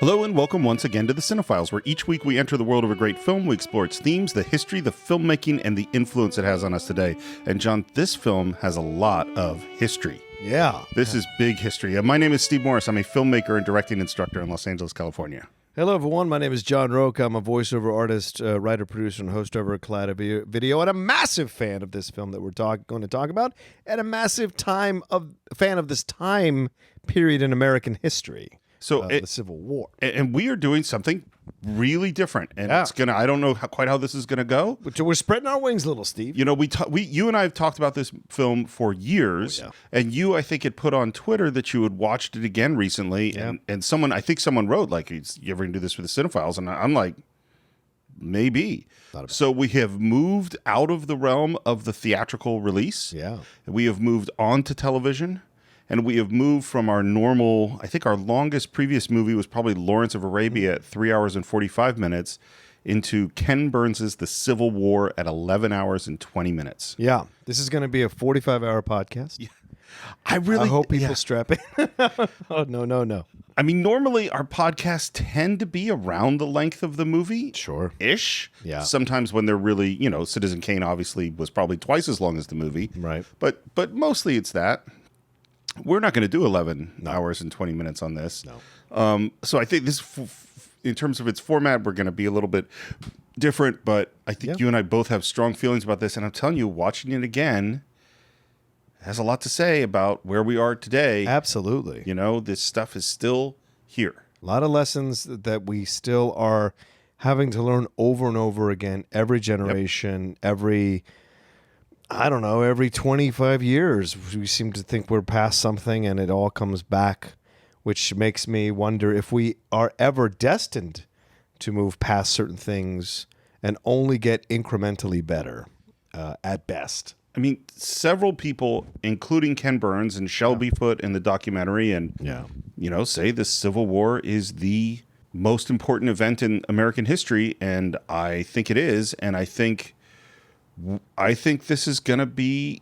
Hello and welcome once again to the Cine-Files, where each week we enter the world of a great film, we explore its themes, the history, the filmmaking, and the influence it has on us today. And John, this film has a lot of history. Yeah. This is big history. My name is Steve Morris. I'm a filmmaker and directing instructor in Los Angeles, California. Hello, everyone. My name is John Roque. I'm a voiceover artist, writer, producer, and host over at Collider Video, and a massive fan of this film that we're going to talk about, and a massive fan of this time period in American history. So the Civil War. And we are doing something really different. And it's gonna, I don't know quite how this is going to go. But we're spreading our wings a little, Steve. You know, you and I have talked about this film for years. Oh, yeah. And you, I think, had put on Twitter that you had watched it again recently. Yeah. And someone wrote, like, you ever going to do this for the Cine-Files? And I'm like, maybe. So we have moved out of the realm of the theatrical release. Yeah. We have moved on to television. And we have moved from our normal, I think our longest previous movie was probably Lawrence of Arabia at 3 hours and 45 minutes, into Ken Burns' The Civil War at 11 hours and 20 minutes. Yeah. This is going to be a 45-hour podcast. Yeah. I hope people strap in. Oh, no. I mean, normally our podcasts tend to be around the length of the movie. Sure. Ish. Yeah. Sometimes when they're really, Citizen Kane obviously was probably twice as long as the movie. Right. But mostly it's that. We're not going to do 11 hours and 20 minutes on this. No. So I think this, in terms of its format, we're going to be a little bit different, but I think you and I both have strong feelings about this. And I'm telling you, watching it again has a lot to say about where we are today. Absolutely. This stuff is still here. A lot of lessons that we still are having to learn over and over again, every generation, every 25 years, we seem to think we're past something and it all comes back, which makes me wonder if we are ever destined to move past certain things and only get incrementally better at best. I mean, several people, including Ken Burns and Shelby Foote in the documentary, and say the Civil War is the most important event in American history, and I think it is, and I think this is going to be,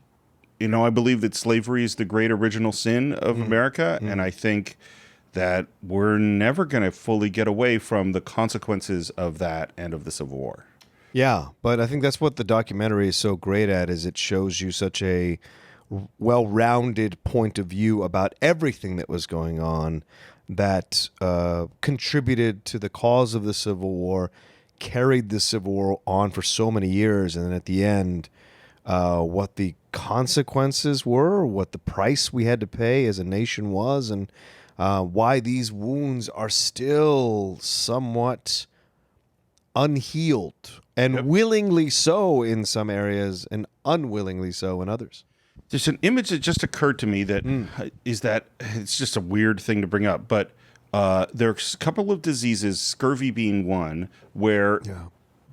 I believe that slavery is the great original sin of America, and I think that we're never going to fully get away from the consequences of that and of the Civil War. Yeah, but I think that's what the documentary is so great at, is it shows you such a well-rounded point of view about everything that was going on that contributed to the cause of the Civil War, carried the Civil War on for so many years, and then at the end, what the consequences were, what the price we had to pay as a nation was, and why these wounds are still somewhat unhealed, and willingly so in some areas and unwillingly so in others. There's an image that just occurred to me that is that it's just a weird thing to bring up, but there's a couple of diseases, scurvy being one, where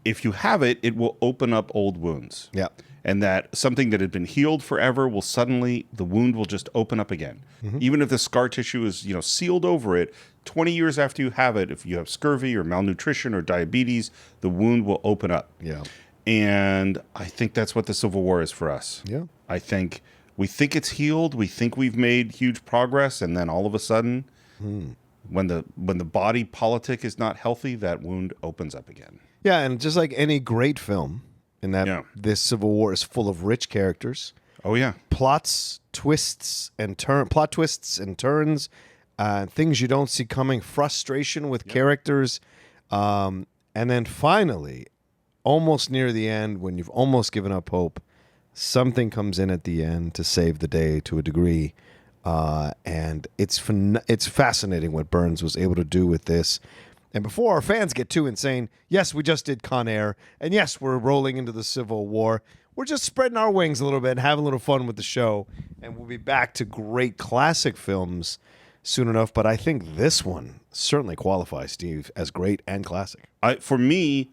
if you have it, it will open up old wounds. Yeah. And that something that had been healed forever will suddenly, the wound will just open up again. Even if the scar tissue is, sealed over it, 20 years after you have it, if you have scurvy or malnutrition or diabetes, the wound will open up. Yeah. And I think that's what the Civil War is for us. Yeah. I think we think it's healed, we think we've made huge progress, and then all of a sudden, when the body politic is not healthy, that wound opens up again. Yeah, and just like any great film, in that this Civil War is full of rich characters. Oh yeah, plot twists and turns, things you don't see coming, frustration with characters, and then finally, almost near the end, when you've almost given up hope, something comes in at the end to save the day to a degree. And it's fascinating what Burns was able to do with this. And before our fans get too insane, yes, we just did Con Air, and yes, we're rolling into the Civil War. We're just spreading our wings a little bit and having a little fun with the show, and we'll be back to great classic films soon enough. But I think this one certainly qualifies, Steve, as great and classic. For me,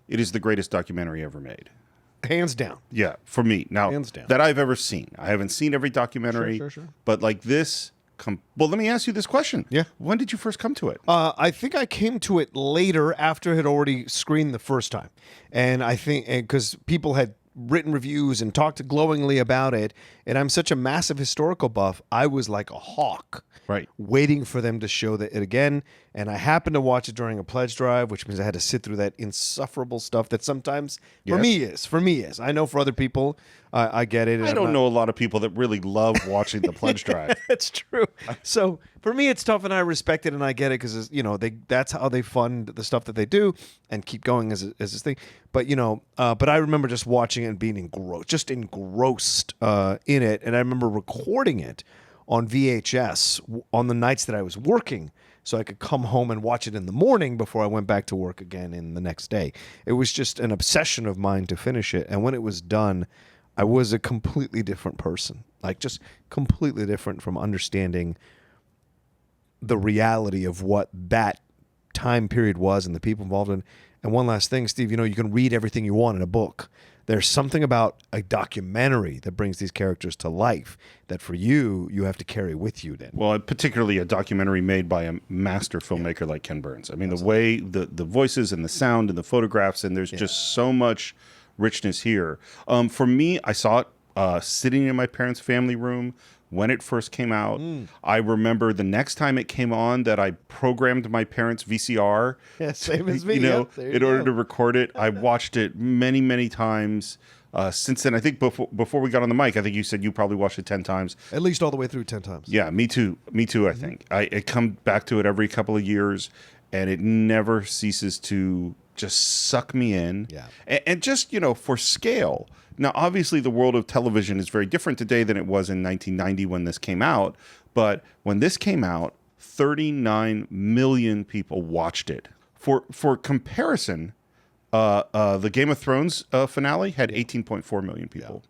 it is the greatest documentary ever made. Hands down. Yeah, for me. Now, hands down. That I've ever seen. I haven't seen every documentary, sure. But like this... Well, let me ask you this question. Yeah. When did you first come to it? I think I came to it later after it had already screened the first time. And I think because people had written reviews and talked glowingly about it. And I'm such a massive historical buff. I was like a hawk, Right. waiting for them to show it again. And I happened to watch it during a pledge drive, which means I had to sit through that insufferable stuff that sometimes for me is. I know for other people, I get it. I don't know a lot of people that really love watching the pledge drive. It's true. So for me, it's tough, and I respect it, and I get it because that's how they fund the stuff that they do and keep going as this thing. But but I remember just watching it and being engrossed in it, and I remember recording it on VHS on the nights that I was working, so I could come home and watch it in the morning before I went back to work again in the next day. It was just an obsession of mine to finish it, and when it was done, I was a completely different person, like just completely different from understanding the reality of what that time period was and the people involved in. And one last thing, Steve, you can read everything you want in a book. There's something about a documentary that brings these characters to life that for you have to carry with you then. Well, particularly a documentary made by a master filmmaker like Ken Burns. I mean, the way the voices and the sound and the photographs, and there's just so much richness here. For me, I saw it sitting in my parents' family room when it first came out. I remember the next time it came on that I programmed my parents' VCR. Yeah, same as me. In order to record it. I watched it many, many times. Since then, I think before we got on the mic, I think you said you probably watched it 10 times. At least all the way through 10 times. Yeah, me too. I think. I come back to it every couple of years, and it never ceases to just suck me in. Yeah. And just, for scale. Now, obviously, the world of television is very different today than it was in 1990 when this came out. But when this came out, 39 million people watched it. For comparison, the Game of Thrones finale had 18.4 million people.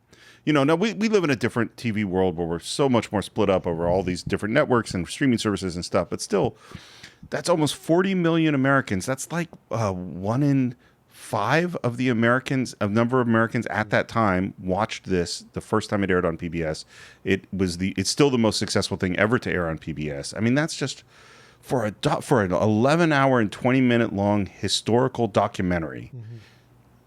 Yeah. Now we live in a different TV world where we're so much more split up over all these different networks and streaming services and stuff. But still, that's almost 40 million Americans. That's like 1 in 5 of the number of Americans at that time watched this the first time it aired on PBS. It's still the most successful thing ever to air on PBS. I mean, that's just for an 11-hour and 20-minute long historical documentary. Mm-hmm.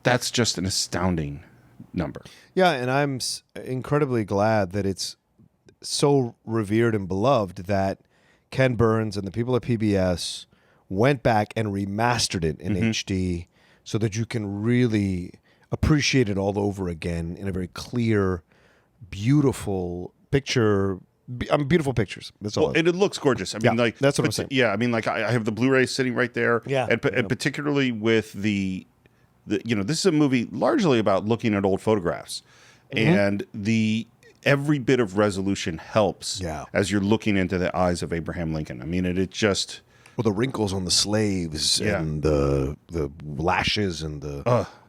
That's just an astounding number. Yeah, and I'm incredibly glad that it's so revered and beloved that Ken Burns and the people at PBS went back and remastered it in HD so that you can really appreciate it all over again in a very clear, beautiful picture. Beautiful pictures. That's all. And it looks gorgeous. I mean, that's what I'm saying. Yeah, I mean, I have the Blu-ray sitting right there. Yeah, and particularly with the this is a movie largely about looking at old photographs, and every bit of resolution helps as you're looking into the eyes of Abraham Lincoln. I mean, it just. Well, the wrinkles on the slaves and the lashes and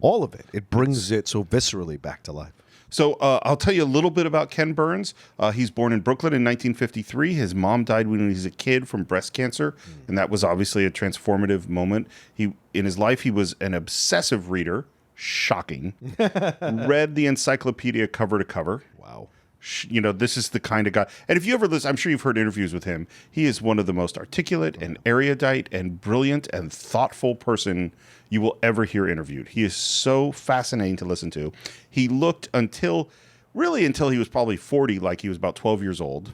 all of it. It brings it so viscerally back to life. So I'll tell you a little bit about Ken Burns. He's born in Brooklyn in 1953. His mom died when he was a kid from breast cancer, and that was obviously a transformative moment. In his life, he was an obsessive reader. Shocking. Read the encyclopedia cover to cover. Wow. This is the kind of guy. And if you ever listen, I'm sure you've heard interviews with him. He is one of the most articulate and erudite and brilliant and thoughtful person you will ever hear interviewed. He is so fascinating to listen to. He looked until he was probably 40, like he was about 12 years old.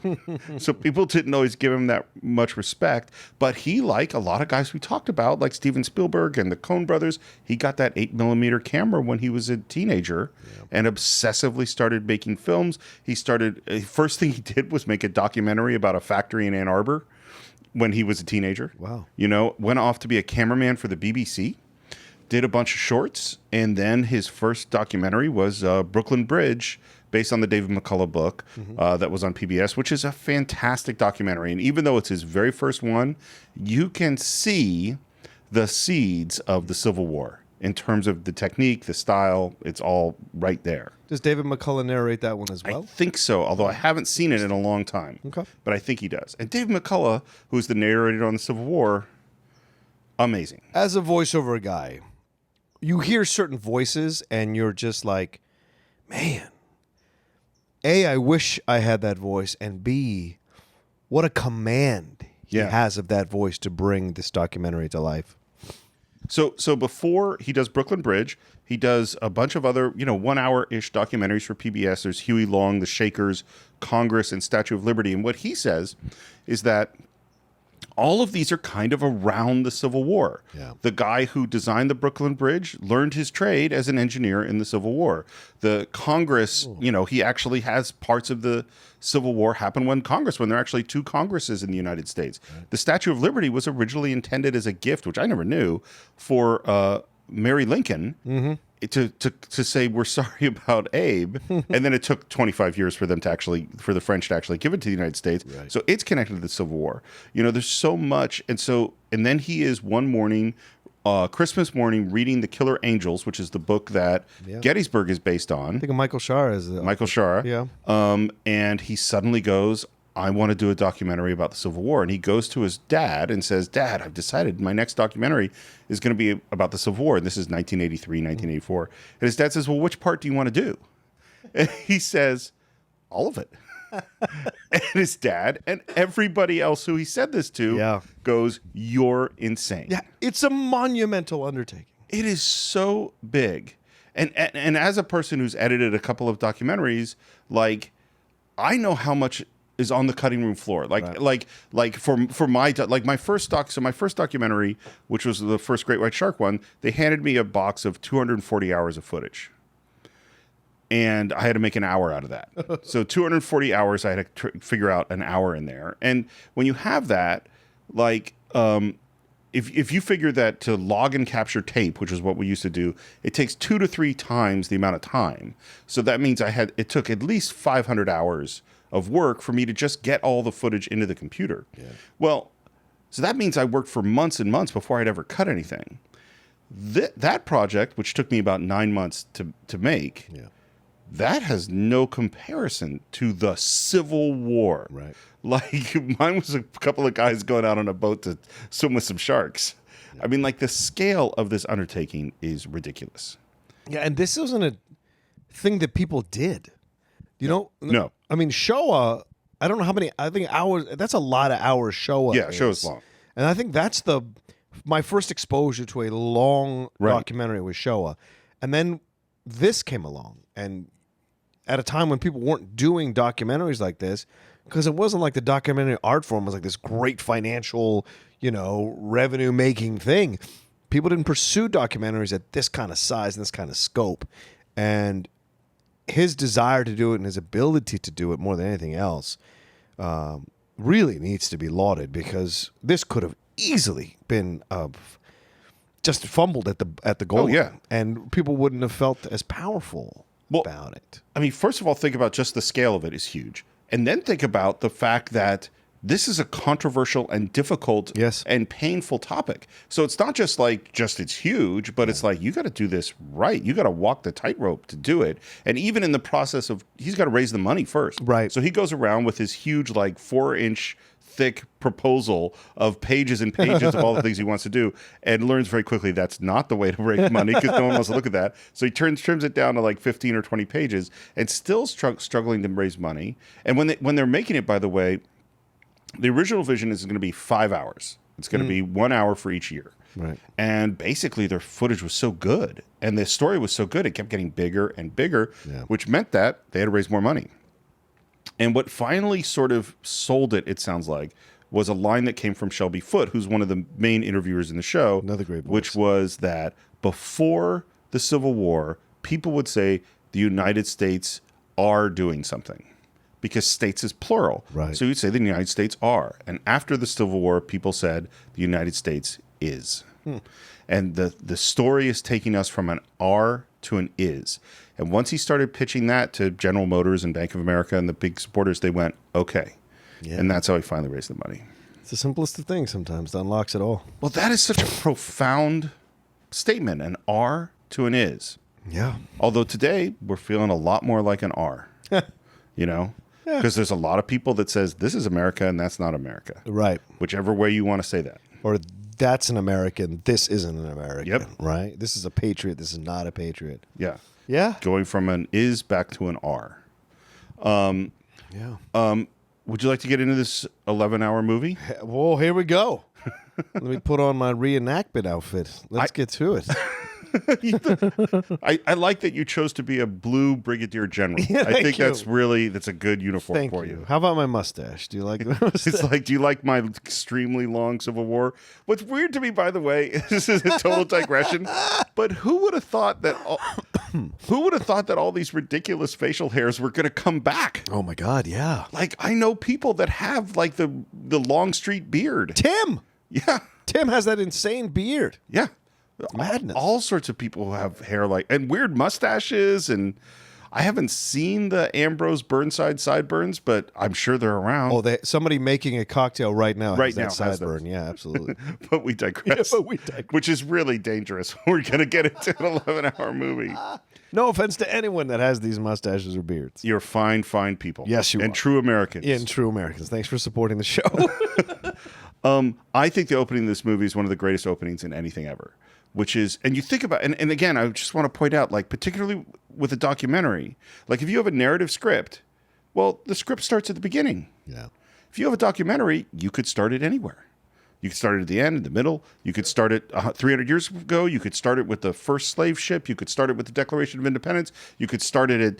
So people didn't always give him that much respect. But he, like a lot of guys we talked about, like Steven Spielberg and the Coen brothers, he got that 8mm camera when he was a teenager and obsessively started making films. First thing he did was make a documentary about a factory in Ann Arbor when he was a teenager. Wow. Went off to be a cameraman for the BBC. Did a bunch of shorts, and then his first documentary was Brooklyn Bridge, based on the David McCullough book that was on PBS, which is a fantastic documentary. And even though it's his very first one, you can see the seeds of the Civil War in terms of the technique, the style. It's all right there. Does David McCullough narrate that one as well? I think so, although I haven't seen it in a long time. Okay. But I think he does. And David McCullough, who's the narrator on the Civil War, amazing. As a voiceover guy, you hear certain voices and you're just like, man, A, I wish I had that voice, and B, what a command he has of that voice to bring this documentary to life. So before he does Brooklyn Bridge, he does a bunch of other, 1 hour-ish documentaries for PBS. There's Huey Long, The Shakers, Congress, and Statue of Liberty. And what he says is that all of these are kind of around the Civil War. Yeah. The guy who designed the Brooklyn Bridge learned his trade as an engineer in the Civil War. The Congress, he actually has parts of the Civil War happen when there are actually 2 Congresses in the United States. Right. The Statue of Liberty was originally intended as a gift, which I never knew, for Mary Lincoln. Mm-hmm. To say we're sorry about Abe, and then it took 25 years for the French to actually give it to the United States. Right. So it's connected to the Civil War. There's so much, and then he is one morning, Christmas morning, reading *The Killer Angels*, which is the book that Gettysburg is based on. I think of Michael Shara as Michael Shara. Yeah. And he suddenly goes, I want to do a documentary about the Civil War. And he goes to his dad and says, Dad, I've decided my next documentary is going to be about the Civil War. And this is 1983, 1984. And his dad says, well, which part do you want to do? And he says, all of it. And his dad and everybody else who he said this to goes, you're insane. Yeah, it's a monumental undertaking. It is so big. And as a person who's edited a couple of documentaries, I know how much is on the cutting room floor. For my first documentary, which was the first Great White Shark one, they handed me a box of 240 hours of footage. And I had to make an hour out of that. So 240 hours, I had to figure out an hour in there. And when you have that, if you figure that to log and capture tape, which is what we used to do, it takes 2 to 3 times the amount of time. So that means it took at least 500 hours of work for me to just get all the footage into the computer. Yeah. Well, so that means I worked for months and months before I'd ever cut anything. That project, which took me about 9 months to make, that has no comparison to the Civil War. Right. Mine was a couple of guys going out on a boat to swim with some sharks. Yeah. I mean, the scale of this undertaking is ridiculous. Yeah, and this wasn't a thing that people did. No. I mean, Showa, I don't know how many, I think hours, that's a lot of hours Showa is. Showa's long. And I think that's my first exposure to a long documentary was Showa. And then this came along, and at a time when people weren't doing documentaries like this, because it wasn't like the documentary art form was like this great financial, revenue-making thing. People didn't pursue documentaries at this kind of size and this kind of scope. And his desire to do it and his ability to do it more than anything else really needs to be lauded, because this could have easily been just fumbled at the goal. Oh, yeah. And people wouldn't have felt as powerful about it. I mean, first of all, think about just the scale of it is huge. And then think about the fact that this is a controversial and difficult and painful topic. So it's not just it's huge, but it's you got to do this right. You got to walk the tightrope to do it. And even in the process of, he's got to raise the money first. Right. So he goes around with his huge 4-inch thick proposal of pages and pages of all the things he wants to do, and learns very quickly that's not the way to raise money, because no one wants to look at that. So he trims it down to 15 or 20 pages, and still struggling to raise money. And when they're making it, by the way, the original vision is going to be 5 hours. It's going to be 1 hour for each year. Right. And basically their footage was so good and the story was so good, it kept getting bigger and bigger, which meant that they had to raise more money. And what finally sort of sold it sounds like, was a line that came from Shelby Foote, who's one of the main interviewers in the show. Another great voice. Which was that before the Civil War, people would say the United States are doing something, because states is plural. Right. So you'd say the United States are. And after the Civil War, people said the United States is. And the story is taking us from an are to an is. And once he started pitching that to General Motors and Bank of America and the big supporters, they went, okay. Yeah. And that's how he finally raised the money. It's the simplest of things sometimes that unlocks it all. Well, that is such a profound statement, an are to an is. Yeah. Although today we're feeling a lot more like an are, because there's a lot of people that says this is America and that's not America. Right. Whichever way you want to say that. Or that's an American, this isn't an American. Yep. Right? This is a patriot, this is not a patriot. Yeah. Yeah. Going from an is back to an are. Yeah. Would you like to get into this 11-hour movie? Well, here we go. Let me put on my reenactment outfit. Let's get to it. I like that you chose to be a blue brigadier general. Yeah, I think you. that's a good uniform Thank for you. How about my mustache? Do you like the mustache? It's like, do you like my extremely long Civil War? What's weird to me, by the way, this is a total digression, but who would have thought that all these ridiculous facial hairs were going to come back? Oh my God, yeah. Like, I know people that have like the Longstreet beard. Tim! Yeah. Tim has that insane beard. Yeah. Madness. All sorts of people who have hair like, and weird mustaches, and I haven't seen the Ambrose Burnside sideburns, but I'm sure they're around. Oh, somebody making a cocktail right now. Right has now that has those. sideburn. Yeah, absolutely. But we digress. Which is really dangerous. We're going to get into an 11-hour movie. No offense to anyone that has these mustaches or beards. You're fine people. Yes, you and are. true Americans. Yeah, and true Americans. Thanks for supporting the show. I think the opening of this movie is one of the greatest openings in anything ever. Which is, and you think about, and again, I just want to point out, like, particularly with a documentary, like if you have a narrative script, well, the script starts at the beginning. Yeah. If you have a documentary, you could start it anywhere. You could start it at the end, in the middle. You could start it 300 years ago. You could start it with the first slave ship. You could start it with the Declaration of Independence. You could start it at,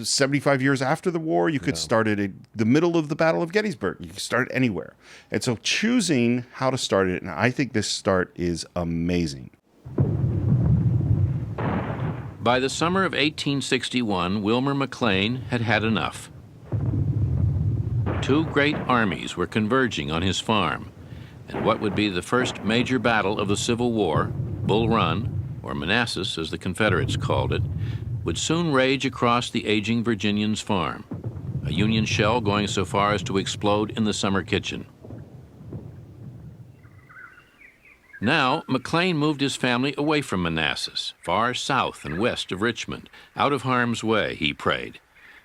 75 years after the war. You could start it at the middle of the Battle of Gettysburg. You could start it anywhere. And so choosing how to start it, and I think this start is amazing. By the summer of 1861, Wilmer McLean had had enough. Two great armies were converging on his farm, and what would be the first major battle of the Civil War, Bull Run, or Manassas as the Confederates called it, would soon rage across the aging Virginian's farm, a Union shell going so far as to explode in the summer kitchen. Now, McLean moved his family away from Manassas, far south and west of Richmond, out of harm's way, he prayed,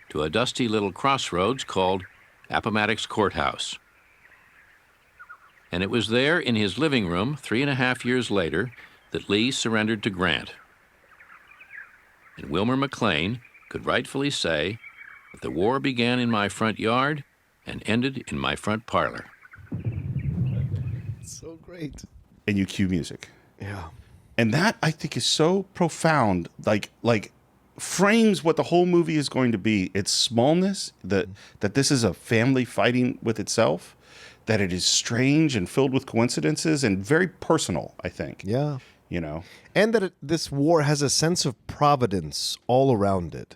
to a dusty little crossroads called Appomattox Courthouse. And it was there in his living room 3.5 years later that Lee surrendered to Grant. And Wilmer McLean could rightfully say that the war began in my front yard and ended in my front parlor. So great. And you cue music. Yeah. And that, I think, is so profound, like frames what the whole movie is going to be. Its smallness, that this is a family fighting with itself, that it is strange and filled with coincidences and very personal, I think. Yeah. And that this war has a sense of providence all around it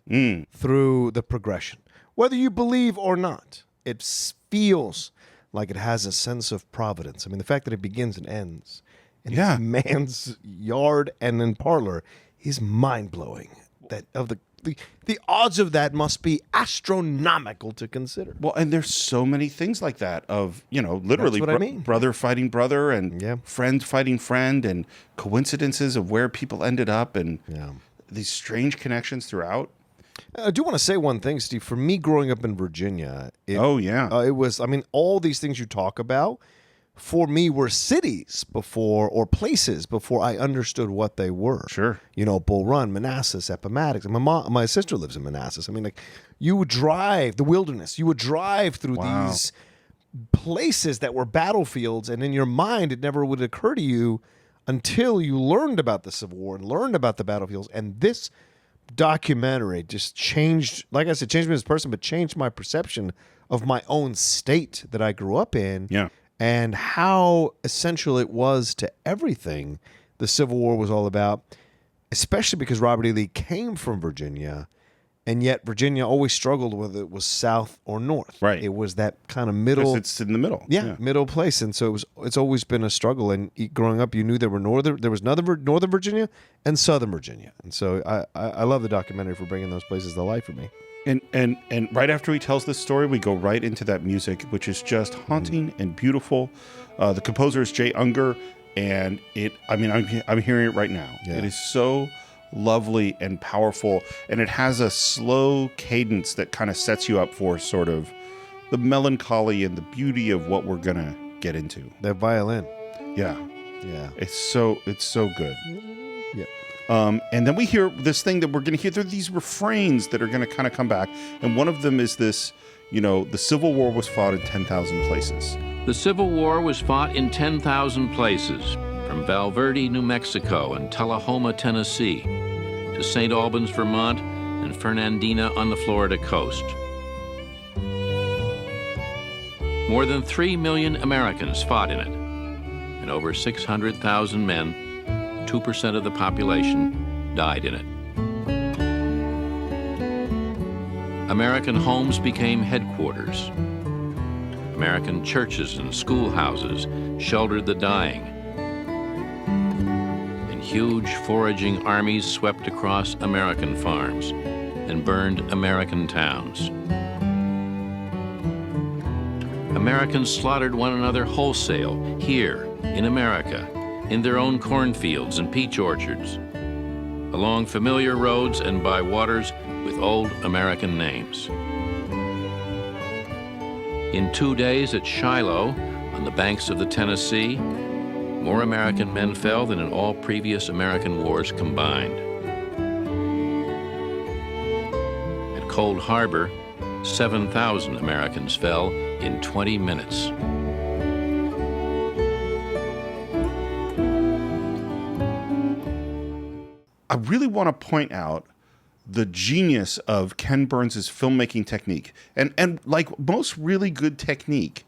through the progression. Whether you believe or not, it feels like it has a sense of providence. I mean, the fact that it begins and ends in this man's yard and in parlor is mind-blowing. That of the odds of that must be astronomical to consider. Well, and there's so many things like that of, literally That's what I mean. Brother fighting brother and friend fighting friend and coincidences of where people ended up and these strange connections throughout. I do want to say one thing, Steve. For me, growing up in Virginia, it was, all these things you talk about, for me, were cities before, or places before I understood what they were. Sure. Bull Run, Manassas, Appomattox. My sister lives in Manassas. I mean, like, you would drive the wilderness. You would drive through these places that were battlefields, and in your mind, it never would occur to you until you learned about the Civil War and learned about the battlefields. And this documentary just changed, like I said, changed me as a person, but changed my perception of my own state that I grew up in. Yeah. And how essential it was to everything the Civil War was all about, especially because Robert E. Lee came from Virginia, and yet Virginia always struggled whether it was south or north. Right. It was that kind of middle. It's in the middle. Middle place. And so it's always been a struggle. And growing up, you knew there was Northern Virginia and Southern Virginia. And so I love the documentary for bringing those places to life for me. And right after he tells this story, we go right into that music, which is just haunting and beautiful. The composer is J. Unger, and I'm hearing it right now. Yeah. It is so lovely and powerful, and it has a slow cadence that kind of sets you up for sort of the melancholy and the beauty of what we're gonna get into. That violin. Yeah. Yeah. It's so good. Yeah. And then we hear this thing that we're going to hear. There are these refrains that are going to kind of come back. And one of them is this, the Civil War was fought in 10,000 places. The Civil War was fought in 10,000 places, from Val Verde, New Mexico, and Tullahoma, Tennessee, to St. Albans, Vermont, and Fernandina on the Florida coast. More than 3 million Americans fought in it, and over 600,000 men, 2% of the population, died in it. American homes became headquarters. American churches and schoolhouses sheltered the dying. And huge foraging armies swept across American farms and burned American towns. Americans slaughtered one another wholesale here in America, in their own cornfields and peach orchards, along familiar roads and by waters with old American names. In 2 days at Shiloh, on the banks of the Tennessee, more American men fell than in all previous American wars combined. At Cold Harbor, 7,000 Americans fell in 20 minutes. I really want to point out the genius of Ken Burns' filmmaking technique. And like most really good technique,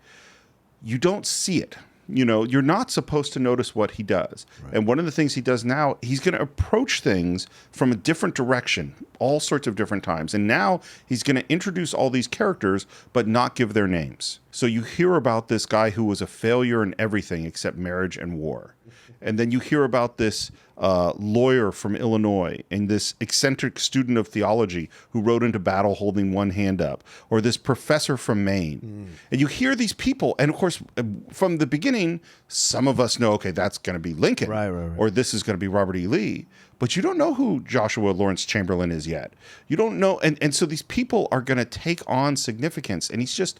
you don't see it. You're not supposed to notice what he does. Right. And one of the things he does now, he's going to approach things from a different direction, all sorts of different times. And now he's going to introduce all these characters, but not give their names. So you hear about this guy who was a failure in everything except marriage and war. And then you hear about this lawyer from Illinois and this eccentric student of theology who rode into battle holding one hand up, or this professor from Maine. And you hear these people, and of course, from the beginning, some of us know, okay, that's going to be Lincoln, right. Or this is going to be Robert E. Lee, but you don't know who Joshua Lawrence Chamberlain is yet. You don't know, and so these people are going to take on significance, and he's just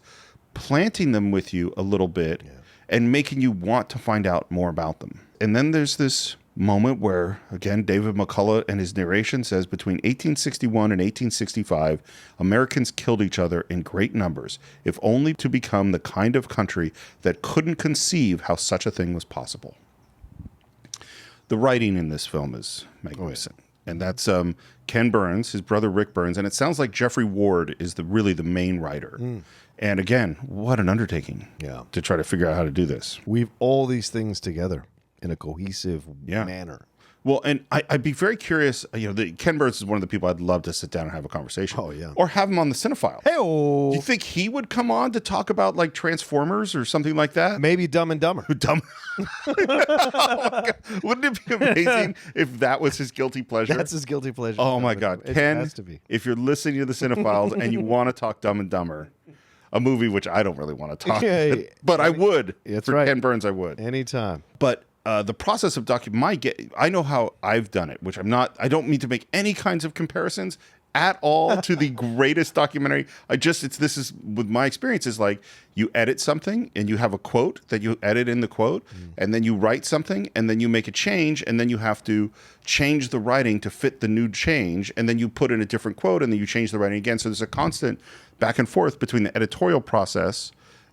planting them with you a little bit and making you want to find out more about them. And then there's this moment where, again, David McCullough in his narration says, between 1861 and 1865, Americans killed each other in great numbers, if only to become the kind of country that couldn't conceive how such a thing was possible. The writing in this film is magnificent. And that's Ken Burns, his brother Rick Burns, and it sounds like Jeffrey Ward is really the main writer. And again, what an undertaking to try to figure out how to do this. Weave all these things together in a cohesive manner. Well, and I'd be very curious. Ken Burns is one of the people I'd love to sit down and have a conversation. Oh, yeah. Or have him on the Cine-Files. Hey-oh. Do you think he would come on to talk about like Transformers or something like that? Maybe Dumb and Dumber. Dumb. Oh my God. Wouldn't it be amazing if that was his guilty pleasure? That's his guilty pleasure. Oh my God, It Ken! has to be. If you're listening to the Cine-Files and you want to talk Dumb and Dumber, a movie which I don't really want to talk, but I would. That's for right. Ken Burns, I would Anytime. But the process of I know how I've done it, which I don't mean to make any kinds of comparisons at all to the greatest documentary. This is with my experience is like you edit something and you have a quote that you edit in the quote, and then you write something and then you make a change, and then you have to change the writing to fit the new change, and then you put in a different quote and then you change the writing again. So there's a constant back and forth between the editorial process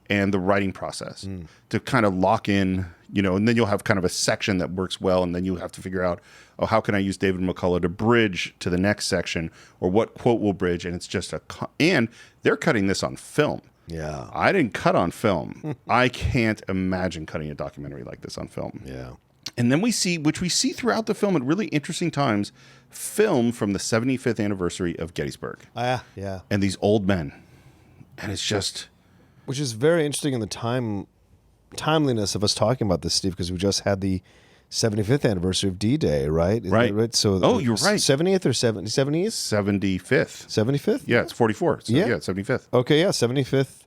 and the writing process to kind of lock in, and then you'll have kind of a section that works well, and then you have to figure out, how can I use David McCullough to bridge to the next section, or what quote will bridge, and it's just and they're cutting this on film. Yeah. I didn't cut on film. I can't imagine cutting a documentary like this on film. Yeah. And then we see throughout the film at really interesting times, film from the 75th anniversary of Gettysburg. Yeah. And these old men. And it's just... Which is very interesting in the timeliness of us talking about this, Steve, because we just had the 75th anniversary of D-Day, right? Isn't right. That right? So you're right. 70th or 70th? 75th. 75th? Yeah, it's 44. So yeah, 75th. Okay, yeah, 75th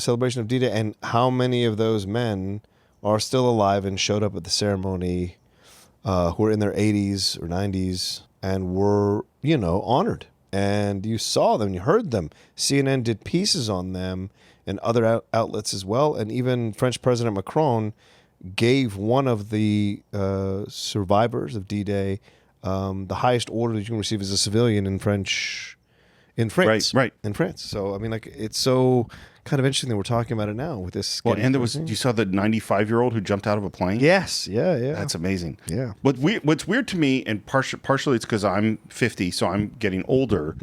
celebration of D-Day. And how many of those men are still alive and showed up at the ceremony who are in their 80s or 90s and were, honored? And you saw them, you heard them. CNN did pieces on them and other outlets as well. And even French President Macron gave one of the survivors of D-Day the highest order that you can receive as a civilian in France. Right. In France. So, I mean, like, it's so kind of interesting that we're talking about it now with this. Well, and you saw the 95-year-old who jumped out of a plane? Yes. Yeah. That's amazing. Yeah. What's weird to me, and partially it's because I'm 50, so I'm getting older,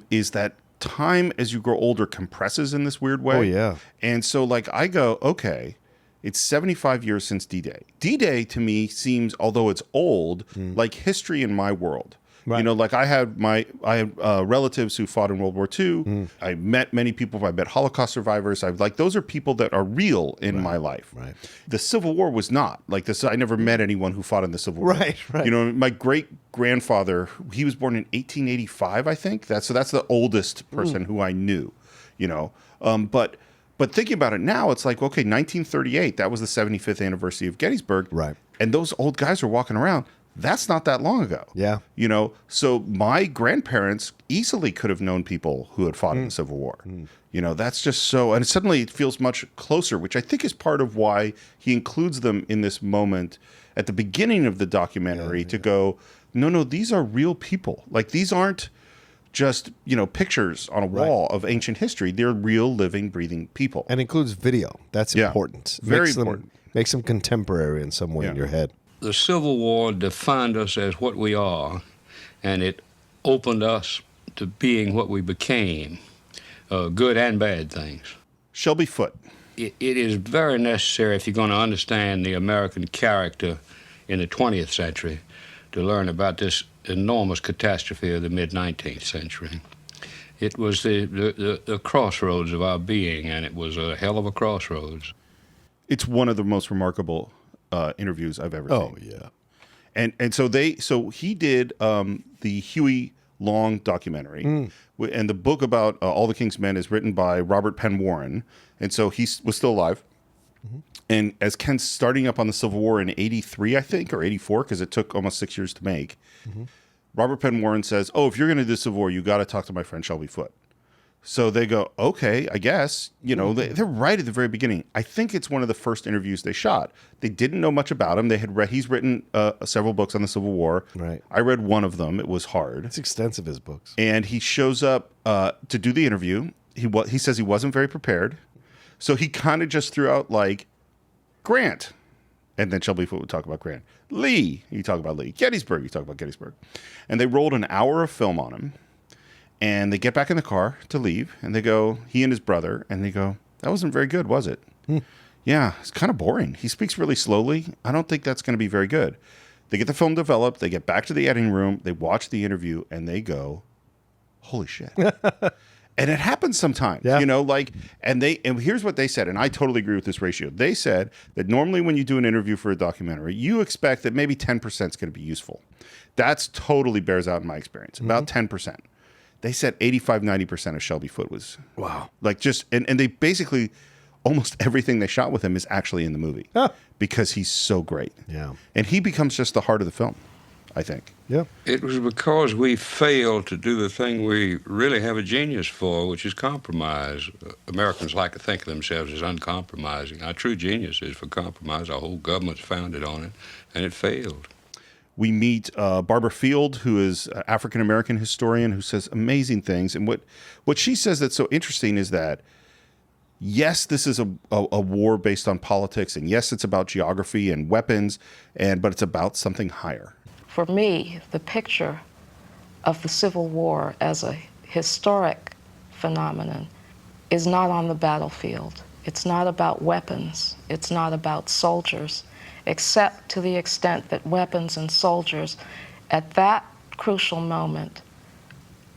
is that time as you grow older compresses in this weird way. Oh, yeah. And so, like, I go, okay, it's 75 years since D-Day. D-Day to me seems, although it's old, like history in my world. Right. You know, like I had relatives who fought in World War II. I met many people. I met Holocaust survivors. Those are people that are real in my life. Right. The Civil War was not like this. I never met anyone who fought in the Civil War. Right. You know, my great grandfather, he was born in 1885, I think. That's the oldest person who I knew. You know, but thinking about it now, it's like, okay, 1938. That was the 75th anniversary of Gettysburg. Right. And those old guys are walking around. That's not that long ago. Yeah. You know, so my grandparents easily could have known people who had fought in the Civil War. You know, that's just so, and suddenly it feels much closer, which I think is part of why he includes them in this moment at the beginning of the documentary to go, no, these are real people. Like, these aren't just, you know, pictures on a wall of ancient history. They're real, living, breathing people. And includes video. That's important. Very important. Makes them contemporary in some way in your head. The Civil War defined us as what we are, and it opened us to being what we became, good and bad things. Shelby Foote. It is very necessary, if you're going to understand the American character in the 20th century, to learn about this enormous catastrophe of the mid-19th century. It was the crossroads of our being, and it was a hell of a crossroads. It's one of the most remarkable interviews I've ever seen. Oh, yeah. And so he did the Huey Long documentary, and the book about All the King's Men is written by Robert Penn Warren, and so he was still alive. And as Ken's starting up on the Civil War in 83, I think, or 84, because it took almost 6 years to make, Robert Penn Warren says, oh, if you're going to do the Civil War, you got to talk to my friend Shelby Foote. So they go, okay, I guess, you know, they're right at the very beginning. I think it's one of the first interviews they shot. They didn't know much about him. They had he's written several books on the Civil War. Right. I read one of them. It was hard. It's extensive, his books. And he shows up to do the interview. He says he wasn't very prepared. So he kind of just threw out like Grant. And then Shelby Foote would talk about Grant. Lee, you talk about Lee. Gettysburg, you talk about Gettysburg. And they rolled an hour of film on him. And they get back in the car to leave, and they go, he and his brother, and they go, that wasn't very good, was it? Yeah, it's kind of boring. He speaks really slowly. I don't think that's going to be very good. They get the film developed, they get back to the editing room, they watch the interview, and they go, holy shit. And it happens sometimes, you know, like, and here's what they said, and I totally agree with this ratio. They said that normally when you do an interview for a documentary, you expect that maybe 10% is going to be useful. That's totally bears out in my experience, about 10%. They said 85, 90% of Shelby Foote was, like just, and they basically, almost everything they shot with him is actually in the movie because he's so great. Yeah. And he becomes just the heart of the film, I think. Yeah. It was because we failed to do the thing we really have a genius for, which is compromise. Americans like to think of themselves as uncompromising. Our true genius is for compromise. Our whole government's founded on it, and it failed. We meet Barbara Field, who is an African-American historian who says amazing things. And what she says that's so interesting is that, yes, this is a war based on politics, and yes, it's about geography and weapons, but it's about something higher. For me, the picture of the Civil War as a historic phenomenon is not on the battlefield. It's not about weapons. It's not about soldiers, except to the extent that weapons and soldiers at that crucial moment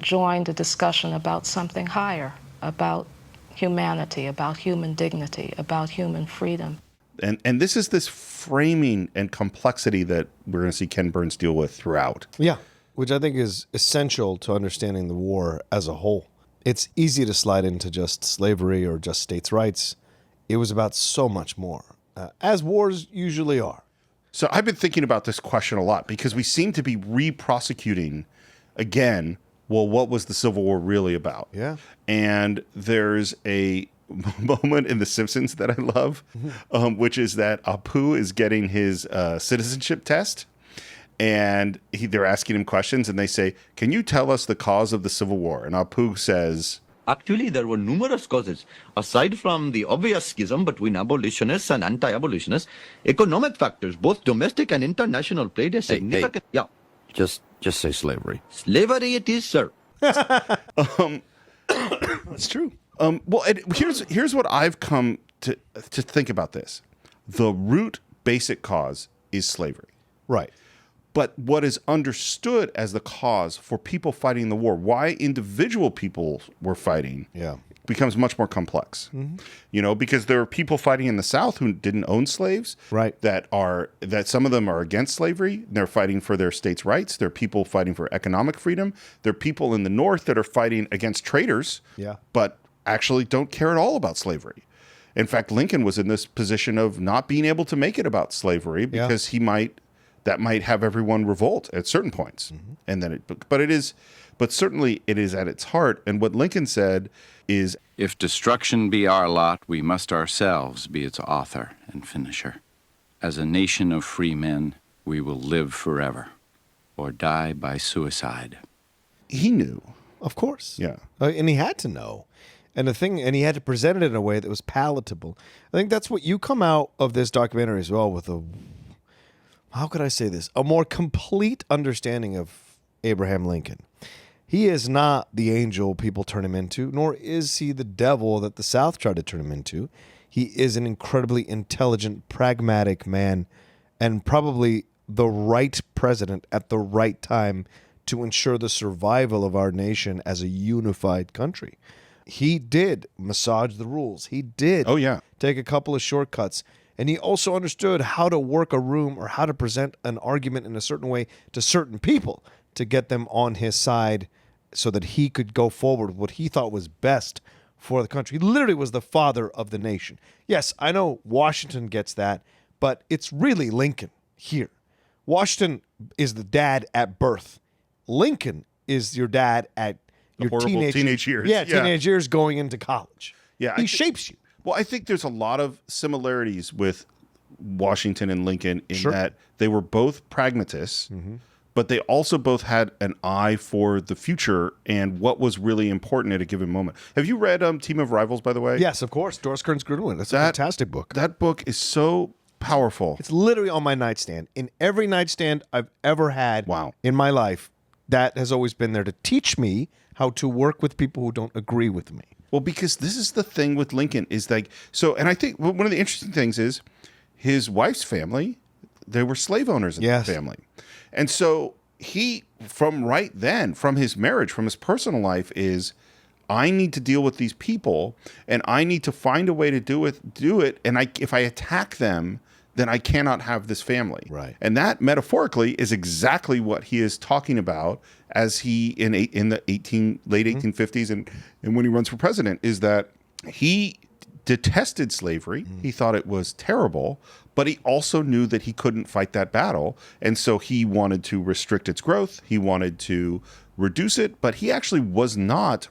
joined a discussion about something higher, about humanity, about human dignity, about human freedom. And this is this framing and complexity that we're going to see Ken Burns deal with throughout. Yeah, which I think is essential to understanding the war as a whole. It's easy to slide into just slavery or just states' rights. It was about so much more. As wars usually are. So I've been thinking about this question a lot because we seem to be re-prosecuting again, well, what was the Civil War really about? Yeah. And there's a moment in The Simpsons that I love, which is that Apu is getting his citizenship test. And they're asking him questions, and they say, "Can you tell us the cause of the Civil War?" And Apu says, Actually, there were numerous causes. Aside from the obvious schism between abolitionists and anti-abolitionists, economic factors, both domestic and international, played a significant... Yeah. Just say slavery. Slavery it is, sir. That's true. well, here's what I've come to think about this. The root basic cause is slavery. Right. But what is understood as the cause for people fighting the war, why individual people were fighting, becomes much more complex. Because there are people fighting in the South who didn't own slaves, right? That some of them are against slavery. They're fighting for their states' rights. There are people fighting for economic freedom. There are people in the North that are fighting against traitors, but actually don't care at all about slavery. In fact, Lincoln was in this position of not being able to make it about slavery because that might have everyone revolt at certain points. And then but certainly it is at its heart. And what Lincoln said is, if destruction be our lot, we must ourselves be its author and finisher. As a nation of free men, we will live forever or die by suicide. He knew. Of course. Yeah. And he had to know. And he had to present it in a way that was palatable. I think that's what you come out of this documentary as well with how could I say this? A more complete understanding of Abraham Lincoln. He is not the angel people turn him into, nor is he the devil that the South tried to turn him into. He is an incredibly intelligent, pragmatic man, and probably the right president at the right time to ensure the survival of our nation as a unified country. He did massage the rules. He did take a couple of shortcuts. And he also understood how to work a room or how to present an argument in a certain way to certain people to get them on his side so that he could go forward with what he thought was best for the country. He literally was the father of the nation. Yes, I know Washington gets that, but it's really Lincoln here. Washington is the dad at birth. Lincoln is your dad at your teenage years. Yeah, teenage years going into college. Yeah, he shapes you. Well, I think there's a lot of similarities with Washington and Lincoln in that they were both pragmatists, but they also both had an eye for the future and what was really important at a given moment. Have you read Team of Rivals, by the way? Yes, of course. Doris Kearns Goodwin. That's a fantastic book. That book is so powerful. It's literally on my nightstand. In every nightstand I've ever had in my life, that has always been there to teach me how to work with people who don't agree with me. Well, because this is the thing with Lincoln is like, and I think one of the interesting things is his wife's family, they were slave owners in the family. And so he, from his marriage, from his personal life is, I need to deal with these people and I need to find a way to do it. And if I attack them, then I cannot have this family. Right. And that metaphorically is exactly what he is talking about as he in the late 1850s and when he runs for president, is that he detested slavery. He thought it was terrible, but he also knew that he couldn't fight that battle. And so he wanted to restrict its growth. He wanted to reduce it, but he actually was not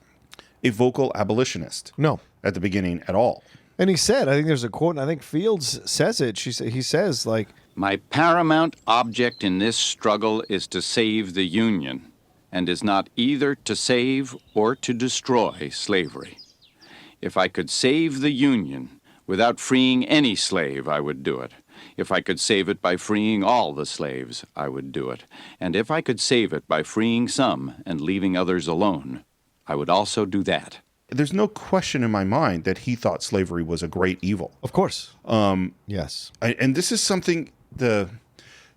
a vocal abolitionist. No. At the beginning at all. And he said, I think there's a quote, and I think Fields says it. He says, like, my paramount object in this struggle is to save the Union, and is not either to save or to destroy slavery. If I could save the Union without freeing any slave, I would do it. If I could save it by freeing all the slaves, I would do it. And if I could save it by freeing some and leaving others alone, I would also do that. There's no question in my mind that he thought slavery was a great evil. Of course. Yes. And this is something that's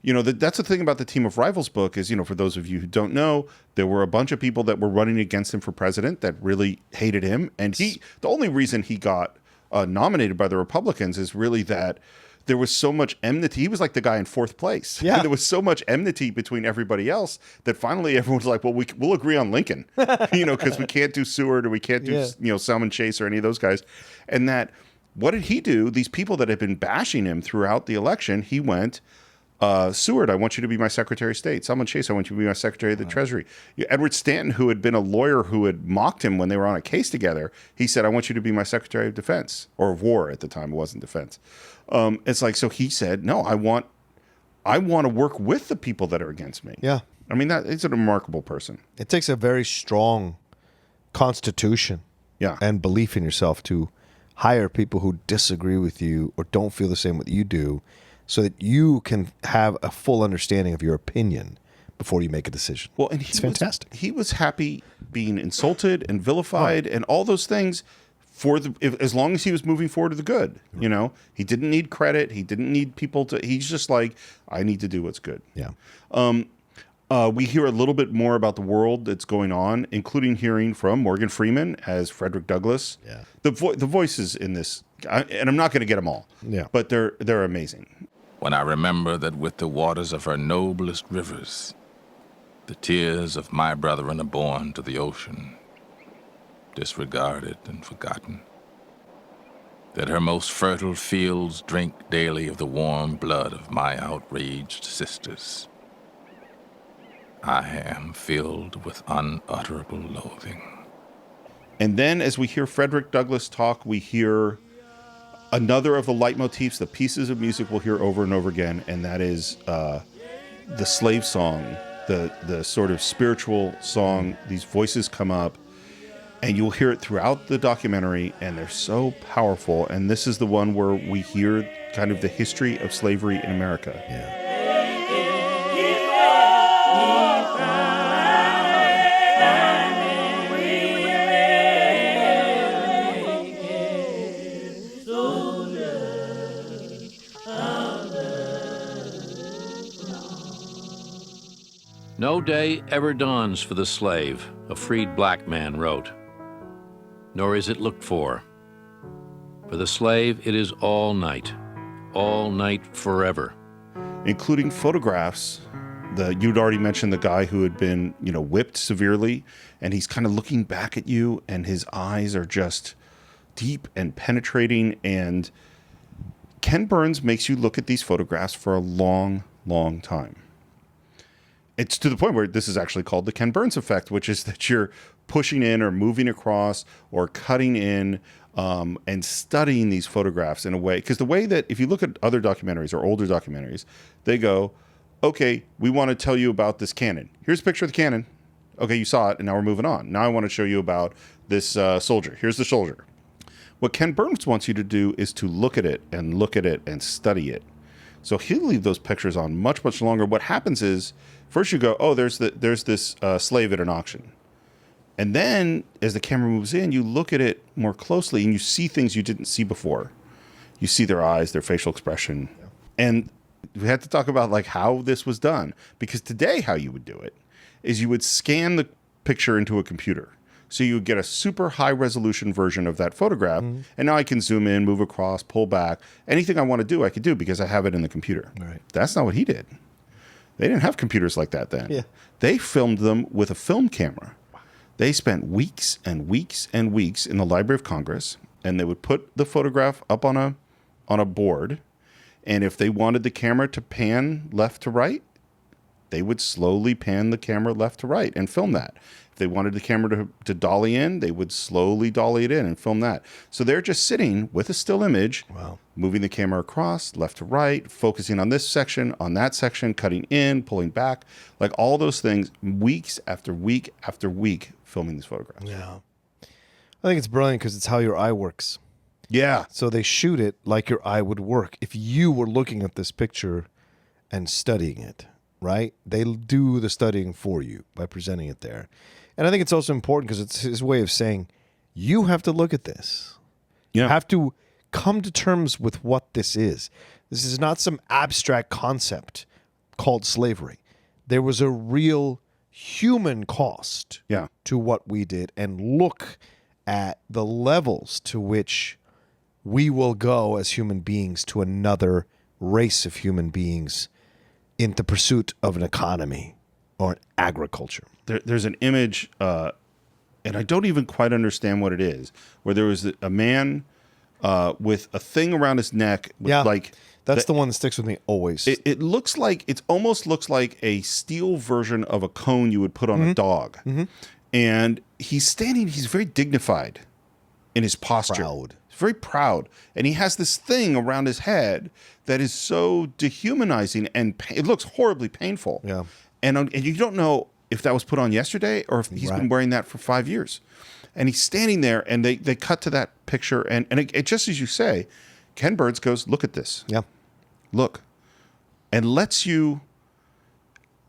the thing about the Team of Rivals book is, for those of you who don't know, there were a bunch of people that were running against him for president that really hated him. And the only reason he got nominated by the Republicans is really that there was so much enmity. He was like the guy in fourth place. Yeah. And there was so much enmity between everybody else that finally everyone was like, well, we'll agree on Lincoln, because we can't do Seward or we can't do, Salmon Chase or any of those guys. And that, what did he do? These people that had been bashing him throughout the election, he went, Seward, I want you to be my Secretary of State. Salmon Chase, I want you to be my Secretary of the Treasury. Edward Stanton, who had been a lawyer who had mocked him when they were on a case together, he said, I want you to be my Secretary of Defense, or of War at the time. It wasn't Defense. It's like, so he said, no, I want I want to work with the people that are against me. Yeah. I mean, that it's a remarkable person. It takes a very strong constitution and belief in yourself to hire people who disagree with you or don't feel the same what you do so that you can have a full understanding of your opinion before you make a decision. Well, and it's fantastic. He was happy being insulted and vilified and all those things as long as he was moving forward to the good. You know, he didn't need credit. He didn't need people to. He's just like, I need to do what's good. Yeah. We hear a little bit more about the world that's going on, including hearing from Morgan Freeman as Frederick Douglass. Yeah. The voices in this, and I'm not going to get them all. Yeah. But they're amazing. When I remember that with the waters of her noblest rivers, the tears of my brethren are borne to the ocean, disregarded and forgotten, that her most fertile fields drink daily of the warm blood of my outraged sisters, I am filled with unutterable loathing. And then as we hear Frederick Douglass talk, we hear another of the leitmotifs, the pieces of music we'll hear over and over again, and that is the slave song, the sort of spiritual song. These voices come up, and you'll hear it throughout the documentary, and they're so powerful. And this is the one where we hear kind of the history of slavery in America. Yeah. No day ever dawns for the slave, a freed black man wrote, nor is it looked for. For the slave, it is all night forever. Including photographs. You'd already mentioned the guy who had been, whipped severely, and he's kind of looking back at you, and his eyes are just deep and penetrating. And Ken Burns makes you look at these photographs for a long, long time. It's to the point where this is actually called the Ken Burns effect, which is that you're pushing in or moving across or cutting in and studying these photographs in a way. Because the way that if you look at other documentaries or older documentaries, they go, okay, we want to tell you about this cannon. Here's a picture of the cannon. Okay, you saw it, and now we're moving on. Now I want to show you about this soldier. Here's the soldier. What Ken Burns wants you to do is to look at it and study it. So he'll leave those pictures on much, much longer. What happens is, first you go, oh, there's this slave at an auction. And then as the camera moves in, you look at it more closely and you see things you didn't see before. You see their eyes, their facial expression. Yeah. And we had to talk about like how this was done. Because today how you would do it is you would scan the picture into a computer. So you would get a super high resolution version of that photograph. Mm-hmm. And now I can zoom in, move across, pull back. Anything I want to do, I could do because I have it in the computer. Right. That's not what he did. They didn't have computers like that then. Yeah. They filmed them with a film camera. They spent weeks and weeks and weeks in the Library of Congress, and they would put the photograph up on a board. And if they wanted the camera to pan left to right, they would slowly pan the camera left to right and film that. If they wanted the camera to dolly in, they would slowly dolly it in and film that. So they're just sitting with a still image, moving the camera across, left to right, focusing on this section, on that section, cutting in, pulling back, like all those things, weeks after week after week, filming these photographs. Yeah. I think it's brilliant because it's how your eye works. Yeah. So they shoot it like your eye would work if you were looking at this picture and studying it, right? They do the studying for you by presenting it there. And I think it's also important because it's his way of saying, you have to look at this. Yeah. You have to come to terms with what this is. This is not some abstract concept called slavery. There was a real human cost to what we did, and look at the levels to which we will go as human beings to another race of human beings in the pursuit of an economy or an agriculture. There's an image, and I don't even quite understand what it is, where there was a man with a thing around his neck. With That's the one that sticks with me always. It almost looks like a steel version of a cone you would put on a dog. Mm-hmm. And he's very dignified in his posture. very proud, and he has this thing around his head that is so dehumanizing, and it looks horribly painful. Yeah. And you don't know if that was put on yesterday or if he's been wearing that for 5 years. And he's standing there, and they cut to that picture, and it just as you say, Ken Burns goes, look at this. Yeah. Look. And lets you,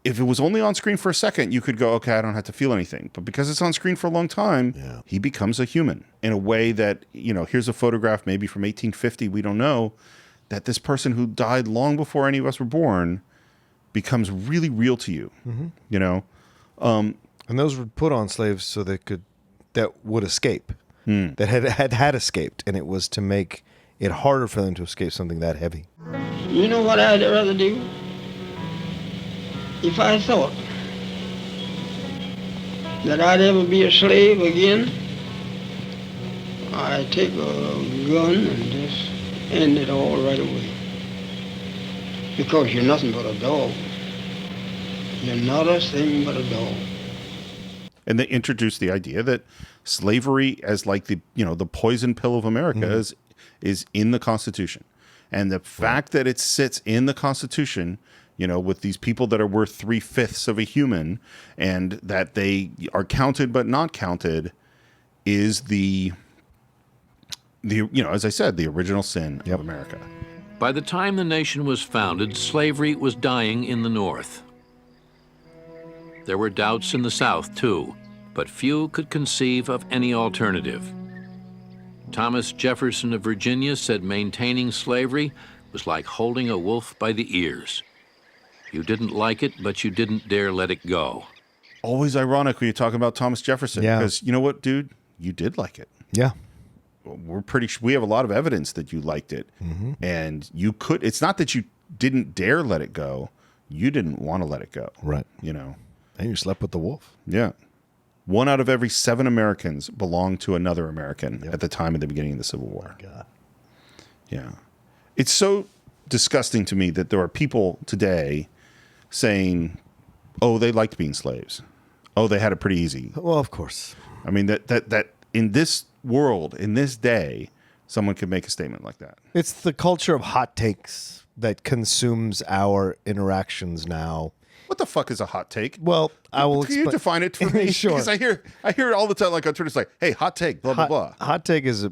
if it was only on screen for a second, you could go, okay, I don't have to feel anything. But because it's on screen for a long time, he becomes a human in a way that, here's a photograph maybe from 1850, we don't know, that this person who died long before any of us were born becomes really real to you, And those were put on slaves so that would escape, that had escaped, and it was to make it harder for them to escape something that heavy. You know what I'd rather do? If I thought that I'd ever be a slave again, I'd take a gun and just end it all right away. Because you're nothing but a dog. You're not a thing but a dog. And they introduced the idea that slavery as like the poison pill of America is in the Constitution. And the fact that it sits in the Constitution, with these people that are worth 3/5 of a human, and that they are counted but not counted, is the as I said, the original sin of America. By the time the nation was founded, slavery was dying in the North. There were doubts in the South, too, but few could conceive of any alternative. Thomas Jefferson of Virginia said maintaining slavery was like holding a wolf by the ears. You didn't like it, but you didn't dare let it go. Always ironic when you're talking about Thomas Jefferson, because you know what, dude? You did like it. Yeah. We have a lot of evidence that you liked it, and you could. It's not that you didn't dare let it go; you didn't want to let it go, right? And you slept with the wolf. Yeah, 1 out of every 7 Americans belonged to another American at the time of the beginning of the Civil War. Oh my God. Yeah, it's so disgusting to me that there are people today saying, "Oh, they liked being slaves. Oh, they had it pretty easy." Well, of course. I mean that in this world, in this day, someone could make a statement like that. It's the culture of hot takes that consumes our interactions now. What the fuck is a hot take? Well, I will Can you define it for me? Sure. Because I hear it all the time, like on Twitter. It's like, hey, hot take, blah blah blah. Hot take is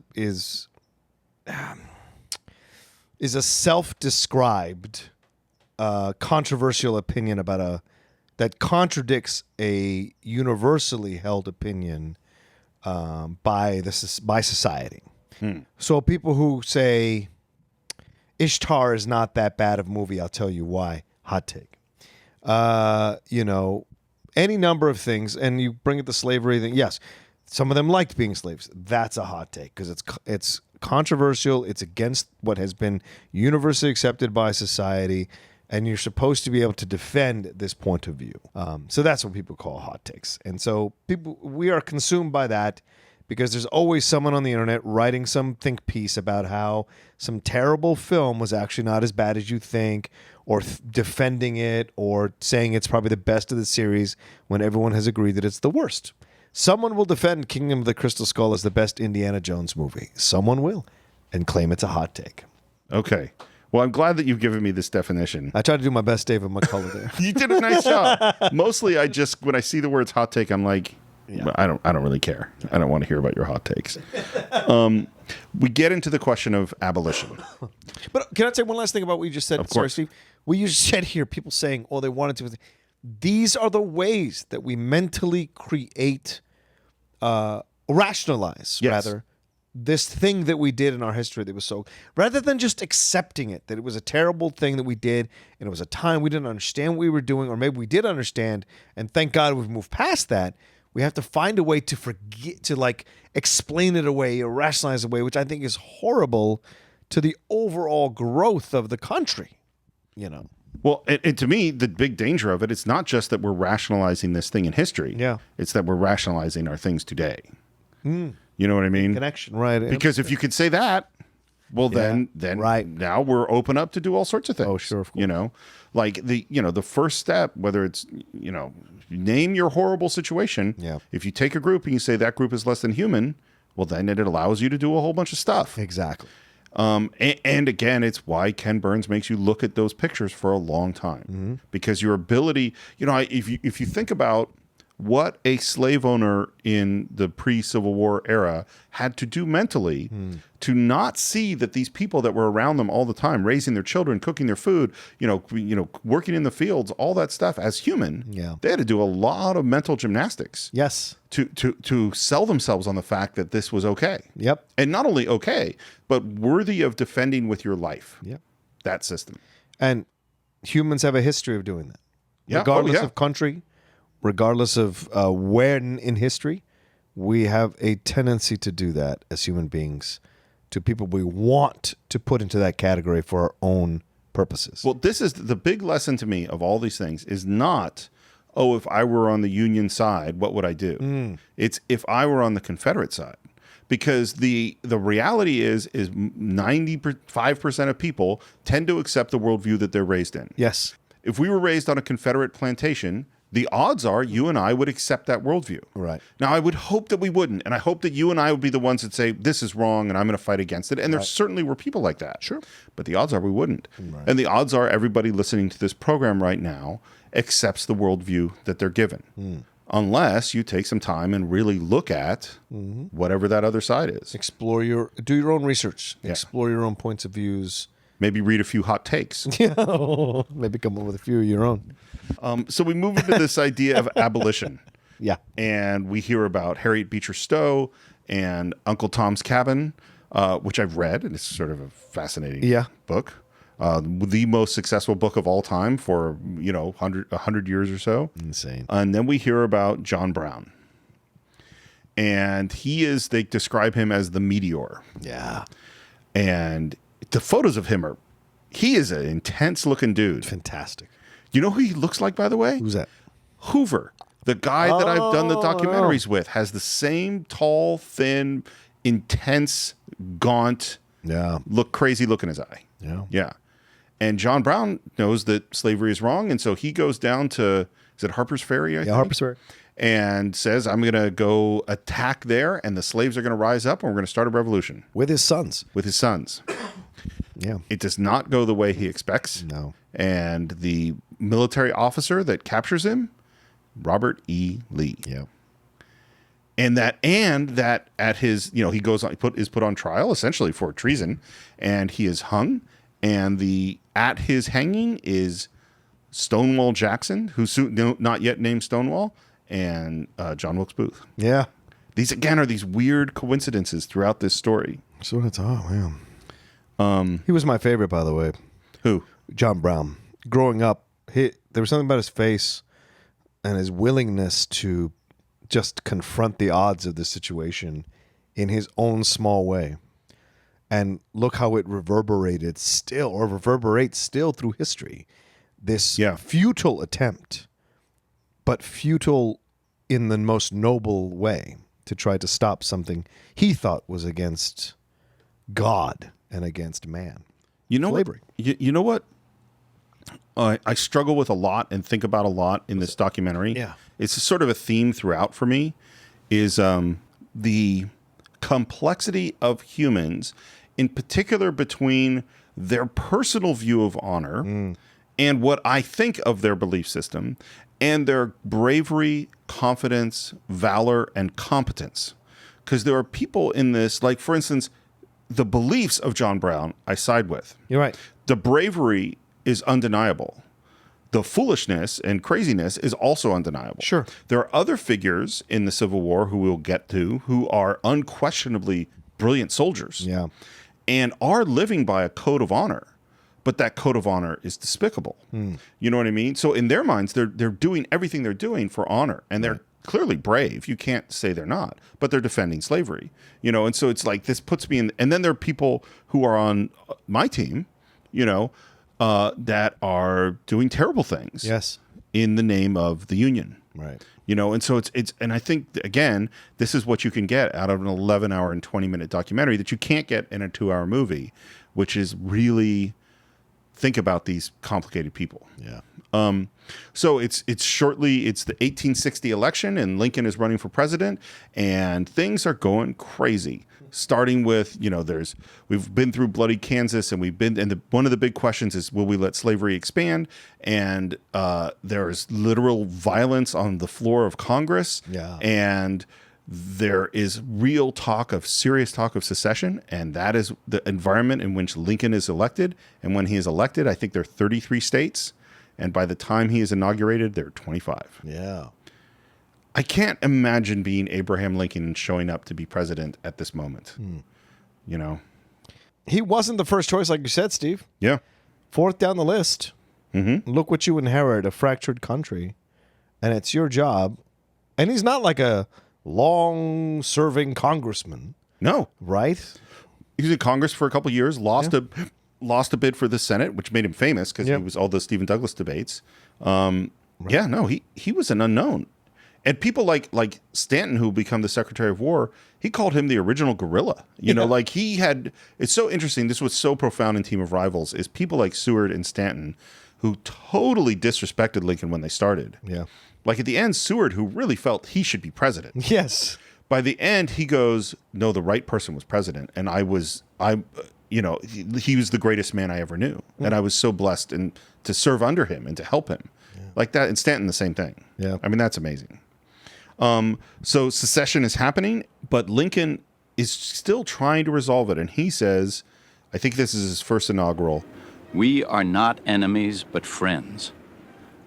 a self-described controversial opinion about that contradicts a universally held opinion by society. So people who say Ishtar is not that bad of a movie, I'll tell you why. Hot take. Any number of things, and you bring it to slavery thing. Yes, some of them liked being slaves. That's a hot take because it's controversial. It's against what has been universally accepted by society, and you're supposed to be able to defend this point of view. So that's what people call hot takes. And so we are consumed by that because there's always someone on the internet writing some think piece about how some terrible film was actually not as bad as you think, or defending it, or saying it's probably the best of the series when everyone has agreed that it's the worst. Someone will defend Kingdom of the Crystal Skull as the best Indiana Jones movie. Someone will, and claim it's a hot take. Okay. Well, I'm glad that you've given me this definition. I tried to do my best David McCullough there. You did a nice job. Mostly, when I see the words hot take, I'm like, I don't really care. I don't want to hear about your hot takes. We get into the question of abolition. But can I say one last thing about what you just said? Of course. Sorry, Steve. What you just said here, people saying, oh, they wanted to. These are the ways that we mentally create, rationalize, rather, this thing that we did in our history that was so, rather than just accepting it, that it was a terrible thing that we did, and it was a time we didn't understand what we were doing, or maybe we did understand, and thank God we've moved past that. We have to find a way to forget, to explain it away or rationalize it away, which I think is horrible to the overall growth of the country, Well, and to me, the big danger of it, it's not just that we're rationalizing this thing in history. Yeah. It's that we're rationalizing our things today. You know what I mean? Connection, right. Because if you could say that, well, then right. Now we're open up to do all sorts of things. Oh, sure, of course. Like the first step, whether it's, name your horrible situation. Yeah. If you take a group and you say that group is less than human, well, then it allows you to do a whole bunch of stuff. Exactly. And again, it's why Ken Burns makes you look at those pictures for a long time, because your ability, if you think about what a slave owner in the pre-Civil War era had to do mentally to not see that these people that were around them all the time, raising their children, cooking their food, working in the fields, all that stuff as human, they had to do a lot of mental gymnastics. Yes. To sell themselves on the fact that this was okay. Yep. And not only okay, but worthy of defending with your life. Yep. That system. And humans have a history of doing that. Yeah. Regardless of country, regardless of when in history, we have a tendency to do that as human beings to people we want to put into that category for our own purposes. Well, this is the big lesson to me of all these things is not, oh, if I were on the Union side, what would I do? It's if I were on the Confederate side. Because the reality is 95% of people tend to accept the worldview that they're raised in. Yes. If we were raised on a Confederate plantation, the odds are you and I would accept that worldview. Right. Now, I would hope that we wouldn't. And I hope that you and I would be the ones that say, this is wrong and I'm going to fight against it. And there certainly were people like that. Sure. But the odds are we wouldn't. Right. And the odds are everybody listening to this program right now accepts the worldview that they're given. Unless you take some time and really look at whatever that other side is. Do your own research. Yeah. Explore your own points of views. Maybe read a few hot takes. Maybe come up with a few of your own. So we move into this idea of abolition. Yeah. And we hear about Harriet Beecher Stowe and Uncle Tom's Cabin, which I've read, and it's sort of a fascinating book. The most successful book of all time for 100 years or so. Insane. And then we hear about John Brown, and they describe him as the meteor. Yeah. And the photos of him he is an intense looking dude. Fantastic. You know who he looks like, by the way? Who's that? Hoover. The guy that I've done the documentaries with has the same tall, thin, intense, gaunt, look crazy look in his eye. Yeah. Yeah. And John Brown knows that slavery is wrong, and so he goes down to, is it Harper's Ferry? I think? Harper's Ferry. And says, I'm going to go attack there, and the slaves are going to rise up, and we're going to start a revolution. With his sons. Yeah. It does not go the way he expects. No. And the military officer that captures him, Robert E. Lee. Yeah. And that at his, he goes on, is put on trial essentially for treason, and he is hung. And at his hanging is Stonewall Jackson, who's not yet named Stonewall, and John Wilkes Booth. Yeah. These, again, are these weird coincidences throughout this story. So it's, man. He was my favorite, by the way. Who? John Brown. Growing up, there was something about his face and his willingness to just confront the odds of the situation in his own small way. And look how it reverberates still through history. This futile attempt, but futile in the most noble way, to try to stop something he thought was against God and against man. Slavery. You know what? I struggle with a lot and think about a lot in this documentary. Yeah. It's sort of a theme throughout for me, is the complexity of humans, in particular between their personal view of honor and what I think of their belief system, and their bravery, confidence, valor, and competence. Because there are people in this, like, for instance, the beliefs of John Brown, I side with. You're right. The bravery is undeniable. The foolishness and craziness is also undeniable. Sure. There are other figures in the Civil War who we'll get to who are unquestionably brilliant soldiers. Yeah. And are living by a code of honor. But that code of honor is despicable. You know what I mean? So in their minds, they're doing everything they're doing for honor. And they're clearly brave. You can't say they're not. But they're defending slavery. And so it's like, this puts me in. And then there are people who are on my team, that are doing terrible things. Yes. In the name of the Union. Right. And so it's and I think, again, this is what you can get out of an 11-hour and 20-minute documentary that you can't get in a 2-hour movie, which is really think about these complicated people. Yeah. So it's the 1860 election, and Lincoln is running for president, and things are going crazy. Starting with, we've been through bloody Kansas, and one of the big questions is, will we let slavery expand? And there's literal violence on the floor of Congress. Yeah. And there is serious talk of secession, and that is the environment in which Lincoln is elected. And when he is elected, I think there are 33 states. And by the time he is inaugurated, there are 25. Yeah. I can't imagine being Abraham Lincoln and showing up to be president at this moment. He wasn't the first choice, like you said, Steve. Yeah. Fourth down the list. Mm-hmm. Look what you inherit, a fractured country. And it's your job. And he's not like a long-serving congressman. No. Right? He was in Congress for a couple of years, lost a bid for the Senate, which made him famous because he was all the Stephen Douglas debates. Yeah, no, he was an unknown. And people like Stanton, who become the Secretary of War, he called him the original guerrilla. It's so interesting. This was so profound in Team of Rivals, is people like Seward and Stanton who totally disrespected Lincoln when they started. Yeah. Like at the end, Seward, who really felt he should be president. Yes. By the end, he goes, no, the right person was president. And he was the greatest man I ever knew. And I was so blessed to serve under him and to help him. Yeah. Like that. And Stanton, the same thing. Yeah. I mean, that's amazing. So secession is happening, but Lincoln is still trying to resolve it. And he says, I think this is his first inaugural. We are not enemies, but friends.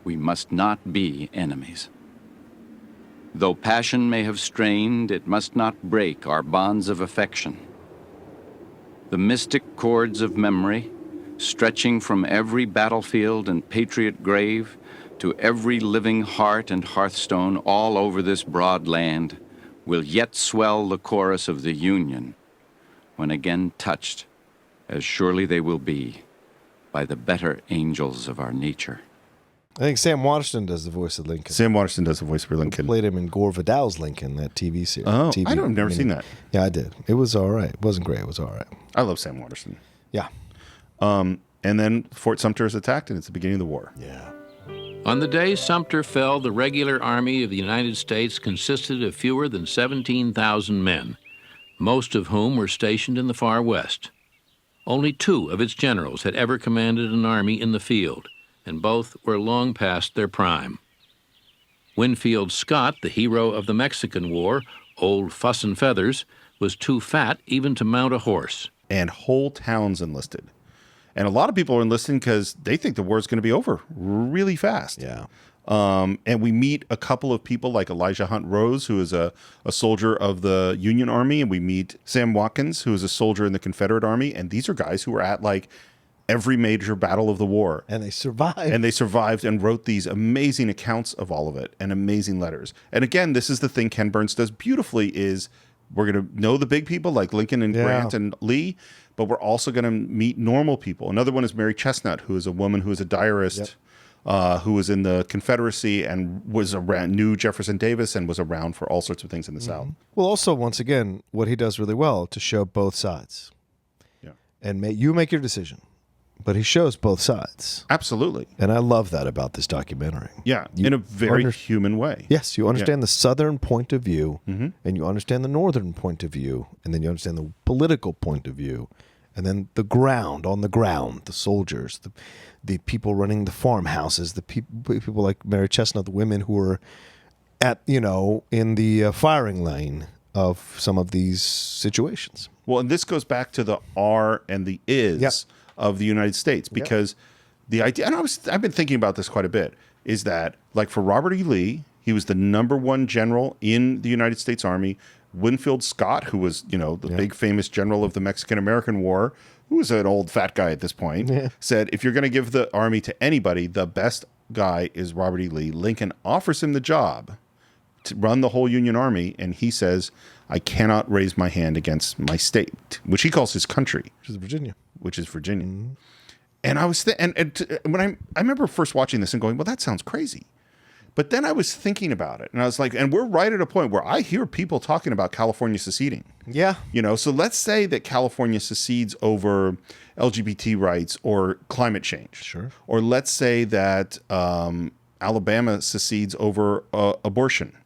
We must not be enemies. Though passion may have strained, it must not break our bonds of affection. The mystic cords of memory, stretching from every battlefield and patriot grave to every living heart and hearthstone all over this broad land, will yet swell the chorus of the Union when again touched, as surely they will be, by the better angels of our nature. I think Sam Waterston does the voice of Lincoln. Sam Waterston does the voice for Lincoln. He played him in Gore Vidal's Lincoln, that TV series. Oh, I've never seen that. Yeah, I did. It was all right. It wasn't great. It was all right. I love Sam Waterston. Yeah. And then Fort Sumter is attacked, and it's the beginning of the war. Yeah. On the day Sumter fell, the regular army of the United States consisted of fewer than 17,000 men, most of whom were stationed in the far west. Only 2 of its generals had ever commanded an army in the field, and both were long past their prime. Winfield Scott, the hero of the Mexican War, Old Fuss and Feathers, was too fat even to mount a horse. And whole towns enlisted. And a lot of people are enlisting because they think the war is going to be over really fast. Yeah. And we meet a couple of people like Elijah Hunt Rose, who is a soldier of the Union Army, and we meet Sam Watkins, who is a soldier in the Confederate Army. And these are guys who were at like every major battle of the war. And they survived. And they survived and wrote these amazing accounts of all of it and amazing letters. And again, this is the thing Ken Burns does beautifully is we're going to know the big people like Lincoln and Grant and Lee, but we're also going to meet normal people. Another one is Mary Chestnut, who is a woman who is a diarist, who was in the Confederacy and was around, knew Jefferson Davis and was around for all sorts of things in the South. Well, also, once again, what he does really well to show both sides. Yeah. And you make your decision. But he shows both sides. Absolutely. And I love that about this documentary. Yeah, in a very human way. Yes, you understand the Southern point of view, and you understand the Northern point of view, and then you understand the political point of view, and then on the ground, the soldiers, the people running the farmhouses, the people like Mary Chestnut, the women who are in the firing lane of some of these situations. Well, and this goes back to the are and the is of the United States, because the idea, and I've been thinking about this quite a bit, is that like for Robert E. Lee, he was the #1 general in the United States Army. Winfield Scott, who was, the big famous general of the Mexican-American War, who was an old fat guy at this point, said, if you're going to give the army to anybody, the best guy is Robert E. Lee. Lincoln offers him the job to run the whole Union Army, and he says, I cannot raise my hand against my state, which he calls his country. Which is Virginia. And I was when I remember first watching this and going, well, that sounds crazy. But then I was thinking about it, and I was like, and we're right at a point where I hear people talking about California seceding. Yeah. So let's say that California secedes over LGBT rights or climate change. Sure. Or let's say that Alabama secedes over abortion.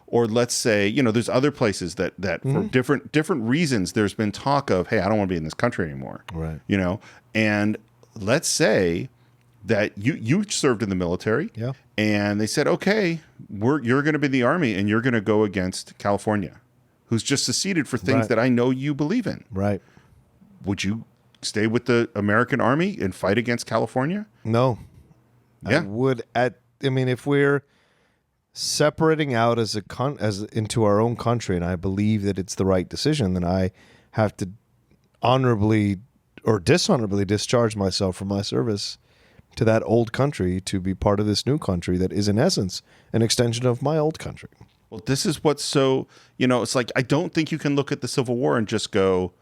Or let's say, there's other places that for different reasons, there's been talk of, hey, I don't want to be in this country anymore. Right. And let's say that you served in the military. Yeah. And they said, okay, you're going to be in the Army and you're going to go against California, who's just seceded for things that I know you believe in. Right. Would you stay with the American Army and fight against California? No. Yeah. I would if we're separating out as into our own country, and I believe that it's the right decision, then I have to honorably or dishonorably discharge myself from my service to that old country to be part of this new country that is in essence an extension of my old country. Well, this is what's so, it's like, I don't think you can look at the Civil War and just go,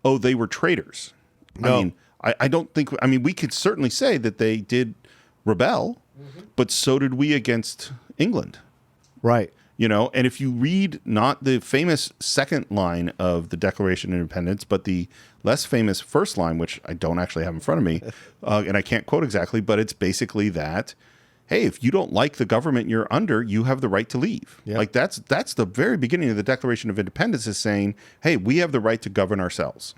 oh, they were traitors. No. I don't think, we could certainly say that they did rebel, but so did we against England. Right. And if you read not the famous second line of the Declaration of Independence, but the less famous first line, which I don't actually have in front of me, and I can't quote exactly, but it's basically that, hey, if you don't like the government you're under, you have the right to leave. Yep. Like that's the very beginning of the Declaration of Independence, is saying, hey, we have the right to govern ourselves.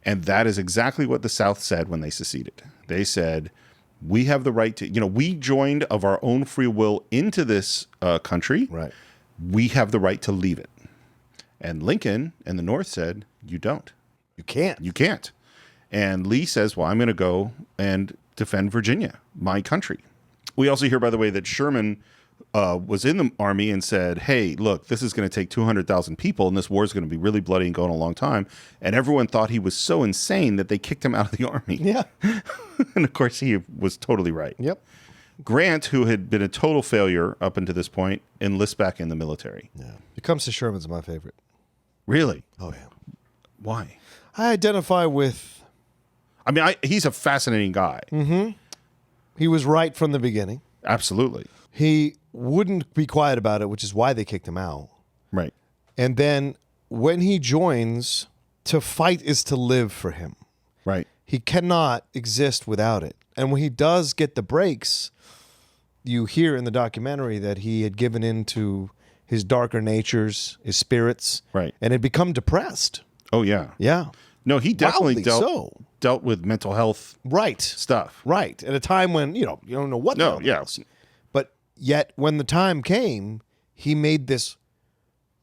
And that is exactly what the South said when they seceded. They said, we have the right to, we joined of our own free will into this country. Right. We have the right to leave it. And Lincoln and the North said, you don't. You can't. You can't. And Lee says, well, I'm going to go and defend Virginia, my country. We also hear, by the way, that Sherman was in the Army and said, hey, look, this is going to take 200,000 people, and this war is going to be really bloody and going a long time. And everyone thought he was so insane that they kicked him out of the Army. Yeah. And, of course, he was totally right. Yep. Grant, who had been a total failure up until this point, enlists back in the military. Yeah. It comes to Sherman's my favorite. Really? Oh, yeah. Why? I identify with... he's a fascinating guy. Mm-hmm. He was right from the beginning. Absolutely. He wouldn't be quiet about it, which is why they kicked him out. Right. And then when he joins, to fight is to live for him. Right. He cannot exist without it. And when he does get the breaks, you hear in the documentary that he had given in to his darker natures, his spirits, right, and had become depressed. Oh, yeah. Yeah. No, he definitely Wildly dealt with mental health stuff. Right. At a time when, you don't know what the hell is. But yet, when the time came, he made this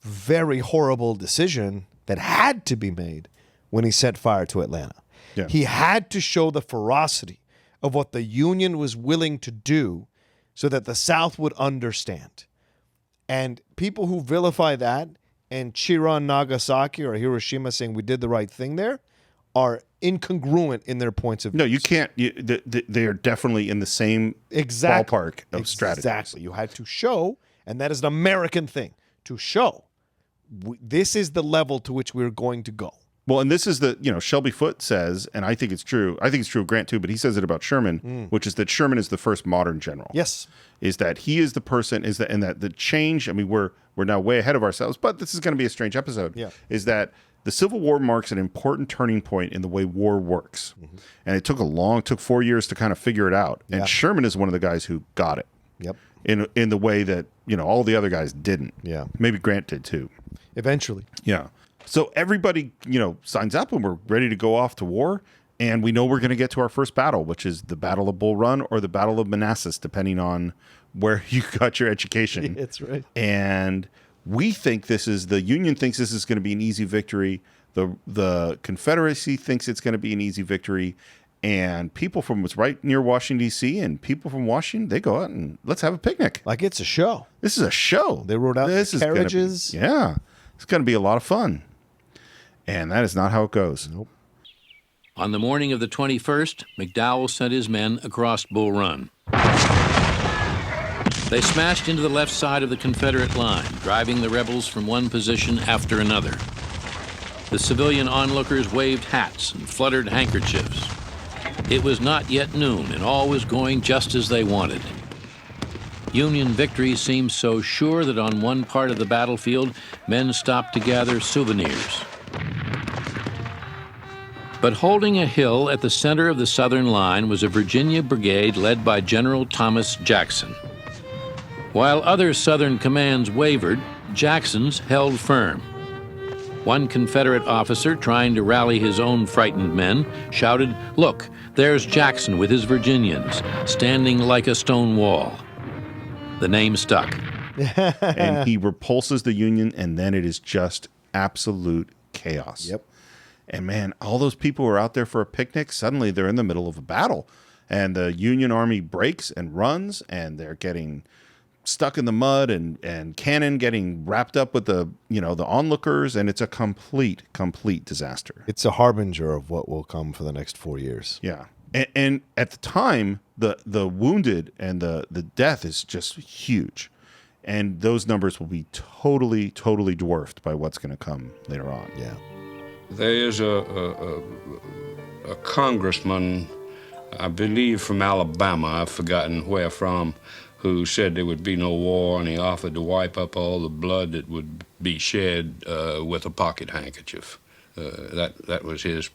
very horrible decision that had to be made when he set fire to Atlanta. Yeah. He had to show the ferocity of what the Union was willing to do so that the South would understand. And people who vilify that and cheer on Nagasaki or Hiroshima saying we did the right thing there are incongruent in their points of view. No, you can't. They are definitely in the same ballpark of strategy. Exactly. You had to show, and that is an American thing, to show this is the level to which we're going to go. Well, and this is Shelby Foote says, and I think it's true. I think it's true of Grant too, but he says it about Sherman, which is that Sherman is the first modern general. Yes. Is that he is the person, and that the change, we're now way ahead of ourselves, but this is going to be a strange episode. Yeah. Is that the Civil War marks an important turning point in the way war works. Mm-hmm. And it took 4 years to kind of figure it out. And Sherman is one of the guys who got it. Yep. In the way that, all the other guys didn't. Yeah. Maybe Grant did too. Eventually. Yeah. So everybody, signs up and we're ready to go off to war. And we know we're going to get to our first battle, which is the Battle of Bull Run or the Battle of Manassas, depending on where you got your education. That's right. And we think the Union thinks this is going to be an easy victory. The Confederacy thinks it's going to be an easy victory. And people from what's right near Washington, D.C. and people from Washington, they go out and let's have a picnic. Like it's a show. This is a show. They rode out the carriages. It's going to be a lot of fun. And that is not how it goes. Nope. On the morning of the 21st, McDowell sent his men across Bull Run. They smashed into the left side of the Confederate line, driving the rebels from one position after another. The civilian onlookers waved hats and fluttered handkerchiefs. It was not yet noon, and all was going just as they wanted. Union victory seemed so sure that on one part of the battlefield, men stopped to gather souvenirs. But holding a hill at the center of the Southern line was a Virginia brigade led by General Thomas Jackson. While other Southern commands wavered, Jackson's held firm. One Confederate officer, trying to rally his own frightened men, shouted, "Look, there's Jackson with his Virginians, standing like a stone wall." The name stuck. And he repulses the Union, and then it is just absolute chaos. Yep. And man, all those people who are out there for a picnic, suddenly they're in the middle of a battle. And the Union Army breaks and runs, and they're getting stuck in the mud, and cannon getting wrapped up with the onlookers, and it's a complete disaster. It's a harbinger of what will come for the next 4 years. Yeah. And at the time, the wounded and the death is just huge. And those numbers will be totally dwarfed by what's going to come later on. Yeah. There is a congressman, I believe from Alabama, I've forgotten where from, who said there would be no war, and he offered to wipe up all the blood that would be shed with a pocket handkerchief. That was his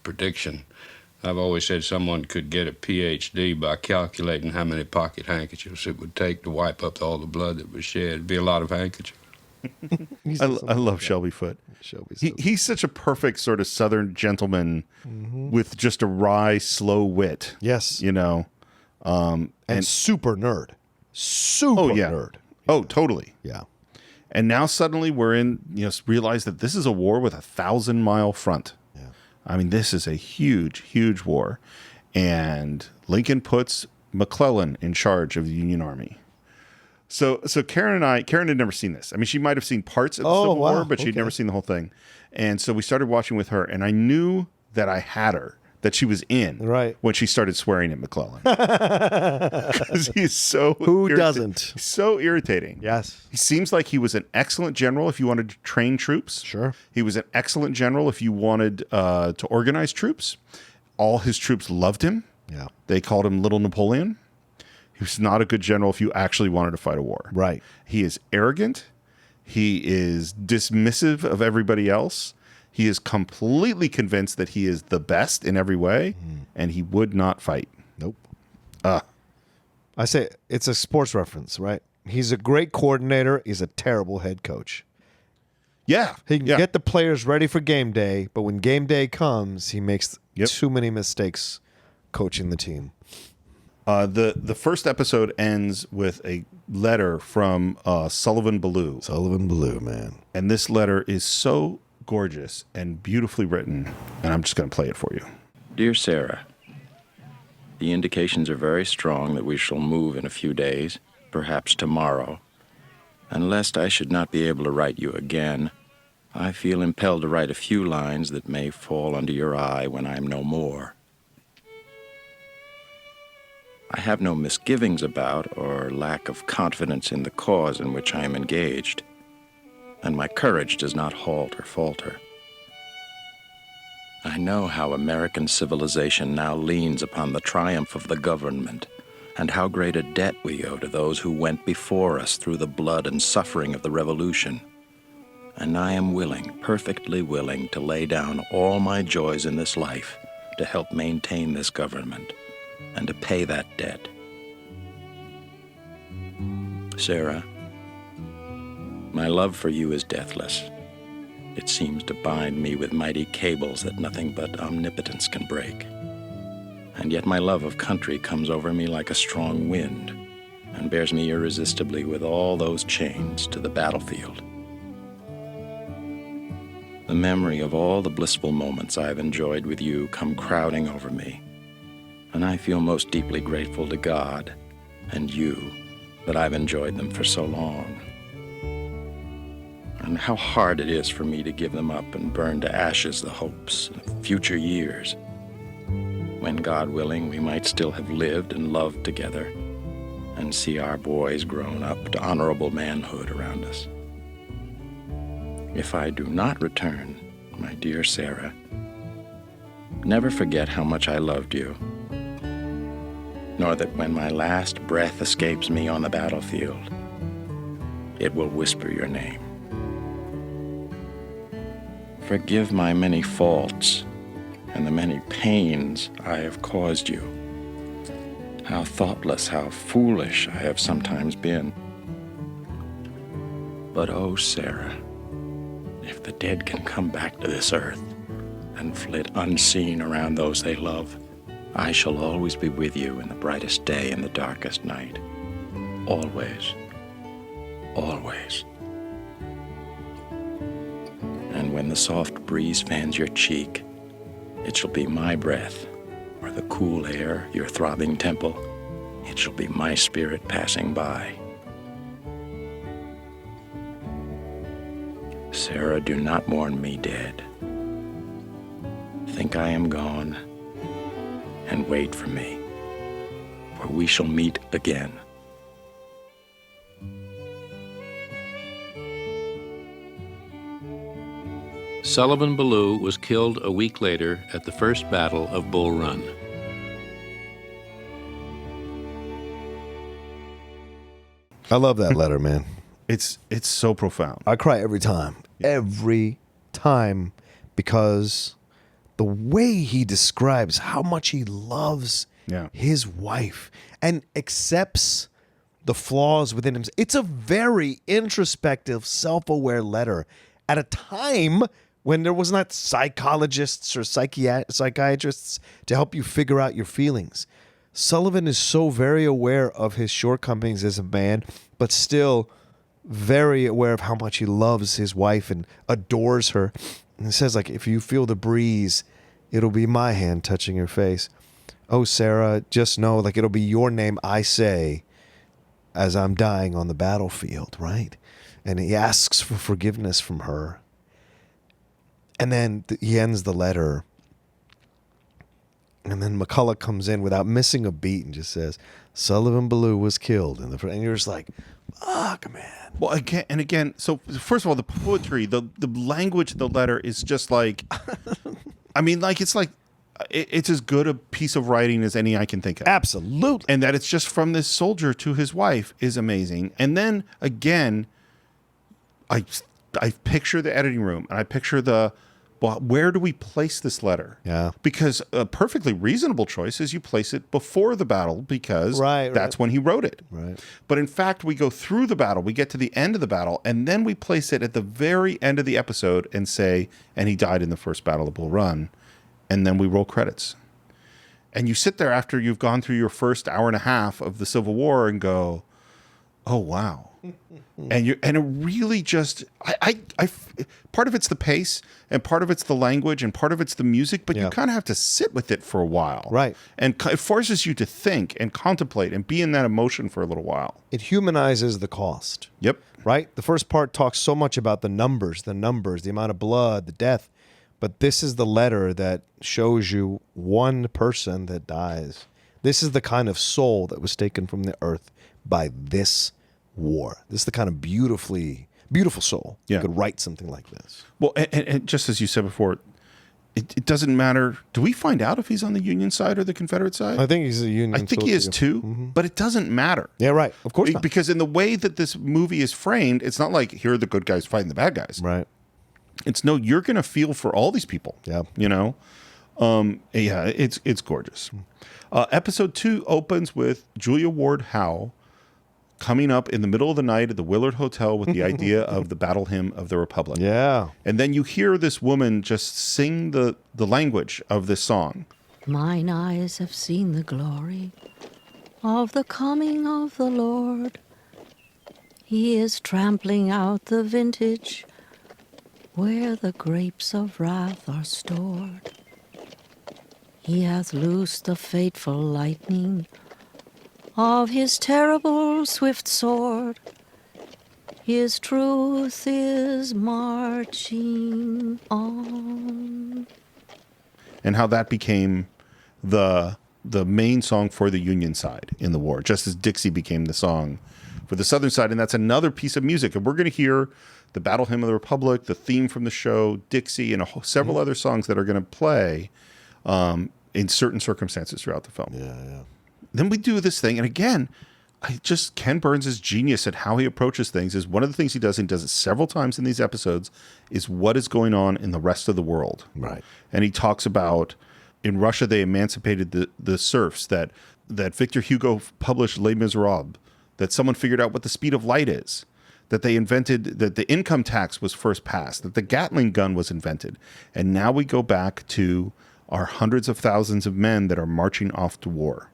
prediction. I've always said someone could get a PhD by calculating how many pocket handkerchiefs it would take to wipe up all the blood that was shed. It'd be a lot of handkerchiefs. I love Shelby Foote. He's such a perfect sort of Southern gentleman with just a wry, slow wit. Yes. And super nerd. Super nerd. Oh, totally. Yeah. And now suddenly we're in, realize that this is a war with a 1,000-mile front. Yeah. I mean, this is a huge war. And Lincoln puts McClellan in charge of the Union Army. So Karen had never seen this. I mean, she might have seen parts of the Civil War, but she'd never seen the whole thing. And so we started watching with her, and I knew that I had her, that she was in when she started swearing at McClellan. Because he's so doesn't? He's so irritating. Yes. He seems like he was an excellent general if you wanted to train troops. Sure. He was an excellent general if you wanted to organize troops. All his troops loved him. Yeah. They called him Little Napoleon. He was not a good general if you actually wanted to fight a war. Right. He is arrogant. He is dismissive of everybody else. He is completely convinced that he is the best in every way, and he would not fight. Nope. I say it's a sports reference, right? He's a great coordinator. He's a terrible head coach. Yeah. He can get the players ready for game day, but when game day comes, he makes too many mistakes coaching the team. The first episode ends with a letter from Sullivan Ballou. Sullivan Ballou, man. And this letter is so gorgeous and beautifully written, and I'm just going to play it for you. Dear Sarah, the indications are very strong that we shall move in a few days, perhaps tomorrow. And lest I should not be able to write you again, I feel impelled to write a few lines that may fall under your eye when I am no more. I have no misgivings about or lack of confidence in the cause in which I am engaged, and my courage does not halt or falter. I know how American civilization now leans upon the triumph of the government, and how great a debt we owe to those who went before us through the blood and suffering of the Revolution. And I am willing, perfectly willing, to lay down all my joys in this life to help maintain this government and to pay that debt. Sarah, my love for you is deathless. It seems to bind me with mighty cables that nothing but omnipotence can break. And yet my love of country comes over me like a strong wind and bears me irresistibly with all those chains to the battlefield. The memory of all the blissful moments I've enjoyed with you come crowding over me, and I feel most deeply grateful to God and you that I've enjoyed them for so long. And how hard it is for me to give them up and burn to ashes the hopes of future years, when, God willing, we might still have lived and loved together and see our boys grown up to honorable manhood around us. If I do not return, my dear Sarah, never forget how much I loved you. nor that when my last breath escapes me on the battlefield, it will whisper your name. Forgive my many faults and the many pains I have caused you. How thoughtless, how foolish I have sometimes been. But oh, Sarah, if the dead can come back to this earth and flit unseen around those they love, I shall always be with you in the brightest day and the darkest night. Always. Always. And when the soft breeze fans your cheek, it shall be my breath, or the cool air your throbbing temple. It shall be my spirit passing by. Sarah, do not mourn me dead. Think I am gone, and wait for me, for we shall meet again. Sullivan Ballou was killed a week later at the First Battle of Bull Run. I love that letter, man. It's so profound. I cry every time. Every time, because the way he describes how much he loves his wife and accepts the flaws within him. It's a very introspective, self-aware letter at a time when there was not psychologists or psychiatrists to help you figure out your feelings. Sullivan is so very aware of his shortcomings as a man, but still very aware of how much he loves his wife and adores her. And he says, like, if you feel the breeze, it'll be my hand touching your face. Oh, Sarah, just know, like, it'll be your name I say as I'm dying on the battlefield, right? And he asks for forgiveness from her. And then he ends the letter. And then McCulloch comes in without missing a beat and just says, Sullivan Ballou was killed. And you're just like, fuck, man. Well, again, so first of all, the poetry, the language of the letter is just like, I mean, like, it's as good a piece of writing as any I can think of. Absolutely. And that it's just from this soldier to his wife is amazing. And then, again, I picture the editing room, and I picture where do we place this letter? Yeah. Because a perfectly reasonable choice is you place it before the battle because that's when he wrote it. Right. But in fact, we go through the battle, we get to the end of the battle, and then we place it at the very end of the episode and say, and he died in the First Battle of Bull Run, and then we roll credits. And you sit there after you've gone through your first hour and a half of the Civil War and go, oh, wow. And it really just I part of it's the pace, and part of it's the language, and part of it's the music, but you kind of have to sit with it for a while, right? And it forces you to think and contemplate and be in that emotion for a little while. It humanizes the cost. Yep. Right. The first part talks so much about the numbers, the amount of blood, the death, but this is the letter that shows you one person that dies. This is the kind of soul that was taken from the earth by this war. This is the kind of beautiful soul who could write something like this. Well, and just as you said before, it doesn't matter. Do we find out if he's on the Union side or the Confederate side? I think he's a Union. I think he is too, but it doesn't matter. Yeah, right. Of course not. Because in the way that this movie is framed, it's not like here are the good guys fighting the bad guys. Right. It's no, you're going to feel for all these people. Yeah. You know? It's gorgeous. Episode 2 opens with Julia Ward Howe coming up in the middle of the night at the Willard Hotel with the idea of the Battle Hymn of the Republic. Yeah. And then you hear this woman just sing the language of this song. Mine eyes have seen the glory of the coming of the Lord. He is trampling out the vintage where the grapes of wrath are stored. He hath loosed the fateful lightning of his terrible swift sword. His truth is marching on. And how that became the main song for the Union side in the war, just as Dixie became the song for the Southern side. And that's another piece of music. And we're going to hear the Battle Hymn of the Republic, the theme from the show, Dixie, and several other songs that are going to play in certain circumstances throughout the film. Yeah, yeah. then we do this thing. And again, Ken Burns' genius at how he approaches things is one of the things he does, and he does it several times in these episodes, is what is going on in the rest of the world. Right. And he talks about in Russia, they emancipated the serfs, that Victor Hugo published Les Miserables, that someone figured out what the speed of light is, that they invented, that the income tax was first passed, that the Gatling gun was invented. And now we go back to our hundreds of thousands of men that are marching off to war.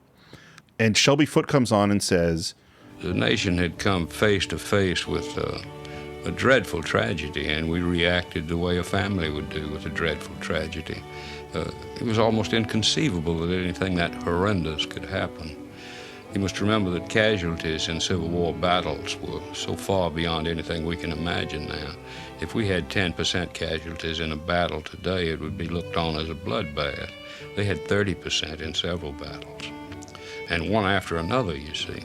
And Shelby Foote comes on and says, the nation had come face to face with a dreadful tragedy, and we reacted the way a family would do with a dreadful tragedy. It was almost inconceivable that anything that horrendous could happen. You must remember that casualties in Civil War battles were so far beyond anything we can imagine now. If we had 10% casualties in a battle today, it would be looked on as a bloodbath. They had 30% in several battles, and one after another, you see.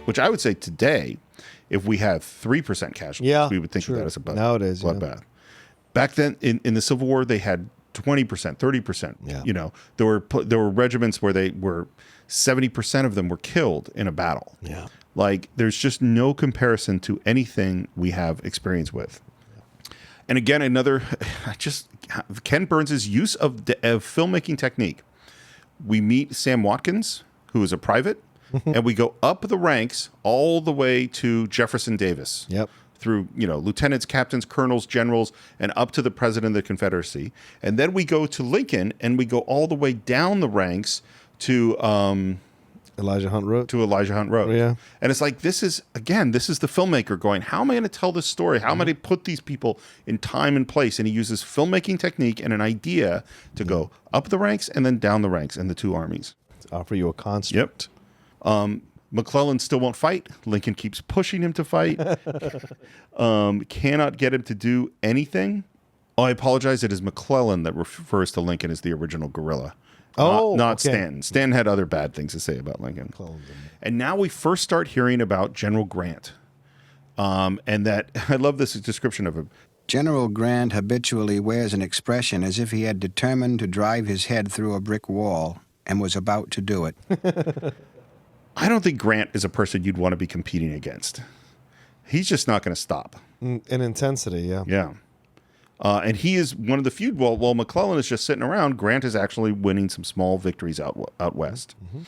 which I would say today, if we have 3% casualties, we would think of that as a bloodbath. Back then, in the Civil War, they had 20%, 30%. Yeah. You know, there were regiments where they were 70% of them were killed in a battle. Yeah. Like, there's just no comparison to anything we have experience with. And again, Ken Burns' use of filmmaking technique. We meet Sam Watkins, who is a private, and we go up the ranks all the way to Jefferson Davis. Yep. Through, lieutenants, captains, colonels, generals, and up to the president of the Confederacy. And then we go to Lincoln, and we go all the way down the ranks to Elijah Hunt Road. Yeah. And it's like, this is the filmmaker going, how am I going to tell this story? How am I going to put these people in time and place? And he uses filmmaking technique and an idea to go up the ranks and then down the ranks in the two armies. To offer you a construct. Yep. McClellan still won't fight. Lincoln keeps pushing him to fight. Cannot get him to do anything. Oh, I apologize. It is McClellan that refers to Lincoln as the original guerrilla. Not okay. Stanton. Stanton had other bad things to say about Lincoln. And now we first start hearing about General Grant. And that, I love this description of him. General Grant habitually wears an expression as if he had determined to drive his head through a brick wall and was about to do it. I don't think Grant is a person you'd want to be competing against. He's just not going to stop. In intensity, yeah. Yeah. And he is one of the few, while McClellan is just sitting around, Grant is actually winning some small victories out west. Mm-hmm.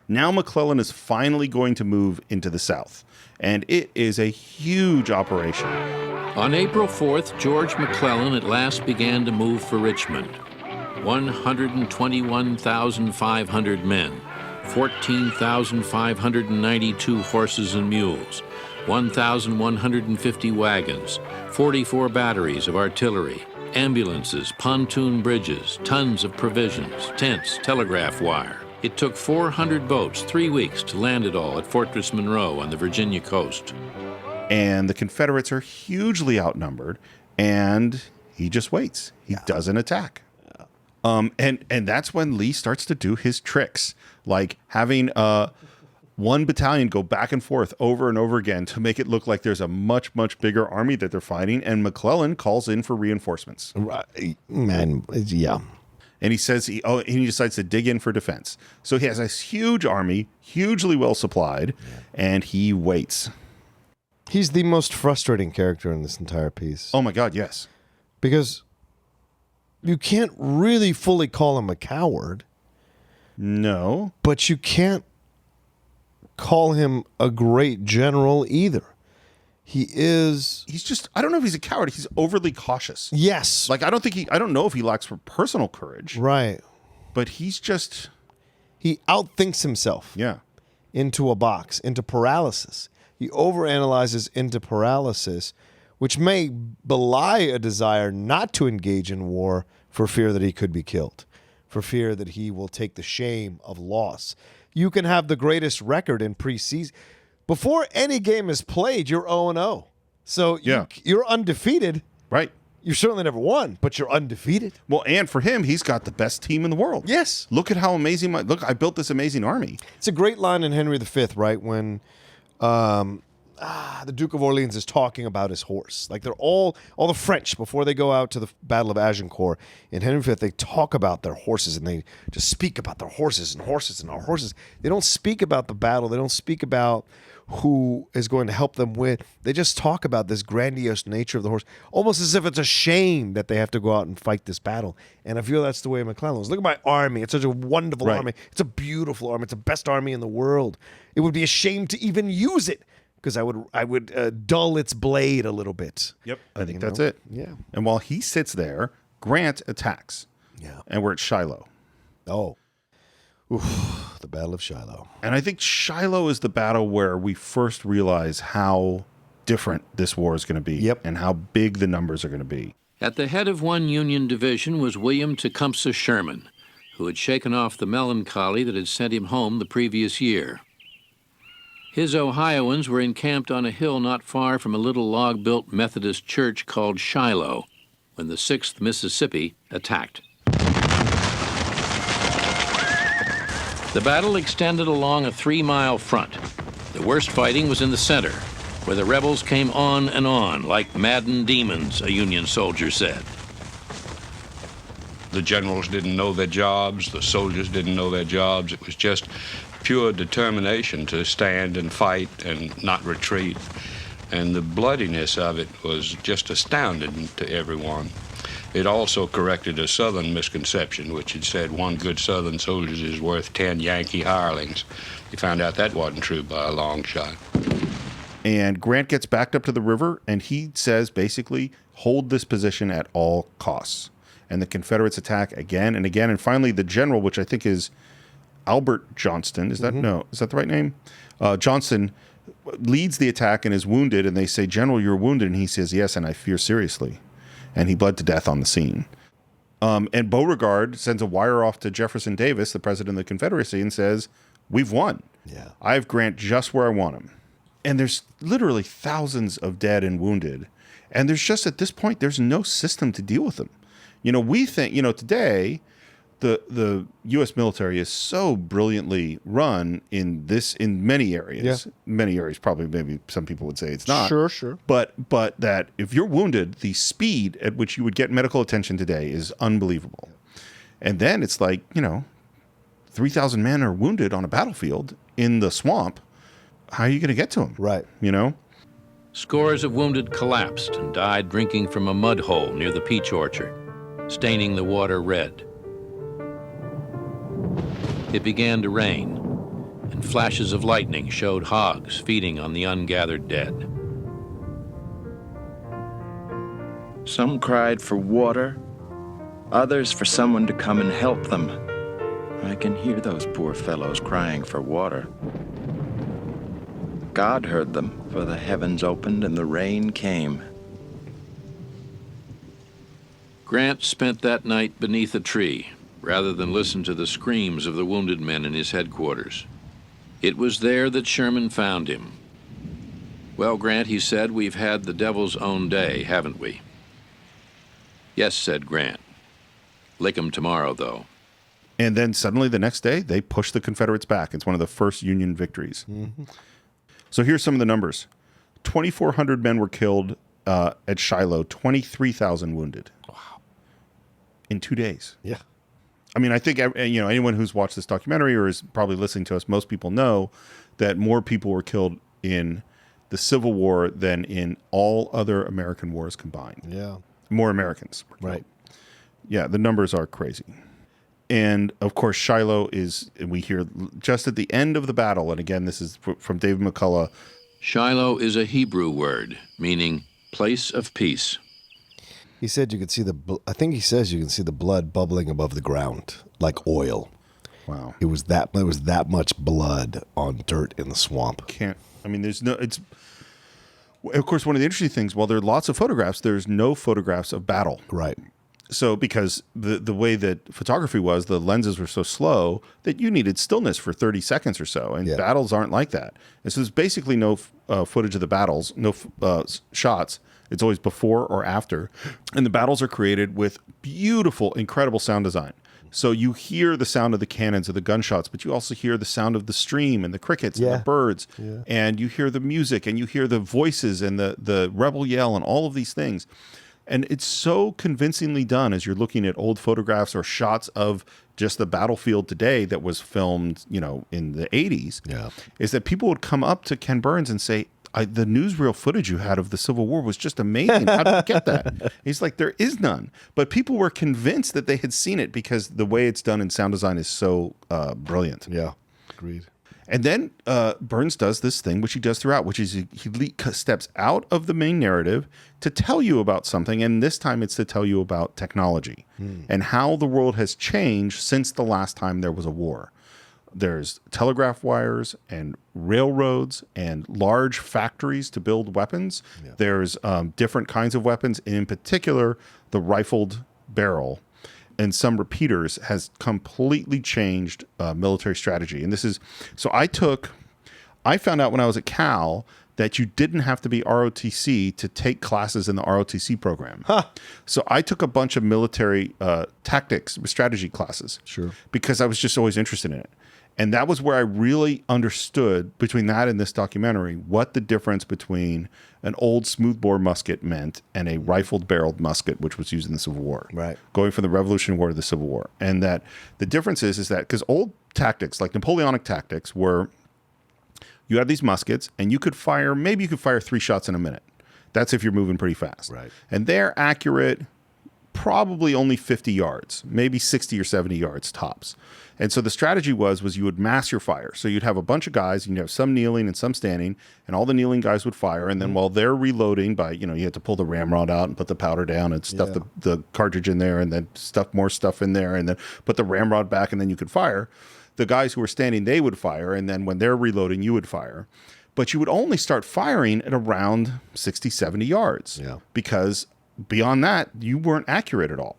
Now McClellan is finally going to move into the South, and it is a huge operation. On April 4th, George McClellan at last began to move for Richmond. 121,500 men, 14,592 horses and mules, 1,150 wagons, 44 batteries of artillery, ambulances, pontoon bridges, tons of provisions, tents, telegraph wire. It took 400 boats 3 weeks to land it all at Fortress Monroe on the Virginia coast. And the Confederates are hugely outnumbered, and he just waits. He doesn't attack. And that's when Lee starts to do his tricks, like having one battalion go back and forth over and over again to make it look like there's a much, much bigger army that they're fighting. And McClellan calls in for reinforcements. Right. Man, yeah. And he says he decides to dig in for defense. So he has a huge army, hugely well supplied, and he waits. He's the most frustrating character in this entire piece. Oh my God, yes. Because you can't really fully call him a coward. No. But you can't call him a great general either. He's just, I don't know if he's a coward. He's overly cautious. Yes. Like, I don't know if he lacks for personal courage. Right. But he outthinks himself. Yeah. Into a box, into paralysis. He overanalyzes into paralysis, which may belie a desire not to engage in war for fear that he could be killed, for fear that he will take the shame of loss. You can have the greatest record in preseason. Before any game is played, you're 0-0. So you're undefeated. Right. You certainly never won, but you're undefeated. Well, and for him, he's got the best team in the world. Yes. Look at how amazing I built this amazing army. It's a great line in Henry V, right? When the Duke of Orleans is talking about his horse. Like they're all the French, before they go out to the Battle of Agincourt in Henry V, they talk about their horses, and they just speak about their horses and horses and our horses. They don't speak about the battle. They don't speak about who is going to help them win. They just talk about this grandiose nature of the horse, almost as if it's a shame that they have to go out and fight this battle. And I feel that's the way McClellan was. Look at my army. It's such a wonderful army. It's a beautiful army. It's the best army in the world. It would be a shame to even use it, because I would dull its blade a little bit. Yep, I think that's it. Yeah. And while he sits there, Grant attacks. Yeah. And we're at Shiloh. Oh. Oof, the Battle of Shiloh. And I think Shiloh is the battle where we first realize how different this war is going to be. Yep. And how big the numbers are going to be. At the head of one Union division was William Tecumseh Sherman, who had shaken off the melancholy that had sent him home the previous year. His Ohioans were encamped on a hill not far from a little log-built Methodist church called Shiloh when the 6th Mississippi attacked. The battle extended along a 3-mile front. The worst fighting was in the center, where the rebels came on and on like maddened demons, a Union soldier said. The generals didn't know their jobs, the soldiers didn't know their jobs. It was just pure determination to stand and fight and not retreat. And the bloodiness of it was just astounding to everyone. It also corrected a Southern misconception, which had said one good Southern soldier is worth 10 Yankee hirelings. He found out that wasn't true by a long shot. And Grant gets backed up to the river, and he says, basically, hold this position at all costs. And the Confederates attack again and again. And finally, the general, which I think is Albert Johnston, is that the right name? Johnston leads the attack and is wounded, and they say, General, you're wounded. And he says, yes, and I fear seriously. And he bled to death on the scene. And Beauregard sends a wire off to Jefferson Davis, the president of the Confederacy, and says, we've won. Yeah. I have Grant just where I want him. And there's literally thousands of dead and wounded. And there's just, at this point, there's no system to deal with them. We think, today, the U.S. military is so brilliantly run in many areas. Yeah. Many areas, probably, maybe some people would say it's not. Sure. But that if you're wounded, the speed at which you would get medical attention today is unbelievable. And then it's like, 3,000 men are wounded on a battlefield in the swamp. How are you going to get to them? Right. Scores of wounded collapsed and died drinking from a mud hole near the peach orchard, staining the water red. It began to rain, and flashes of lightning showed hogs feeding on the ungathered dead. Some cried for water, others for someone to come and help them. I can hear those poor fellows crying for water. God heard them, for the heavens opened and the rain came. Grant spent that night beneath a tree, rather than listen to the screams of the wounded men in his headquarters. It was there that Sherman found him. Well, Grant, he said, we've had the devil's own day, haven't we? Yes, said Grant. Lick 'em tomorrow, though. And then suddenly the next day, they push the Confederates back. It's one of the first Union victories. Mm-hmm. So here's some of the numbers. 2,400 men were killed at Shiloh, 23,000 wounded. Wow. In 2 days. Yeah. I mean, I think, anyone who's watched this documentary or is probably listening to us, most people know that more people were killed in the Civil War than in all other American wars combined. Yeah. More Americans were killed. Right. Yeah, the numbers are crazy. And, of course, Shiloh is, we hear just at the end of the battle, and again, this is from David McCullough. Shiloh is a Hebrew word, meaning place of peace. He said you could see I think he says you can see the blood bubbling above the ground like oil. Wow. It was that much blood on dirt in the swamp. Of course, one of the interesting things, while there are lots of photographs, there's no photographs of battle. Right. So because the way that photography was, the lenses were so slow that you needed stillness for 30 seconds or so. And battles aren't like that. And so there's basically no footage of the battles, no shots. It's always before or after. And the battles are created with beautiful, incredible sound design. So you hear the sound of the cannons or the gunshots, but you also hear the sound of the stream and the crickets and the birds. Yeah. And you hear the music and you hear the voices and the rebel yell and all of these things. And it's so convincingly done as you're looking at old photographs or shots of just the battlefield today that was filmed, in the 80s, is that people would come up to Ken Burns and say, the newsreel footage you had of the Civil War was just amazing. How did you get that? He's like, there is none. But people were convinced that they had seen it because the way it's done in sound design is so brilliant. Yeah, agreed. And then Burns does this thing, which he does throughout, which is he steps out of the main narrative to tell you about something. And this time it's to tell you about technology and how the world has changed since the last time there was a war. There's telegraph wires and railroads and large factories to build weapons. Yeah. There's different kinds of weapons, in particular, the rifled barrel and some repeaters has completely changed military strategy. And this is, so I found out when I was at Cal that you didn't have to be ROTC to take classes in the ROTC program. Huh. So I took a bunch of military tactics, strategy classes. Sure. Because I was just always interested in it. And that was where I really understood, between that and this documentary, what the difference between an old smoothbore musket meant and a rifled barreled musket, which was used in the Civil War. Right. Going from the Revolutionary War to the Civil War. And that the difference is that because old tactics, like Napoleonic tactics, were you had these muskets and you could fire 3 shots in a minute. That's if you're moving pretty fast. Right. And they're accurate probably only 50 yards, maybe 60 or 70 yards tops. And so the strategy was you would mass your fire. So you'd have a bunch of guys, you'd have some kneeling and some standing, and all the kneeling guys would fire. And then while they're reloading by, you had to pull the ramrod out and put the powder down and stuff the cartridge in there and then stuff more stuff in there and then put the ramrod back and then you could fire. The guys who were standing, they would fire. And then when they're reloading, you would fire. But you would only start firing at around 60, 70 yards. Yeah. Because beyond that, you weren't accurate at all.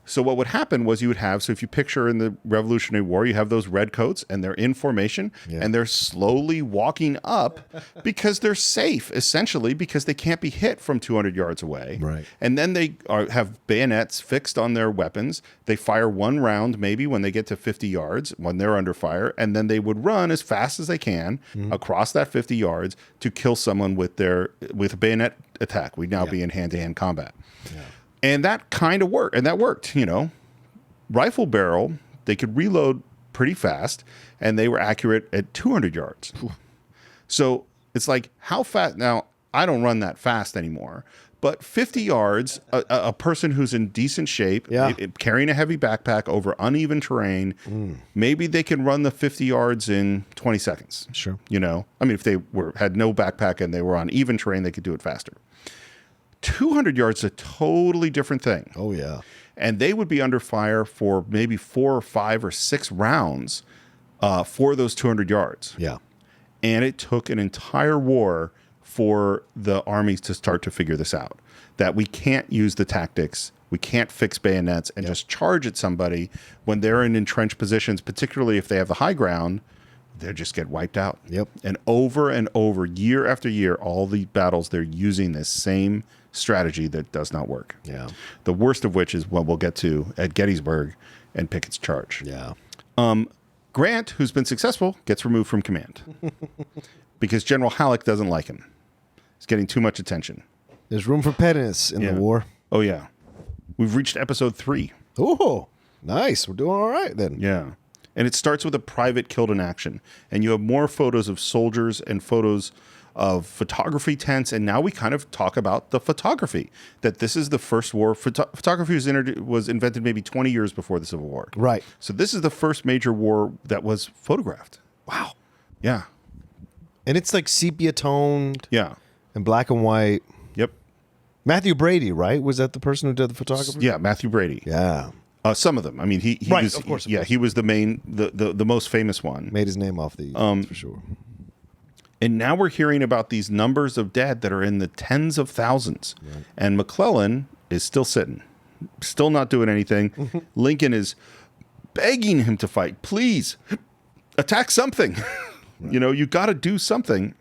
So what would happen was so if you picture in the Revolutionary War, you have those red coats and they're in formation and they're slowly walking up because they're safe, essentially, because they can't be hit from 200 yards away. Right. And then they have bayonets fixed on their weapons. They fire one round maybe when they get to 50 yards when they're under fire. And then they would run as fast as they can across that 50 yards to kill someone with a bayonet attack. We'd now be in hand-to-hand combat. Yeah. And that kind of worked. And that worked, Rifle barrel, they could reload pretty fast, and they were accurate at 200 yards. So it's like, how fast? Now, I don't run that fast anymore. But 50 yards, a person who's in decent shape, carrying a heavy backpack over uneven terrain, maybe they can run the 50 yards in 20 seconds. Sure. I mean, if they had no backpack and they were on even terrain, they could do it faster. 200 yards is a totally different thing. Oh, yeah. And they would be under fire for maybe 4 or 5 or 6 rounds for those 200 yards. Yeah. And it took an entire war for the armies to start to figure this out, that we can't use the tactics. We can't fix bayonets and just charge at somebody when they're in entrenched positions, particularly if they have the high ground. They just get wiped out. Yep. And over, year after year, all the battles, they're using this same strategy that does not work. Yeah. The worst of which is what we'll get to at Gettysburg and Pickett's charge. Yeah. Grant, who's been successful, gets removed from command because General Halleck doesn't like him. He's getting too much attention. There's room for pettiness in the war. Oh, yeah. We've reached episode 3. Oh, nice. We're doing all right then. Yeah. And it starts with a private killed in action. And you have more photos of soldiers and photos of photography tents. And now we kind of talk about the photography, that this is the first war. Photography was invented maybe 20 years before the Civil War. Right. So this is the first major war that was photographed. Wow. Yeah. And it's like sepia toned. Yeah. And black and white. Yep. Matthew Brady, right? Was that the person who did the photography? Yeah, Matthew Brady. Yeah. Some of them. I mean, he right, was, of course. He was the main, the most famous one. Made his name off these, for sure. And now we're hearing about these numbers of dead that are in the tens of thousands. Right. And McClellan is still sitting, still not doing anything. Lincoln is begging him to fight. Please, attack something. Right. You got to do something.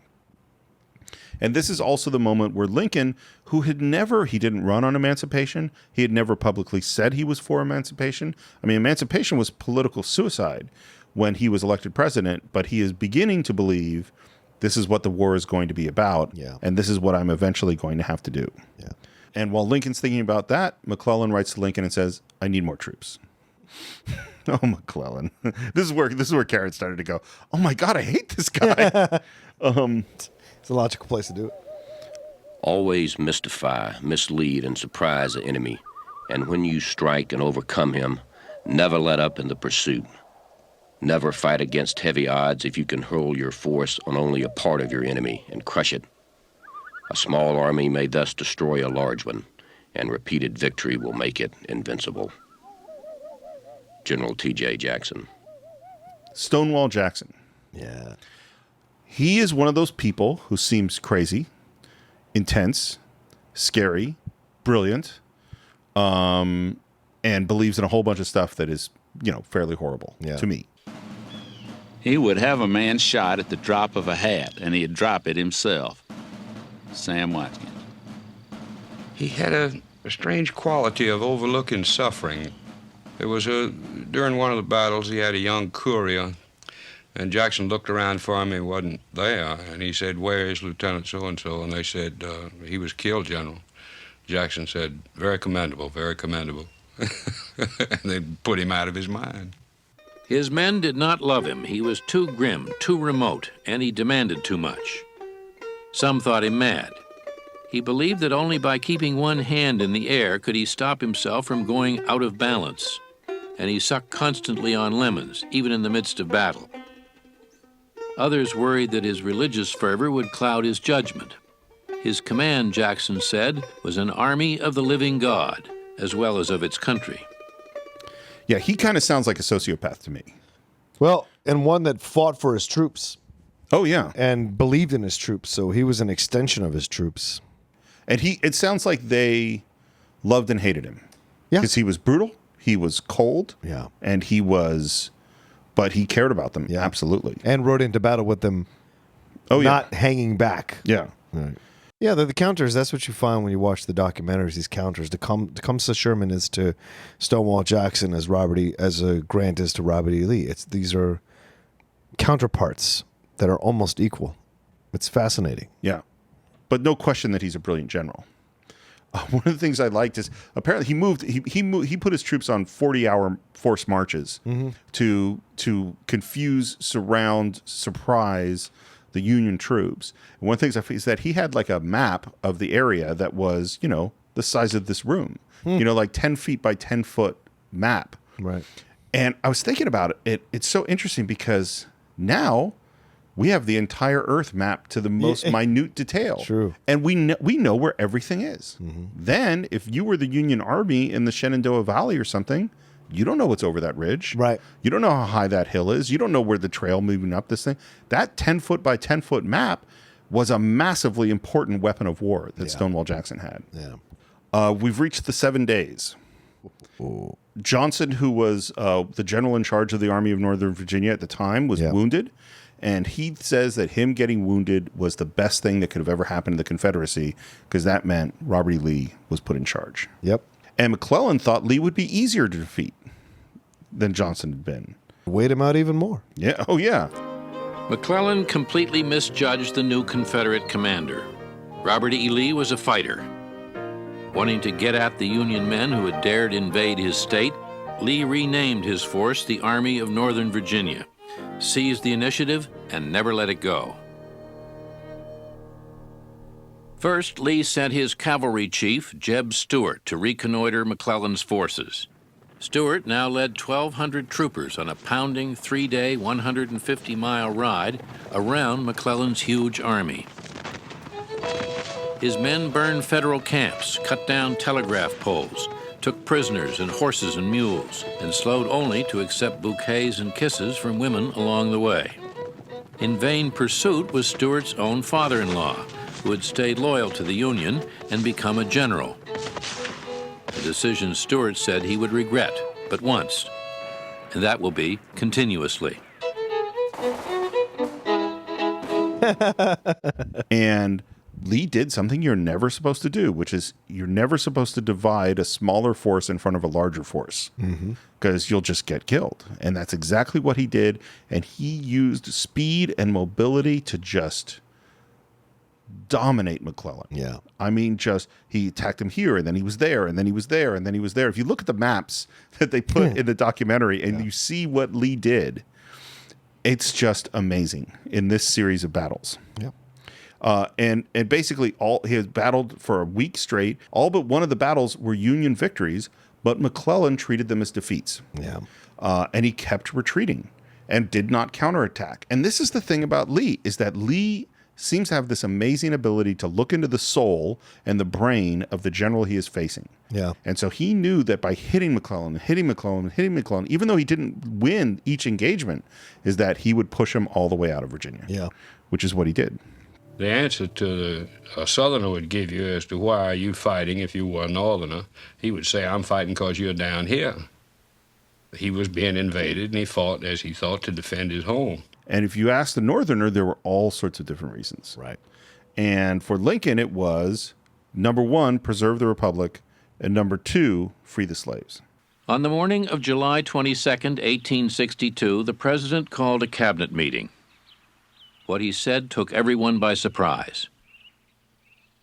And this is also the moment where Lincoln, who he didn't run on emancipation. He had never publicly said he was for emancipation. I mean, emancipation was political suicide when he was elected president, but he is beginning to believe this is what the war is going to be about, and this is what I'm eventually going to have to do. Yeah. And while Lincoln's thinking about that, McClellan writes to Lincoln and says, I need more troops. Oh, McClellan. This is where Karen started to go, oh my God, I hate this guy. It's a logical place to do it. Always mystify, mislead, and surprise the enemy. And when you strike and overcome him, never let up in the pursuit. Never fight against heavy odds if you can hurl your force on only a part of your enemy and crush it. A small army may thus destroy a large one, and repeated victory will make it invincible. General T.J. Jackson. Stonewall Jackson. Yeah. He is one of those people who seems crazy, intense, scary, brilliant, and believes in a whole bunch of stuff that is, fairly horrible to me. He would have a man shot at the drop of a hat, and he'd drop it himself. Sam Watkins. He had a strange quality of overlooking suffering. There was during one of the battles, he had a young courier, and Jackson looked around for him. He wasn't there, and he said, "Where is Lieutenant so-and-so?" And they said, "He was killed, General." Jackson said, "Very commendable, very commendable." And they put him out of his mind. His men did not love him. He was too grim, too remote, and he demanded too much. Some thought him mad. He believed that only by keeping one hand in the air could he stop himself from going out of balance, and he sucked constantly on lemons, even in the midst of battle. Others worried that his religious fervor would cloud his judgment. His command, Jackson said, was an army of the living God, as well as of its country. Yeah, he kind of sounds like a sociopath to me. Well, and one that fought for his troops. Oh, yeah. And believed in his troops, so he was an extension of his troops. And it sounds like they loved and hated him. Yeah. Because he was brutal, he was cold, and but he cared about them, absolutely. And rode into battle with them, not hanging back. Yeah. Right. Yeah, the counters, that's what you find when you watch the documentaries, these counters. Tecumseh Sherman is to Stonewall Jackson as Grant is to Robert E. Lee. These are counterparts that are almost equal. It's fascinating. Yeah. But no question that he's a brilliant general. One of the things I liked is apparently he put his troops on 40-hour forced marches to confuse, surround, surprise the Union troops. And one of the things I is that he had like a map of the area that was, the size of this room, like 10 feet by 10 foot map. Right. And I was thinking about it. It's so interesting because now we have the entire Earth mapped to the most minute detail. True. And we know where everything is. Mm-hmm. Then, if you were the Union Army in the Shenandoah Valley or something, you don't know what's over that ridge. Right. You don't know how high that hill is. You don't know where the trail moving up this thing. That 10-foot by 10-foot map was a massively important weapon of war that Stonewall Jackson had. Yeah. We've reached the 7 days. Ooh. Johnson, who was the general in charge of the Army of Northern Virginia at the time, was wounded. And he says that him getting wounded was the best thing that could have ever happened to the Confederacy because that meant Robert E. Lee was put in charge. Yep. And McClellan thought Lee would be easier to defeat than Johnson had been. Wait him out even more. Yeah. Oh, yeah. McClellan completely misjudged the new Confederate commander. Robert E. Lee was a fighter. Wanting to get at the Union men who had dared invade his state, Lee renamed his force the Army of Northern Virginia, seized the initiative, and never let it go. First, Lee sent his cavalry chief, Jeb Stuart, to reconnoiter McClellan's forces. Stuart now led 1,200 troopers on a pounding 3-day, 150-mile ride around McClellan's huge army. His men burned federal camps, cut down telegraph poles, took prisoners and horses and mules, and slowed only to accept bouquets and kisses from women along the way. In vain pursuit was Stuart's own father-in-law, who had stayed loyal to the Union and become a general. A decision Stuart said he would regret, but once, and that will be continuously. And Lee did something you're never supposed to do, which is you're never supposed to divide a smaller force in front of a larger force because you'll just get killed. And that's exactly what he did. And he used speed and mobility to just dominate McClellan. Yeah. I mean, he attacked him here, and then he was there, and then he was there, and then he was there. If you look at the maps that they put in the documentary and you see what Lee did, it's just amazing in this series of battles. Yeah. And basically he has battled for a week straight. All but one of the battles were Union victories, but McClellan treated them as defeats. Yeah. And he kept retreating and did not counterattack. And this is the thing about Lee, is that Lee seems to have this amazing ability to look into the soul and the brain of the general he is facing. Yeah. And so he knew that by hitting McClellan, even though he didn't win each engagement, is that he would push him all the way out of Virginia. Yeah. Which is what he did. The answer to a Southerner would give you as to why are you fighting if you were a Northerner, he would say, I'm fighting because you're down here. He was being invaded, and he fought, as he thought, to defend his home. And if you ask the Northerner, there were all sorts of different reasons. Right. And for Lincoln, it was, number one, preserve the Republic, and number two, free the slaves. On the morning of July 22nd, 1862, the president called a cabinet meeting. What he said took everyone by surprise.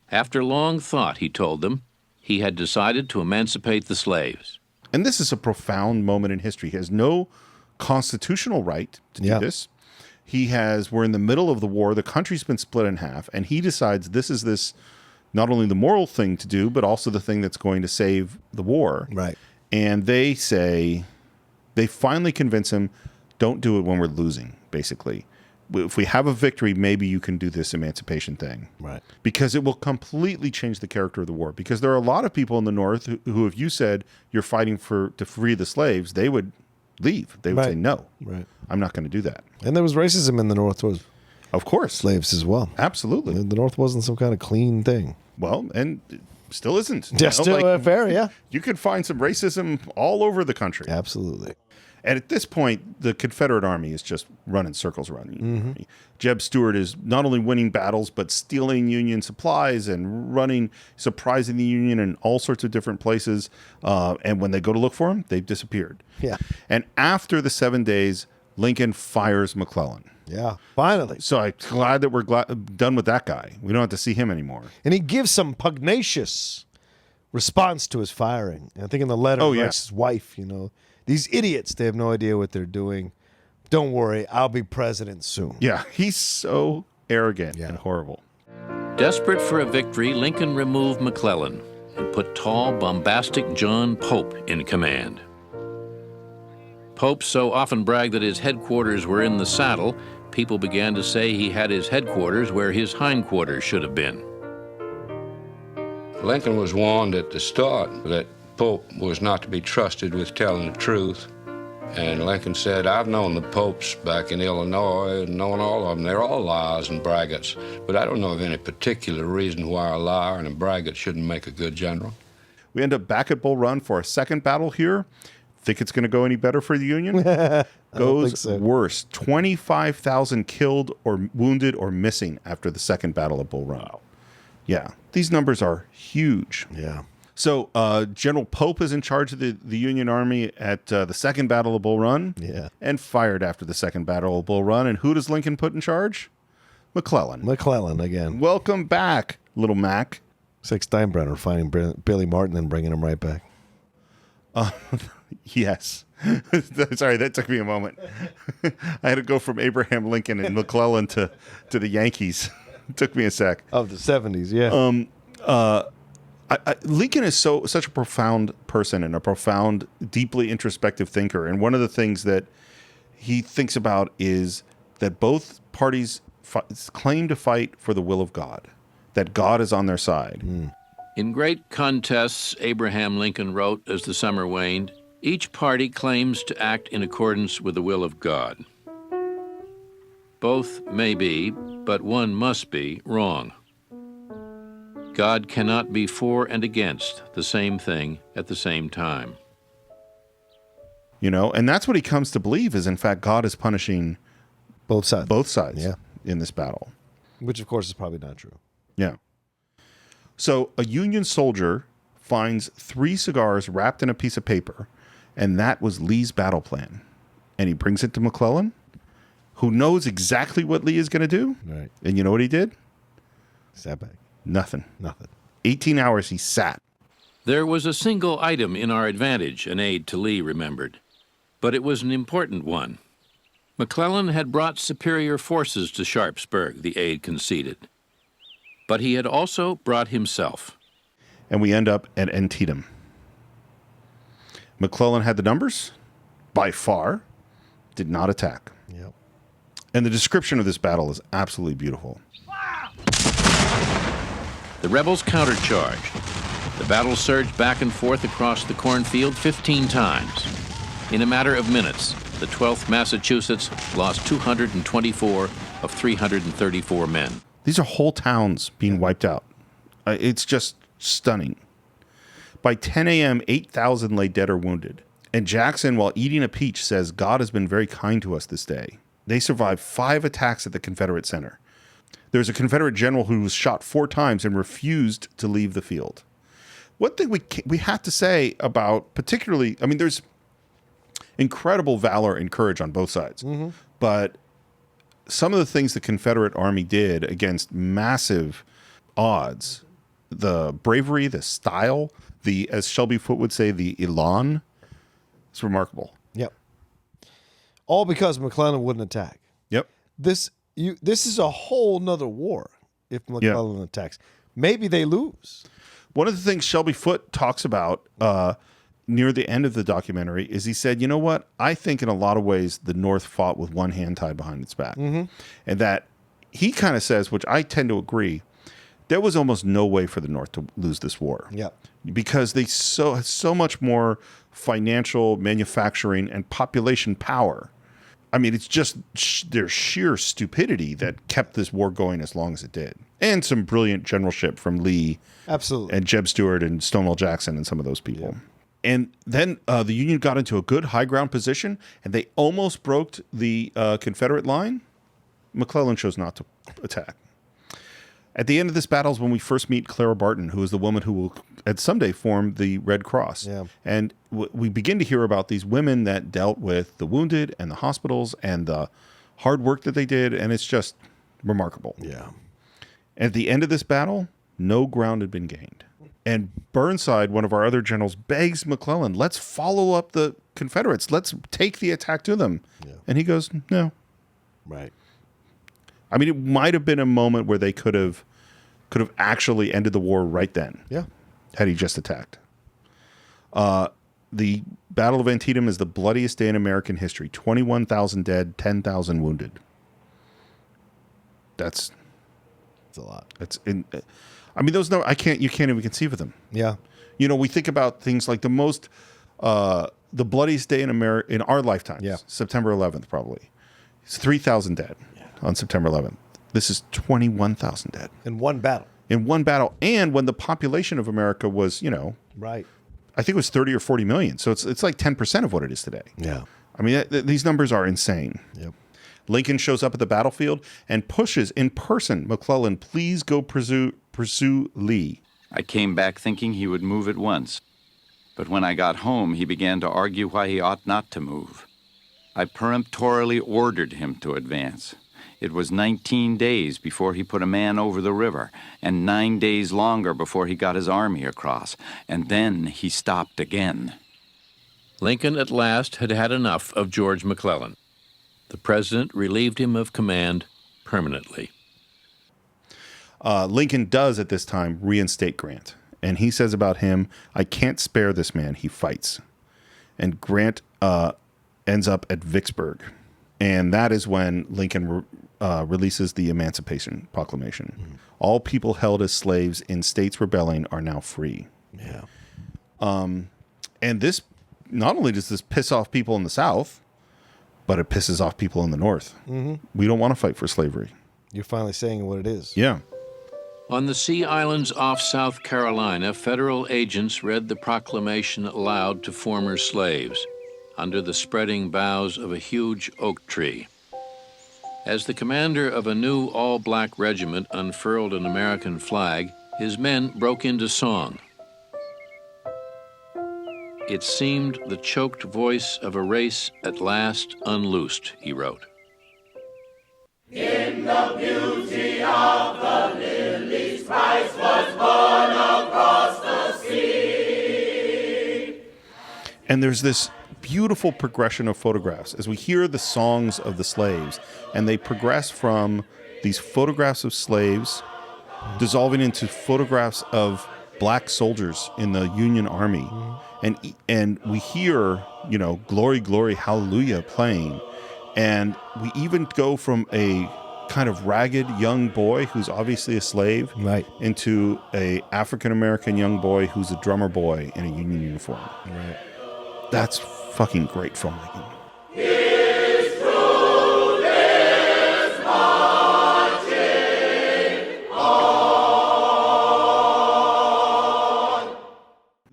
After long thought, he told them, he had decided to emancipate the slaves. And this is a profound moment in history. He has no constitutional right to do this. We're in the middle of the war. The country's been split in half, and he decides this is not only the moral thing to do, but also the thing that's going to save the war. Right. And they finally convince him, don't do it when we're losing, basically. If we have a victory, maybe you can do this emancipation thing. Right. Because it will completely change the character of the war. Because there are a lot of people in the North who if you said you're fighting to free the slaves, they would leave. They would say, no, I'm not going to do that. And there was racism in the North towards, of course, slaves as well. Absolutely. The North wasn't some kind of clean thing. Well, and still isn't. Yeah, still fair, yeah. You could find some racism all over the country. Absolutely. And at this point, the Confederate Army is just running circles around the Union Army. Jeb Stuart is not only winning battles, but stealing Union supplies and surprising the Union in all sorts of different places. And when they go to look for him, they've disappeared. Yeah. And after the 7 days, Lincoln fires McClellan. Yeah, finally. So I'm glad that we're done with that guy. We don't have to see him anymore. And he gives some pugnacious response to his firing. I think in the letter, he writes his wife, these idiots, they have no idea what they're doing. Don't worry, I'll be president soon. Yeah, he's so arrogant and horrible. Desperate for a victory, Lincoln removed McClellan and put tall, bombastic John Pope in command. Pope so often bragged that his headquarters were in the saddle, people began to say he had his headquarters where his hindquarters should have been. Lincoln was warned at the start that Pope was not to be trusted with telling the truth. And Lincoln said, I've known the Popes back in Illinois, and known all of them. They're all liars and braggarts. But I don't know of any particular reason why a liar and a braggart shouldn't make a good general. We end up back at Bull Run for a second battle here. Think it's going to go any better for the Union? Goes worse. 25,000 killed or wounded or missing after the second battle of Bull Run. Wow. Yeah, these numbers are huge. Yeah. So General Pope is in charge of the Union Army at the second battle of Bull Run. Yeah. And fired after the second battle of Bull Run. And who does Lincoln put in charge? McClellan. McClellan again. Welcome back, little Mac. It's like Steinbrenner finding Billy Martin and bringing him right back. Yes. Sorry, that took me a moment. I had to go from Abraham Lincoln and McClellan to the Yankees. It took me a sec. Of the 70s, yeah. Lincoln is such a profound person and a profound, deeply introspective thinker. And one of the things that he thinks about is that both parties claim to fight for the will of God, that God is on their side. In great contests, Abraham Lincoln wrote as the summer waned, each party claims to act in accordance with the will of God. Both may be, but one must be, wrong. God cannot be for and against the same thing at the same time. And that's what he comes to believe is, in fact, God is punishing both sides. Yeah. In this battle. Which, of course, is probably not true. Yeah. So a Union soldier finds 3 cigars wrapped in a piece of paper, and that was Lee's battle plan. And he brings it to McClellan, who knows exactly what Lee is going to do. Right. And you know what he did? Sat back. Nothing. 18 hours he sat. There was a single item in our advantage, an aide to Lee remembered. But it was an important one. McClellan had brought superior forces to Sharpsburg, the aide conceded. But he had also brought himself. And we end up at Antietam. McClellan had the numbers, by far, did not attack. Yep. And the description of this battle is absolutely beautiful. The rebels countercharged. The battle surged back and forth across the cornfield 15 times. In a matter of minutes, the 12th Massachusetts lost 224 of 334 men. These are whole towns being wiped out. It's just stunning. By 10 a.m., 8,000 lay dead or wounded. And Jackson, while eating a peach, says, God has been very kind to us this day. They survived 5 attacks at the Confederate center. There's a Confederate general who was shot 4 times and refused to leave the field. One thing we have to say about particularly, I mean, there's incredible valor and courage on both sides. Mm-hmm. But some of the things the Confederate Army did against massive odds, the bravery, the style, the, as Shelby Foote would say, the elan, it's remarkable. Yep. All because McClellan wouldn't attack. Yep. This is a whole nother war if McClellan attacks. Maybe they lose. One of the things Shelby Foote talks about near the end of the documentary is he said, you know what? I think in a lot of ways the North fought with one hand tied behind its back. Mm-hmm. And that he kind of says, which I tend to agree, there was almost no way for the North to lose this war. Yeah. Because they had so much more financial, manufacturing, and population power. I mean, it's just their sheer stupidity that kept this war going as long as it did. And some brilliant generalship from Lee. Absolutely. And Jeb Stuart and Stonewall Jackson and some of those people. Yeah. And then the Union got into a good high ground position, and they almost broke the Confederate line. McClellan chose not to attack. At the end of this battle is when we first meet Clara Barton, who is the woman who will at someday form the Red Cross. Yeah. And we begin to hear about these women that dealt with the wounded and the hospitals and the hard work that they did, and it's just remarkable. Yeah. At the end of this battle, no ground had been gained. And Burnside, one of our other generals, begs McClellan, let's follow up the Confederates. Let's take the attack to them. Yeah. And he goes, no. Right. I mean, it might have been a moment where they could have actually ended the war right then. Yeah. Had he just attacked. The Battle of Antietam is the bloodiest day in American history. 21,000 dead, 10,000 wounded. That's a lot. I mean, those you can't even conceive of them. Yeah. You know, we think about things like the bloodiest day in our lifetimes. Yeah. September 11th, probably. It's 3,000 dead on September 11th. This is 21,000 dead. In one battle. In one battle. And when the population of America was, right. I think it was 30 or 40 million. So it's like 10% of what it is today. Yeah. I mean, these numbers are insane. Yep. Lincoln shows up at the battlefield and pushes in person, McClellan, please go pursue Lee. I came back thinking he would move at once. But when I got home, he began to argue why he ought not to move. I peremptorily ordered him to advance. It was 19 days before he put a man over the river, and 9 days longer before he got his army across, and then he stopped again. Lincoln at last had had enough of George McClellan. The president relieved him of command permanently. Lincoln does at this time reinstate Grant, and he says about him, I can't spare this man, he fights. And Grant ends up at Vicksburg, and that is when Lincoln releases the Emancipation Proclamation. Mm-hmm. All people held as slaves in states rebelling are now free. Yeah. And this, not only does this piss off people in the South, but it pisses off people in the North. Mm-hmm. We don't want to fight for slavery. You're finally saying what it is. Yeah. On the Sea Islands off South Carolina, federal agents read the proclamation aloud to former slaves under the spreading boughs of a huge oak tree. As the commander of a new all-black regiment unfurled an American flag, his men broke into song. It seemed the choked voice of a race at last unloosed, he wrote. In the beauty of the lilies, Christ was born across the sea. And there's this beautiful progression of photographs as we hear the songs of the slaves, and they progress from these photographs of slaves dissolving into photographs of black soldiers in the Union Army. And we hear, Glory, Glory, Hallelujah playing. And we even go from a kind of ragged young boy who's obviously a slave into a African-American young boy who's a drummer boy in a Union uniform. Right. That's fucking great filmmaking.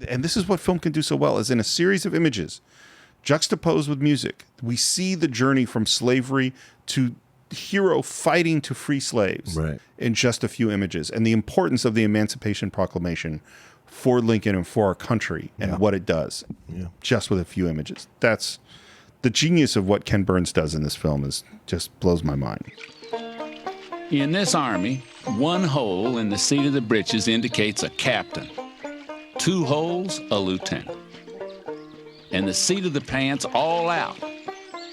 And this is what film can do so well, is in a series of images juxtaposed with music, we see the journey from slavery to hero fighting to free slaves in just a few images, and the importance of the Emancipation Proclamation for Lincoln and for our country and what it does just with a few images. That's the genius of what Ken Burns does in this film is just blows my mind. In this army, one hole in the seat of the breeches indicates a captain. 2 holes, a lieutenant. And the seat of the pants all out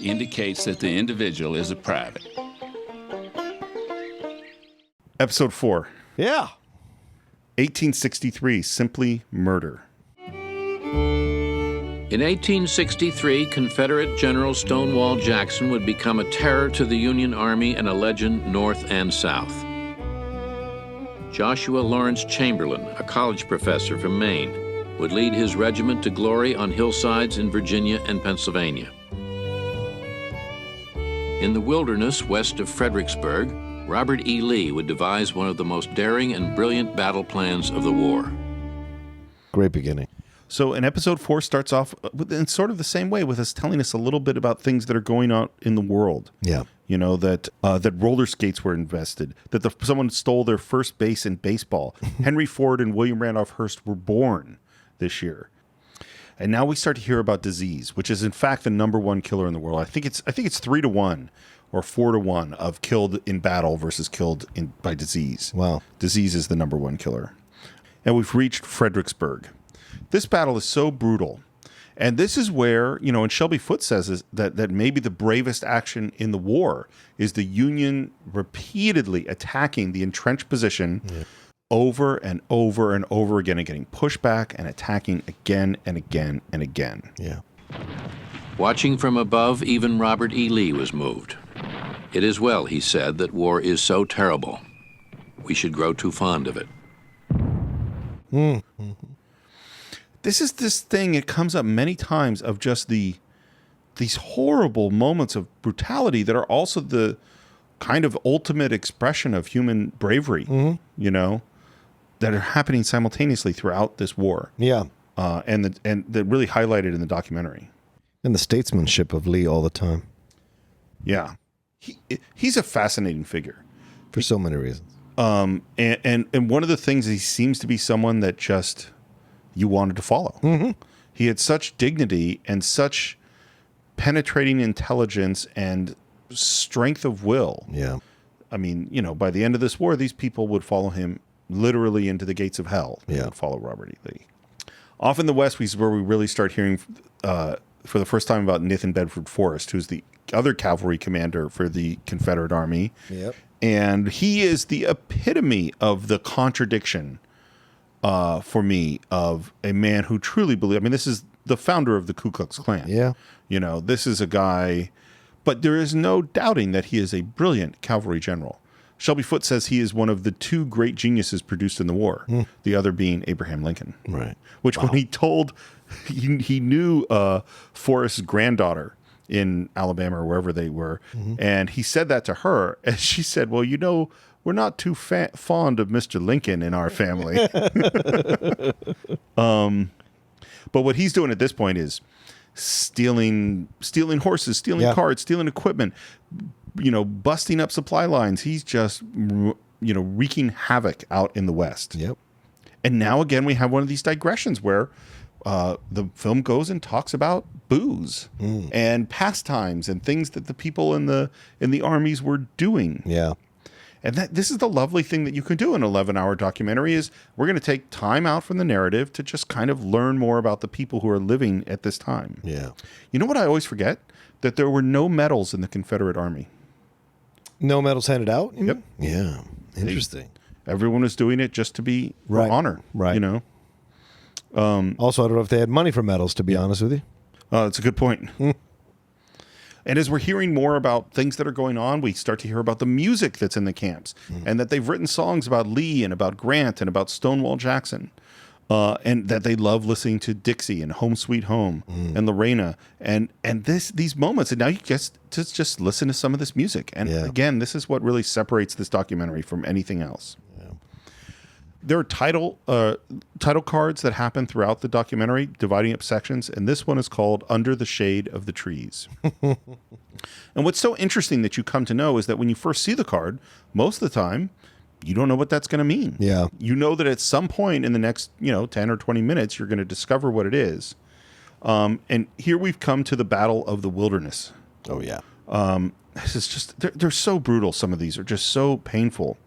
indicates that the individual is a private. Episode 4. Yeah. 1863, Simply Murder. In 1863, Confederate General Stonewall Jackson would become a terror to the Union Army and a legend north and south. Joshua Lawrence Chamberlain, a college professor from Maine, would lead his regiment to glory on hillsides in Virginia and Pennsylvania. In the wilderness west of Fredericksburg, Robert E. Lee would devise one of the most daring and brilliant battle plans of the war. Great beginning. So, and episode 4 starts off in sort of the same way, with us telling us a little bit about things that are going on in the world. Yeah. That roller skates were invented, that someone stole their first base in baseball. Henry Ford and William Randolph Hearst were born this year. And now we start to hear about disease, which is in fact the #1 killer in the world. I think it's 3-1 or 4-1 of killed in battle versus killed by disease. Wow. Disease is the #1 killer. And we've reached Fredericksburg. This battle is so brutal. And this is where, and Shelby Foote says that maybe the bravest action in the war is the Union repeatedly attacking the entrenched position over and over and over again, and getting pushed back and attacking again and again and again. Yeah. Watching from above, even Robert E. Lee was moved. It is well, he said, that war is so terrible. We should grow too fond of it. Mm-hmm. This is this thing, it comes up many times, of just these horrible moments of brutality that are also the kind of ultimate expression of human bravery, that are happening simultaneously throughout this war. Yeah. And that really highlighted in the documentary. And the statesmanship of Lee all the time. Yeah. He's a fascinating figure. For so many reasons. And one of the things, he seems to be someone that just you wanted to follow. Mm-hmm. He had such dignity and such penetrating intelligence and strength of will. Yeah. I mean, by the end of this war, these people would follow him literally into the gates of hell. They would follow Robert E. Lee. Off in the West, is where we really start hearing for the first time about Nathan Bedford Forrest, who's the other cavalry commander for the Confederate Army. Yep. And he is the epitome of the contradiction for me of a man who truly believes. I mean, this is the founder of the Ku Klux Klan. Yeah. This is a guy, but there is no doubting that he is a brilliant cavalry general. Shelby Foote says he is one of the 2 great geniuses produced in the war, the other being Abraham Lincoln. Right. Which when he told, he knew Forrest's granddaughter in Alabama or wherever they were, and he said that to her, and she said, well, we're not too fond of Mr. Lincoln in our family. But what he's doing at this point is stealing horses, stealing carts, stealing equipment, busting up supply lines. He's just, wreaking havoc out in the West. Yep. And now again, we have one of these digressions where the film goes and talks about booze and pastimes and things that the people in the armies were doing. Yeah. And this is the lovely thing that you can do in an 11-hour documentary is we're going to take time out from the narrative to just kind of learn more about the people who are living at this time. Yeah. You know what I always forget? That there were no medals in the Confederate Army. No medals handed out? Yep. Yeah. Interesting. Everyone was doing it just to be Right. honored. Right. Also, I don't know if they had money for medals, to be honest with you. That's a good point. And as we're hearing more about things that are going on, we start to hear about the music that's in the camps and that they've written songs about Lee and about Grant and about Stonewall Jackson. And that they love listening to Dixie and Home Sweet Home and Lorena and these moments. And now you get to just listen to some of this music. And again, this is what really separates this documentary from anything else. There are title cards that happen throughout the documentary, dividing up sections, and this one is called Under the Shade of the Trees. And what's so interesting that you come to know is that when you first see the card, most of the time, you don't know what that's going to mean. Yeah. You know that at some point in the next, 10 or 20 minutes, you're going to discover what it is. And here we've come to the Battle of the Wilderness. Oh, yeah. This is just, they're so brutal. Some of these are just so painful.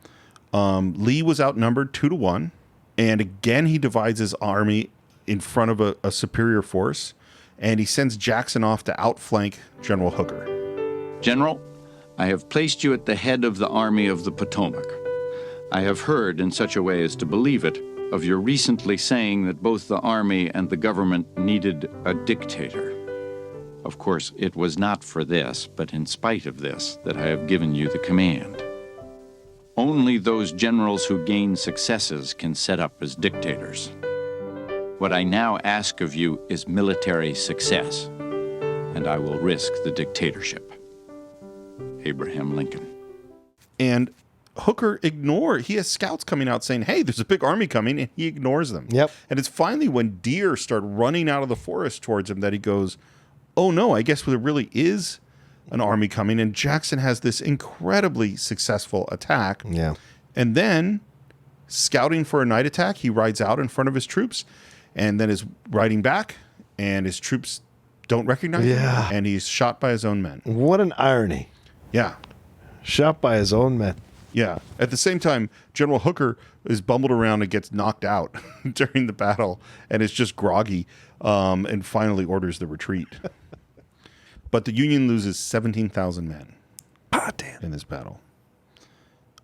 Lee was outnumbered 2-1, and again he divides his army in front of a superior force, and he sends Jackson off to outflank General Hooker. General, I have placed you at the head of the Army of the Potomac. I have heard, in such a way as to believe it, of your recently saying that both the Army and the government needed a dictator. Of course, it was not for this, but in spite of this, that I have given you the command. Only those generals who gain successes can set up as dictators. What I now ask of you is military success, and I will risk the dictatorship. Abraham Lincoln. And Hooker he has scouts coming out saying, hey, there's a big army coming, and he ignores them. Yep. And it's finally when deer start running out of the forest towards him that he goes, oh no, I guess there really is an army coming, and Jackson has this incredibly successful attack. Yeah. And then, scouting for a night attack, he rides out in front of his troops, and then is riding back, and his troops don't recognize him, and he's shot by his own men. What an irony. Yeah. Shot by his own men. Yeah. At the same time, General Hooker is bumbled around and gets knocked out during the battle, and is just groggy, and finally orders the retreat. But the Union loses 17,000 men in this battle.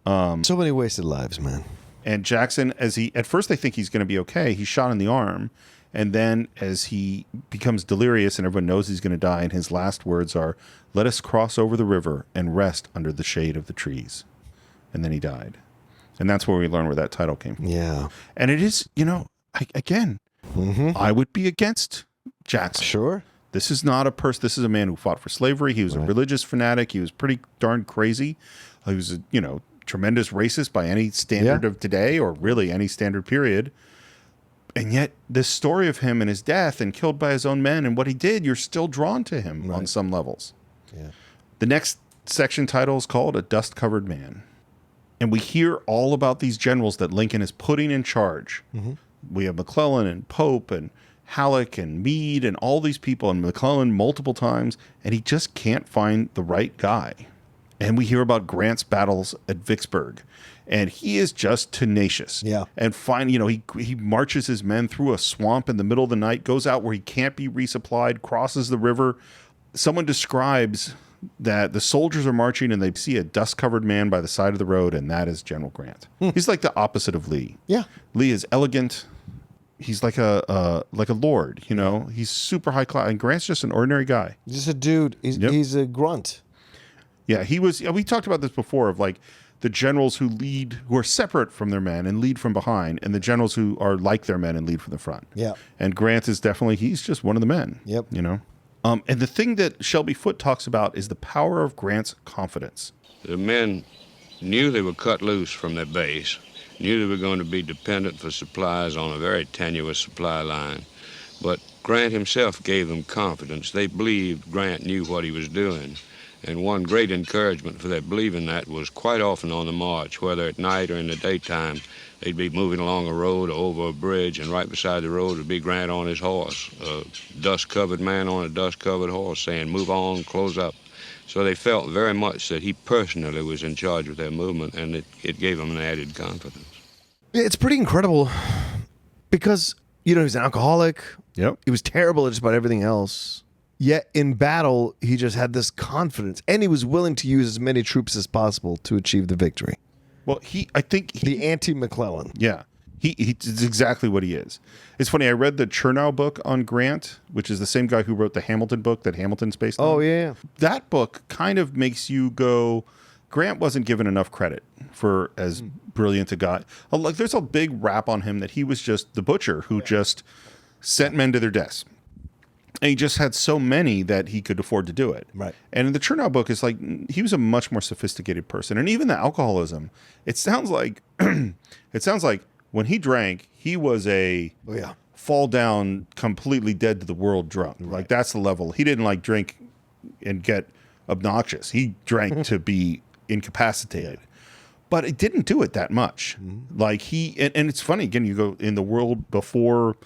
So many wasted lives, man. And Jackson, at first they think he's going to be okay. He's shot in the arm. And then as he becomes delirious and everyone knows he's going to die, and his last words are, let us cross over the river and rest under the shade of the trees. And then he died. And that's where we learn where that title came from. Yeah. And it is, I would be against Jackson. Sure. This is not a person. This is a man who fought for slavery. He was a religious fanatic. He was pretty darn crazy. He was a, tremendous racist by any standard of today, or really any standard period. And yet this story of him and his death and killed by his own men and what he did, you're still drawn to him on some levels. Yeah. The next section title is called A Dust-Covered Man. And we hear all about these generals that Lincoln is putting in charge. Mm-hmm. We have McClellan and Pope and Halleck and Meade and all these people, and McClellan multiple times, and he just can't find the right guy. And we hear about Grant's battles at Vicksburg, and he is just tenacious. Yeah. And he marches his men through a swamp in the middle of the night, goes out where he can't be resupplied, crosses the river. Someone describes that the soldiers are marching and they see a dust-covered man by the side of the road, and that is General Grant. He's like the opposite of Lee. Yeah. Lee is elegant. He's like a lord, He's super high class, and Grant's just an ordinary guy. Just a dude. He's a grunt. Yeah, he was. We talked about this before of like the generals who are separate from their men and lead from behind, and the generals who are like their men and lead from the front. Yeah. And Grant is he's just one of the men. Yep. And the thing that Shelby Foote talks about is the power of Grant's confidence. The men knew they were cut loose from their base, knew they were going to be dependent for supplies on a very tenuous supply line. But Grant himself gave them confidence. They believed Grant knew what he was doing. And one great encouragement for their believing that was quite often on the march, whether at night or in the daytime, they'd be moving along a road or over a bridge, and right beside the road would be Grant on his horse, a dust-covered man on a dust-covered horse saying, "Move on, close up." So they felt very much that he personally was in charge of their movement, and it gave them an added confidence. It's pretty incredible because, he was an alcoholic. Yep. He was terrible at just about everything else. Yet in battle, he just had this confidence, and he was willing to use as many troops as possible to achieve the victory. Well, I think the anti-McClellan. Yeah. He's exactly what he is. It's funny, I read the Chernow book on Grant, which is the same guy who wrote the Hamilton book that Hamilton's based on. Oh, yeah. That book kind of makes you go, Grant wasn't given enough credit for as brilliant a guy. Like, there's a big rap on him that he was just the butcher who just sent men to their deaths. And he just had so many that he could afford to do it. Right. And in the Chernow book, it's like he was a much more sophisticated person. And even the alcoholism, it sounds like when he drank, he was a fall down, completely dead to the world drunk. Right. Like, that's the level. He didn't like drink and get obnoxious. He drank to be incapacitated. But it didn't do it that much. Like and it's funny, again, you go in the world before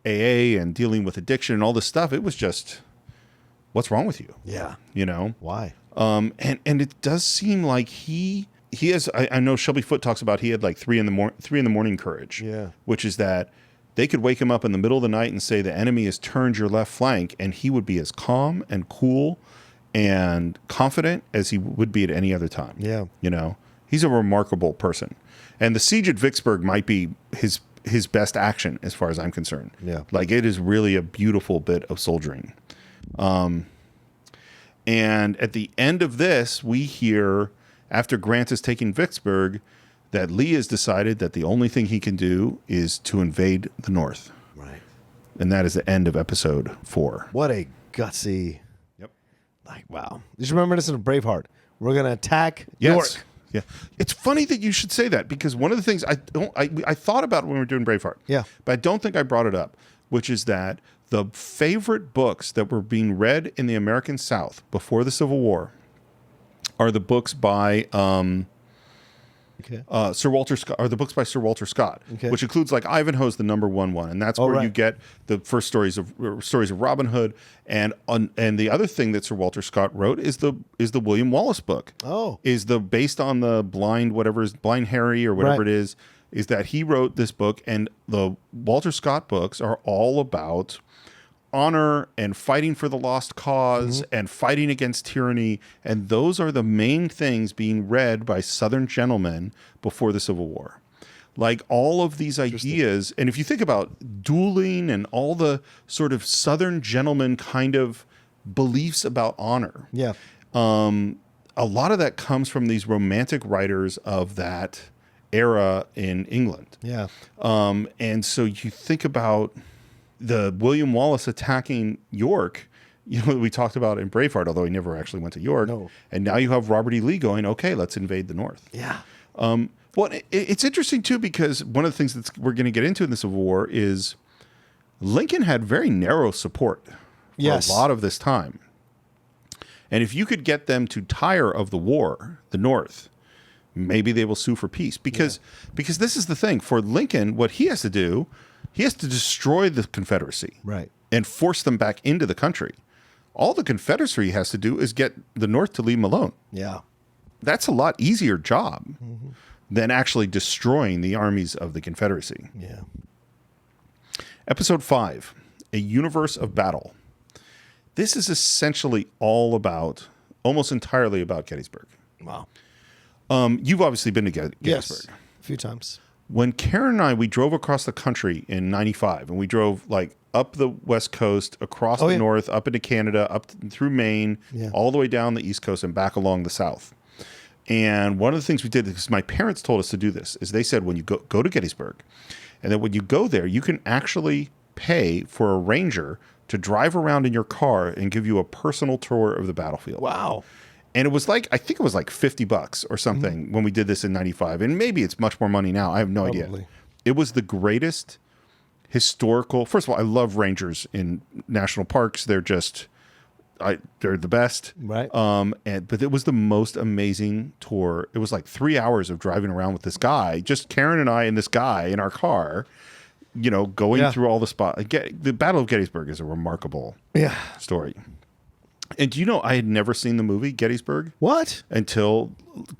AA and dealing with addiction and all this stuff, it was just, what's wrong with you? Yeah. Why? And it does seem like he has, I know Shelby Foote talks about he had like 3 in the morning courage. Yeah. Which is that they could wake him up in the middle of the night and say the enemy has turned your left flank, and he would be as calm and cool and confident as he would be at any other time. Yeah. He's a remarkable person. And the siege at Vicksburg might be his best action as far as I'm concerned. Yeah. Like, it is really a beautiful bit of soldiering. And at the end of this, we hear, after Grant has taken Vicksburg, that Lee has decided that the only thing he can do is to invade the North. Right. And that is the end of episode 4. What a gutsy. Yep. Like, wow. Just remember this in Braveheart. We're going to attack York. Yeah. It's funny that you should say that, because one of the things I thought about when we were doing Braveheart. Yeah. But I don't think I brought it up, which is that the favorite books that were being read in the American South before the Civil War are the books by Sir Walter Scott, or the books by Sir Walter Scott, which includes like Ivanhoe's the number one, and that's where you get the first stories of Robin Hood, and the other thing that Sir Walter Scott wrote is the William Wallace book. Oh, is based on the Blind Harry or whatever it is that he wrote this book, and the Walter Scott books are all about honor and fighting for the lost cause and fighting against tyranny, and those are the main things being read by Southern gentlemen before the Civil War. Like, all of these ideas, and if you think about dueling and all the sort of Southern gentleman kind of beliefs about honor, a lot of that comes from these romantic writers of that era in England. Yeah. And so you think about the William Wallace attacking York, we talked about in Braveheart, although he never actually went to York. No. And now you have Robert E. Lee going, okay, let's invade the North. Yeah. Well, it's interesting, too, because one of the things that we're going to get into in the Civil War is Lincoln had very narrow support for a lot of this time. And if you could get them to tire of the war, the North, maybe they will sue for peace. Because this is the thing. For Lincoln, what he has to do, he has to destroy the Confederacy, right, and force them back into the country. All the Confederacy has to do is get the North to leave them alone. Yeah. That's a lot easier job than actually destroying the armies of the Confederacy. Yeah. Episode 5, A Universe of Battle. This is essentially almost entirely about Gettysburg. Wow. You've obviously been to Gettysburg. Yes, a few times. When Karen and I, we drove across the country in 95, and we drove like up the West Coast, across the North, up into Canada, up through Maine, all the way down the East Coast and back along the South. And one of the things we did, because my parents told us to do this, is they said, when you go to Gettysburg, and then when you go there, you can actually pay for a ranger to drive around in your car and give you a personal tour of the battlefield. Wow. And it was like, I think it was like $50 or something when we did this in 95. And maybe it's much more money now. I have no idea. It was the greatest historical. First of all, I love rangers in national parks. They're just they're the best. Right. But it was the most amazing tour. It was like 3 hours of driving around with this guy, just Karen and I and this guy in our car, going through all the spots. The Battle of Gettysburg is a remarkable story. And do you know, I had never seen the movie Gettysburg. What? Until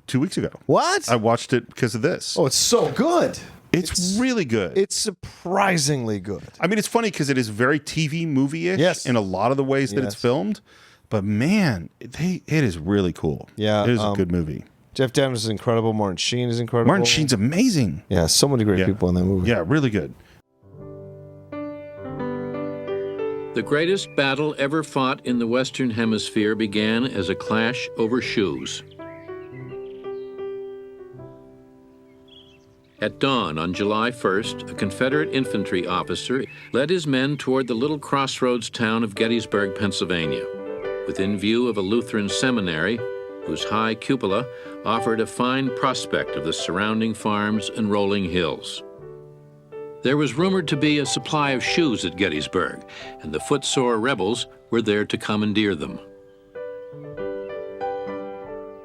2 weeks ago. What? I watched it because of this. Oh, it's so good. It's really good. It's surprisingly good. I mean, it's funny because it is very TV movie-ish in a lot of the ways that it's filmed. But man, it is really cool. Yeah. It is a good movie. Jeff Daniels is incredible. Martin Sheen is incredible. Martin Sheen's amazing. Yeah, so many great people in that movie. Yeah, really good. The greatest battle ever fought in the Western Hemisphere began as a clash over shoes. At dawn on July 1st, a Confederate infantry officer led his men toward the little crossroads town of Gettysburg, Pennsylvania, within view of a Lutheran seminary whose high cupola offered a fine prospect of the surrounding farms and rolling hills. There was rumored to be a supply of shoes at Gettysburg, and the footsore rebels were there to commandeer them.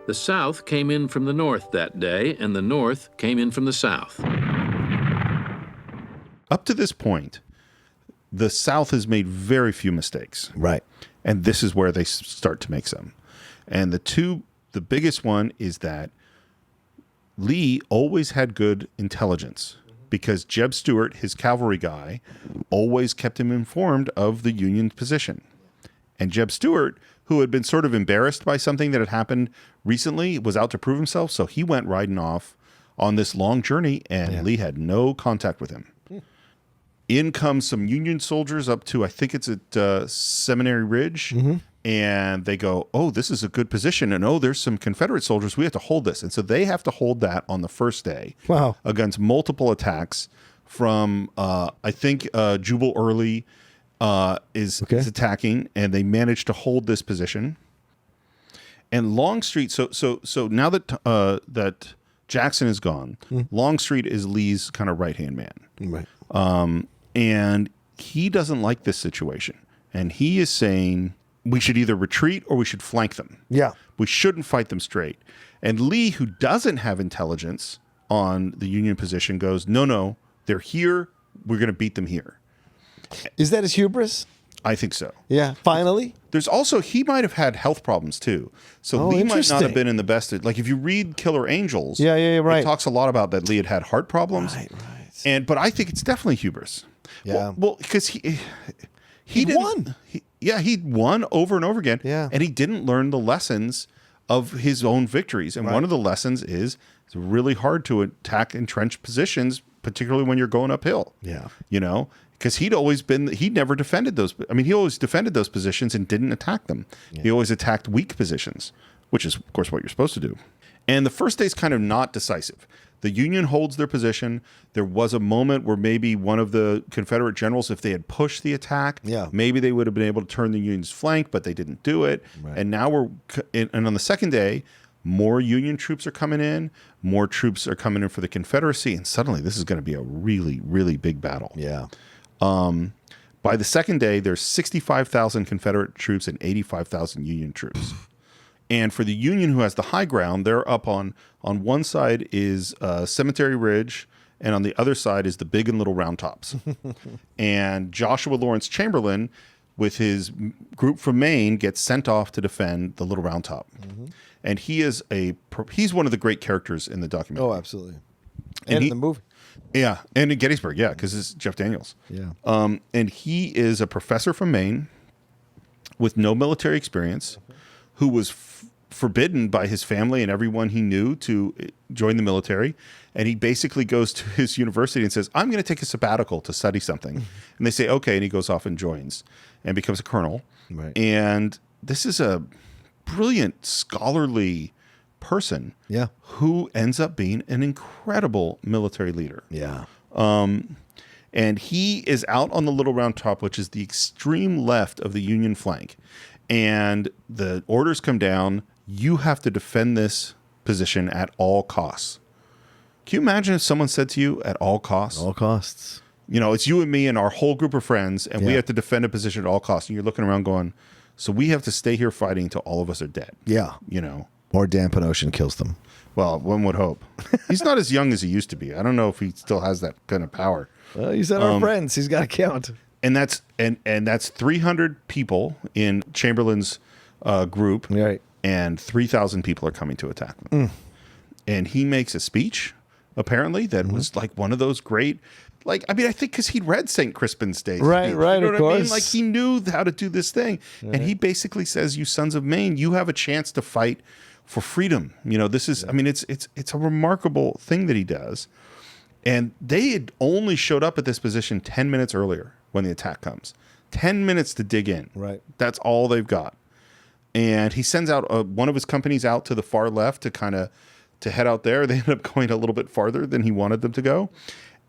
The South came in from the North that day, and the North came in from the South. Up to this point, the South has made very few mistakes. Right. And this is where they start to make some. And the biggest one is that Lee always had good intelligence because Jeb Stuart, his cavalry guy, always kept him informed of the Union position. And Jeb Stuart, who had been sort of embarrassed by something that had happened recently, was out to prove himself. So he went riding off on this long journey, and Lee had no contact with him. In comes some Union soldiers up to, I think it's at Seminary Ridge, and they go, oh, this is a good position, and oh, there's some Confederate soldiers. We have to hold this. And so they have to hold that on the first day against multiple attacks from, I think, Jubal Early is attacking, and they manage to hold this position. And Longstreet, so now that that Jackson is gone, Longstreet is Lee's kind of right-hand man. Right. And he doesn't like this situation. And he is saying we should either retreat or we should flank them. Yeah. We shouldn't fight them straight. And Lee, who doesn't have intelligence on the Union position, goes, no, they're here. We're going to beat them here. Is that his hubris? I think so. Yeah, finally. There's also, he might have had health problems too. So Lee might not have been in the best. Like if you read Killer Angels, right. It talks a lot about that Lee had heart problems. Right. But I think it's definitely hubris. Yeah. Well, because he won. He'd won over and over again. Yeah. And he didn't learn the lessons of his own victories. And one of the lessons is it's really hard to attack entrenched positions, particularly when you're going uphill. Yeah. Because he never defended those. I mean, he always defended those positions and didn't attack them. Yeah. He always attacked weak positions, which is, of course, what you're supposed to do. And the first day is kind of not decisive. The Union holds their position. There was a moment where maybe one of the Confederate generals, if they had pushed the attack, maybe they would have been able to turn the Union's flank, but they didn't do it. Right. And now and on the second day, more Union troops are coming in. More troops are coming in for the Confederacy. And suddenly this is going to be a really, really big battle. Yeah. By the second day, there's 65,000 Confederate troops and 85,000 Union troops. And for the Union, who has the high ground, they're up on one side is Cemetery Ridge, and on the other side is the Big and Little Round Tops. And Joshua Lawrence Chamberlain, with his group from Maine, gets sent off to defend the Little Round Top. And he's one of the great characters in the documentary. Oh, absolutely. And in the movie. Yeah, and in Gettysburg, because it's Jeff Daniels. Yeah. And he is a professor from Maine with no military experience who was forbidden by his family and everyone he knew to join the military. And he basically goes to his university and says, I'm going to take a sabbatical to study something. And they say, okay. And he goes off and joins and becomes a colonel. Right. And this is a brilliant, scholarly person who ends up being an incredible military leader. Yeah. And he is out on the Little Round Top, which is the extreme left of the Union flank. And the orders come down, you have to defend this position at all costs. Can you imagine if someone said to you, at all costs? All costs. It's you and me and our whole group of friends, and we have to defend a position at all costs. And you're looking around going, So we have to stay here fighting till all of us are dead. Yeah. Or Dan Penosian kills them. Well, one would hope. He's not as young as he used to be. I don't know if he still has that kind of power. He said our friends. He's got to count. And that's 300 people in Chamberlain's group, right? And 3,000 people are coming to attack them. And he makes a speech, apparently, that was like one of those great. Like, I mean, I think because he'd read St. Crispin's Day. Right, speech, right, you know of what I mean? course. Like, he knew how to do this thing. Right. And he basically says, you sons of Maine, you have a chance to fight for freedom. This is, I mean, it's a remarkable thing that he does. And they had only showed up at this position 10 minutes earlier when the attack comes. 10 minutes to dig in. Right. That's all they've got. And he sends out one of his companies out to the far left to head out there. They end up going a little bit farther than he wanted them to go.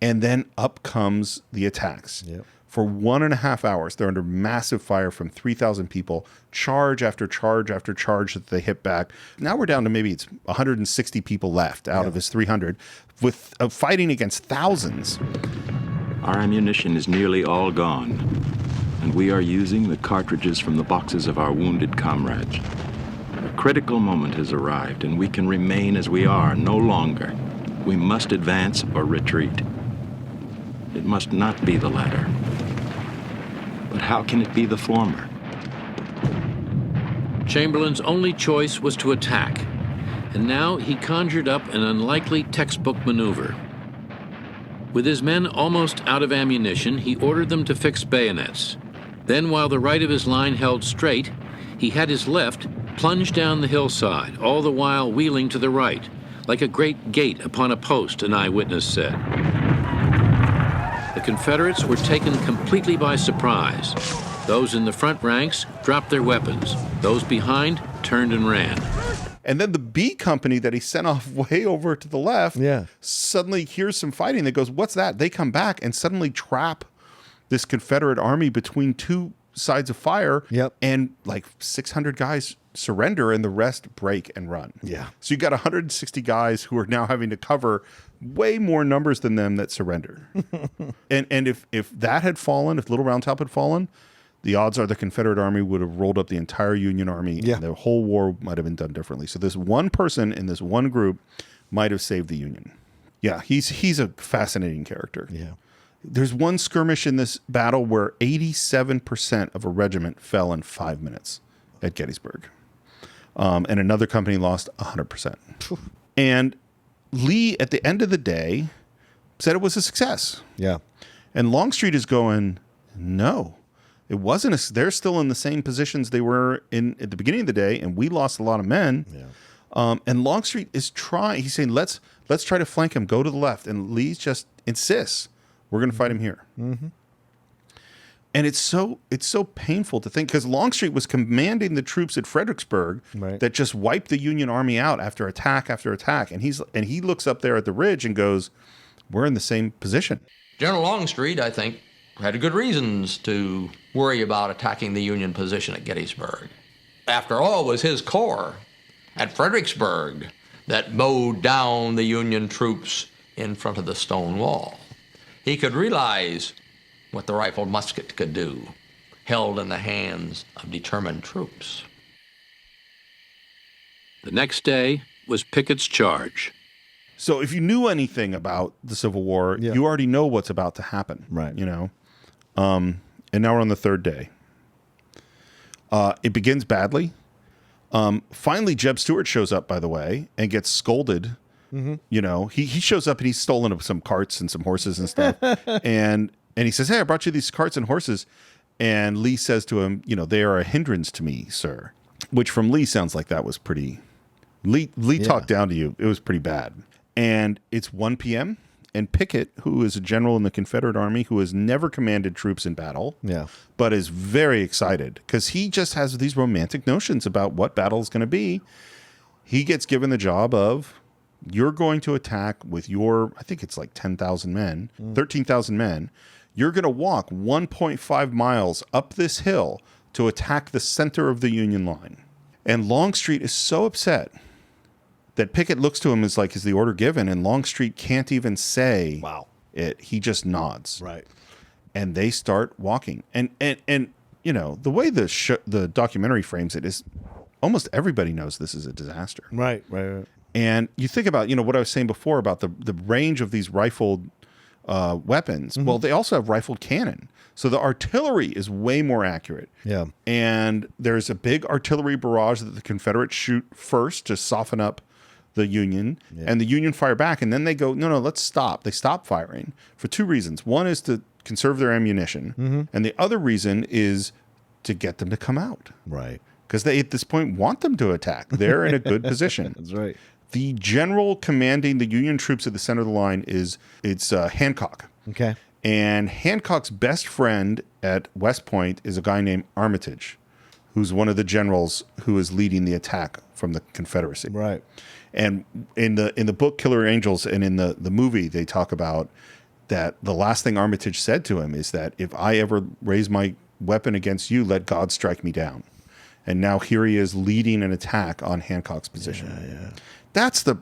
And then up comes the attacks. Yep. For 1.5 hours, they're under massive fire from 3,000 people, charge after charge after charge that they hit back. Now we're down to maybe it's 160 people left out of his 300, with fighting against thousands. Our ammunition is nearly all gone, and we are using the cartridges from the boxes of our wounded comrades. A critical moment has arrived, and we can remain as we are no longer. We must advance or retreat. It must not be the latter. But how can it be the former? Chamberlain's only choice was to attack, and now he conjured up an unlikely textbook maneuver. With his men almost out of ammunition, he ordered them to fix bayonets. Then, while the right of his line held straight, he had his left plunge down the hillside, all the while wheeling to the right, like a great gate upon a post, an eyewitness said. The Confederates were taken completely by surprise. Those in the front ranks dropped their weapons. Those behind turned and ran. And then the B company that he sent off way over to the left suddenly hears some fighting that goes, what's that? They come back and suddenly trap this Confederate army between two sides of fire. And like 600 guys surrender and the rest break and run. Yeah. So you got 160 guys who are now having to cover way more numbers than them that surrender. and if that had fallen, if Little Round Top had fallen, the odds are the Confederate Army would have rolled up the entire Union Army, and the whole war might have been done differently. So this one person in this one group might have saved the Union. Yeah, he's a fascinating character. Yeah. There's one skirmish in this battle where 87% of a regiment fell in 5 minutes at Gettysburg. And another company lost 100%. And Lee, at the end of the day, said it was a success. Yeah. And Longstreet is going, no. It wasn't. They're still in the same positions they were in at the beginning of the day, and we lost a lot of men. Yeah. And Longstreet is trying. He's saying, let's try to flank him. Go to the left. And Lee just insists, we're going to fight him here. Mm-hmm. And it's so painful to think, because Longstreet was commanding the troops at Fredericksburg that just wiped the Union Army out after attack after attack. And he looks up there at the ridge and goes, we're in the same position. General Longstreet, I think, had good reasons to worry about attacking the Union position at Gettysburg. After all, it was his corps at Fredericksburg that mowed down the Union troops in front of the stone wall. He could realize what the rifled musket could do, held in the hands of determined troops. The next day was Pickett's charge. So if you knew anything about the Civil War, you already know what's about to happen. Right. You know? And now we're on the third day. It begins badly. Finally, Jeb Stuart shows up, by the way, and gets scolded. Mm-hmm. You know, he shows up and he's stolen some carts and some horses and stuff. and he says, hey, I brought you these carts and horses. And Lee says to him, you know, they are a hindrance to me, sir. Which from Lee sounds like that was pretty... Lee talked down to you. It was pretty bad. And it's 1 p.m. And Pickett, who is a general in the Confederate Army who has never commanded troops in battle, but is very excited because he just has these romantic notions about what battle is going to be. He gets given the job of, you're going to attack with your, I think it's like 10,000 men, 13,000 men. You're going to walk 1.5 miles up this hill to attack the center of the Union line. And Longstreet is so upset that Pickett looks to him as like, is the order given? And Longstreet can't even say it. He just nods. Right. And they start walking. And the way the documentary frames it is almost everybody knows this is a disaster. Right. And you think about, what I was saying before about the range of these rifled weapons. Well, they also have rifled cannon. So the artillery is way more accurate. Yeah. And there's a big artillery barrage that the Confederates shoot first to soften up the Union. Yeah. And the Union fire back. And then they go, no, let's stop. They stop firing for two reasons. One is to conserve their ammunition. And the other reason is to get them to come out. Right. Because they, at this point, want them to attack. They're in a good position. That's right. The general commanding the Union troops at the center of the line it's Hancock. Okay. And Hancock's best friend at West Point is a guy named Armitage, who's one of the generals who is leading the attack from the Confederacy. Right. And in the book Killer Angels and in the movie, they talk about that the last thing Armitage said to him is that if I ever raise my weapon against you, let God strike me down. And now here he is leading an attack on Hancock's position. Yeah. That's the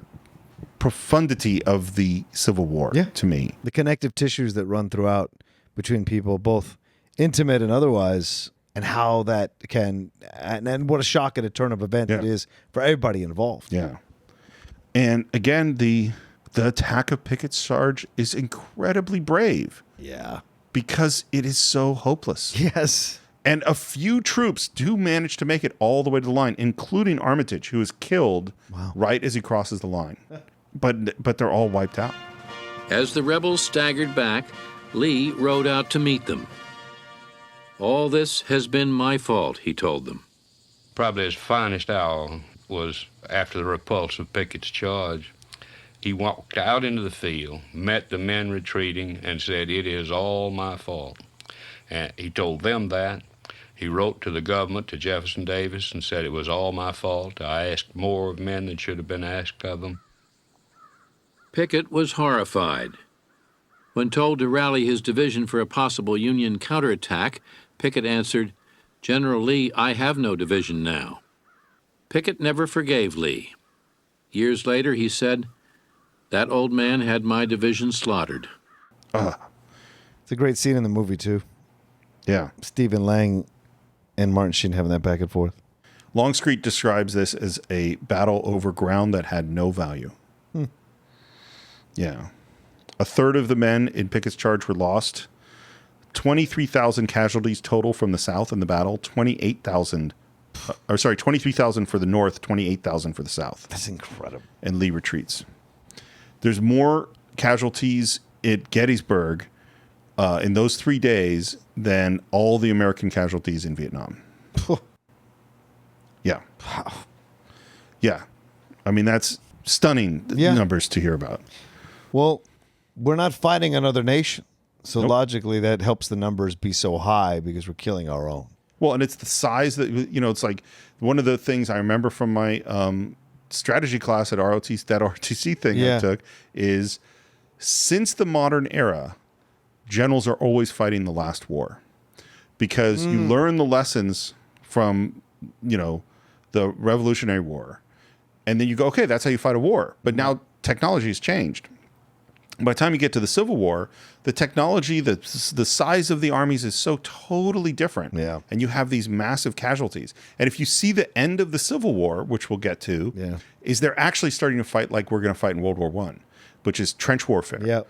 profundity of the Civil War to me. The connective tissues that run throughout between people, both intimate and otherwise, and how that can, and what a shock and a turn of event it is for everybody involved. Yeah. And again, the attack of Pickett's charge is incredibly brave. Yeah. Because it is so hopeless. Yes. And a few troops do manage to make it all the way to the line, including Armitage, who is killed right as he crosses the line. But they're all wiped out. As the rebels staggered back, Lee rode out to meet them. All this has been my fault, he told them. Probably his finest hour was after the repulse of Pickett's charge. He walked out into the field, met the men retreating, and said, "It is all my fault." And he told them that. He wrote to the government, to Jefferson Davis, and said it was all my fault. I asked more of men than should have been asked of them. Pickett was horrified. When told to rally his division for a possible Union counterattack, Pickett answered, "General Lee, I have no division now." Pickett never forgave Lee. Years later, he said, "That old man had my division slaughtered." It's a great scene in the movie, too. Yeah. Stephen Lang and Martin Sheen having that back and forth. Longstreet describes this as a battle over ground that had no value. Yeah. A third of the men in Pickett's charge were lost. 23,000 casualties total from the South in the battle. 23,000 for the North, 28,000 for the South. That's incredible. And Lee retreats. There's more casualties at Gettysburg in those 3 days than all the American casualties in Vietnam. Yeah. Wow. Yeah. I mean, that's stunning numbers to hear about. Well, we're not fighting another nation. So logically, that helps the numbers be so high because we're killing our own. Well, and it's the size that, it's like one of the things I remember from my strategy class at ROTC thing I took is since the modern era, generals are always fighting the last war because you learn the lessons from, the Revolutionary War. And then you go, okay, that's how you fight a war. But now technology has changed. By the time you get to the Civil War, the technology, the size of the armies is so totally different. Yeah. And you have these massive casualties. And if you see the end of the Civil War, which we'll get to, is they're actually starting to fight like we're going to fight in World War I, which is trench warfare. Yeah.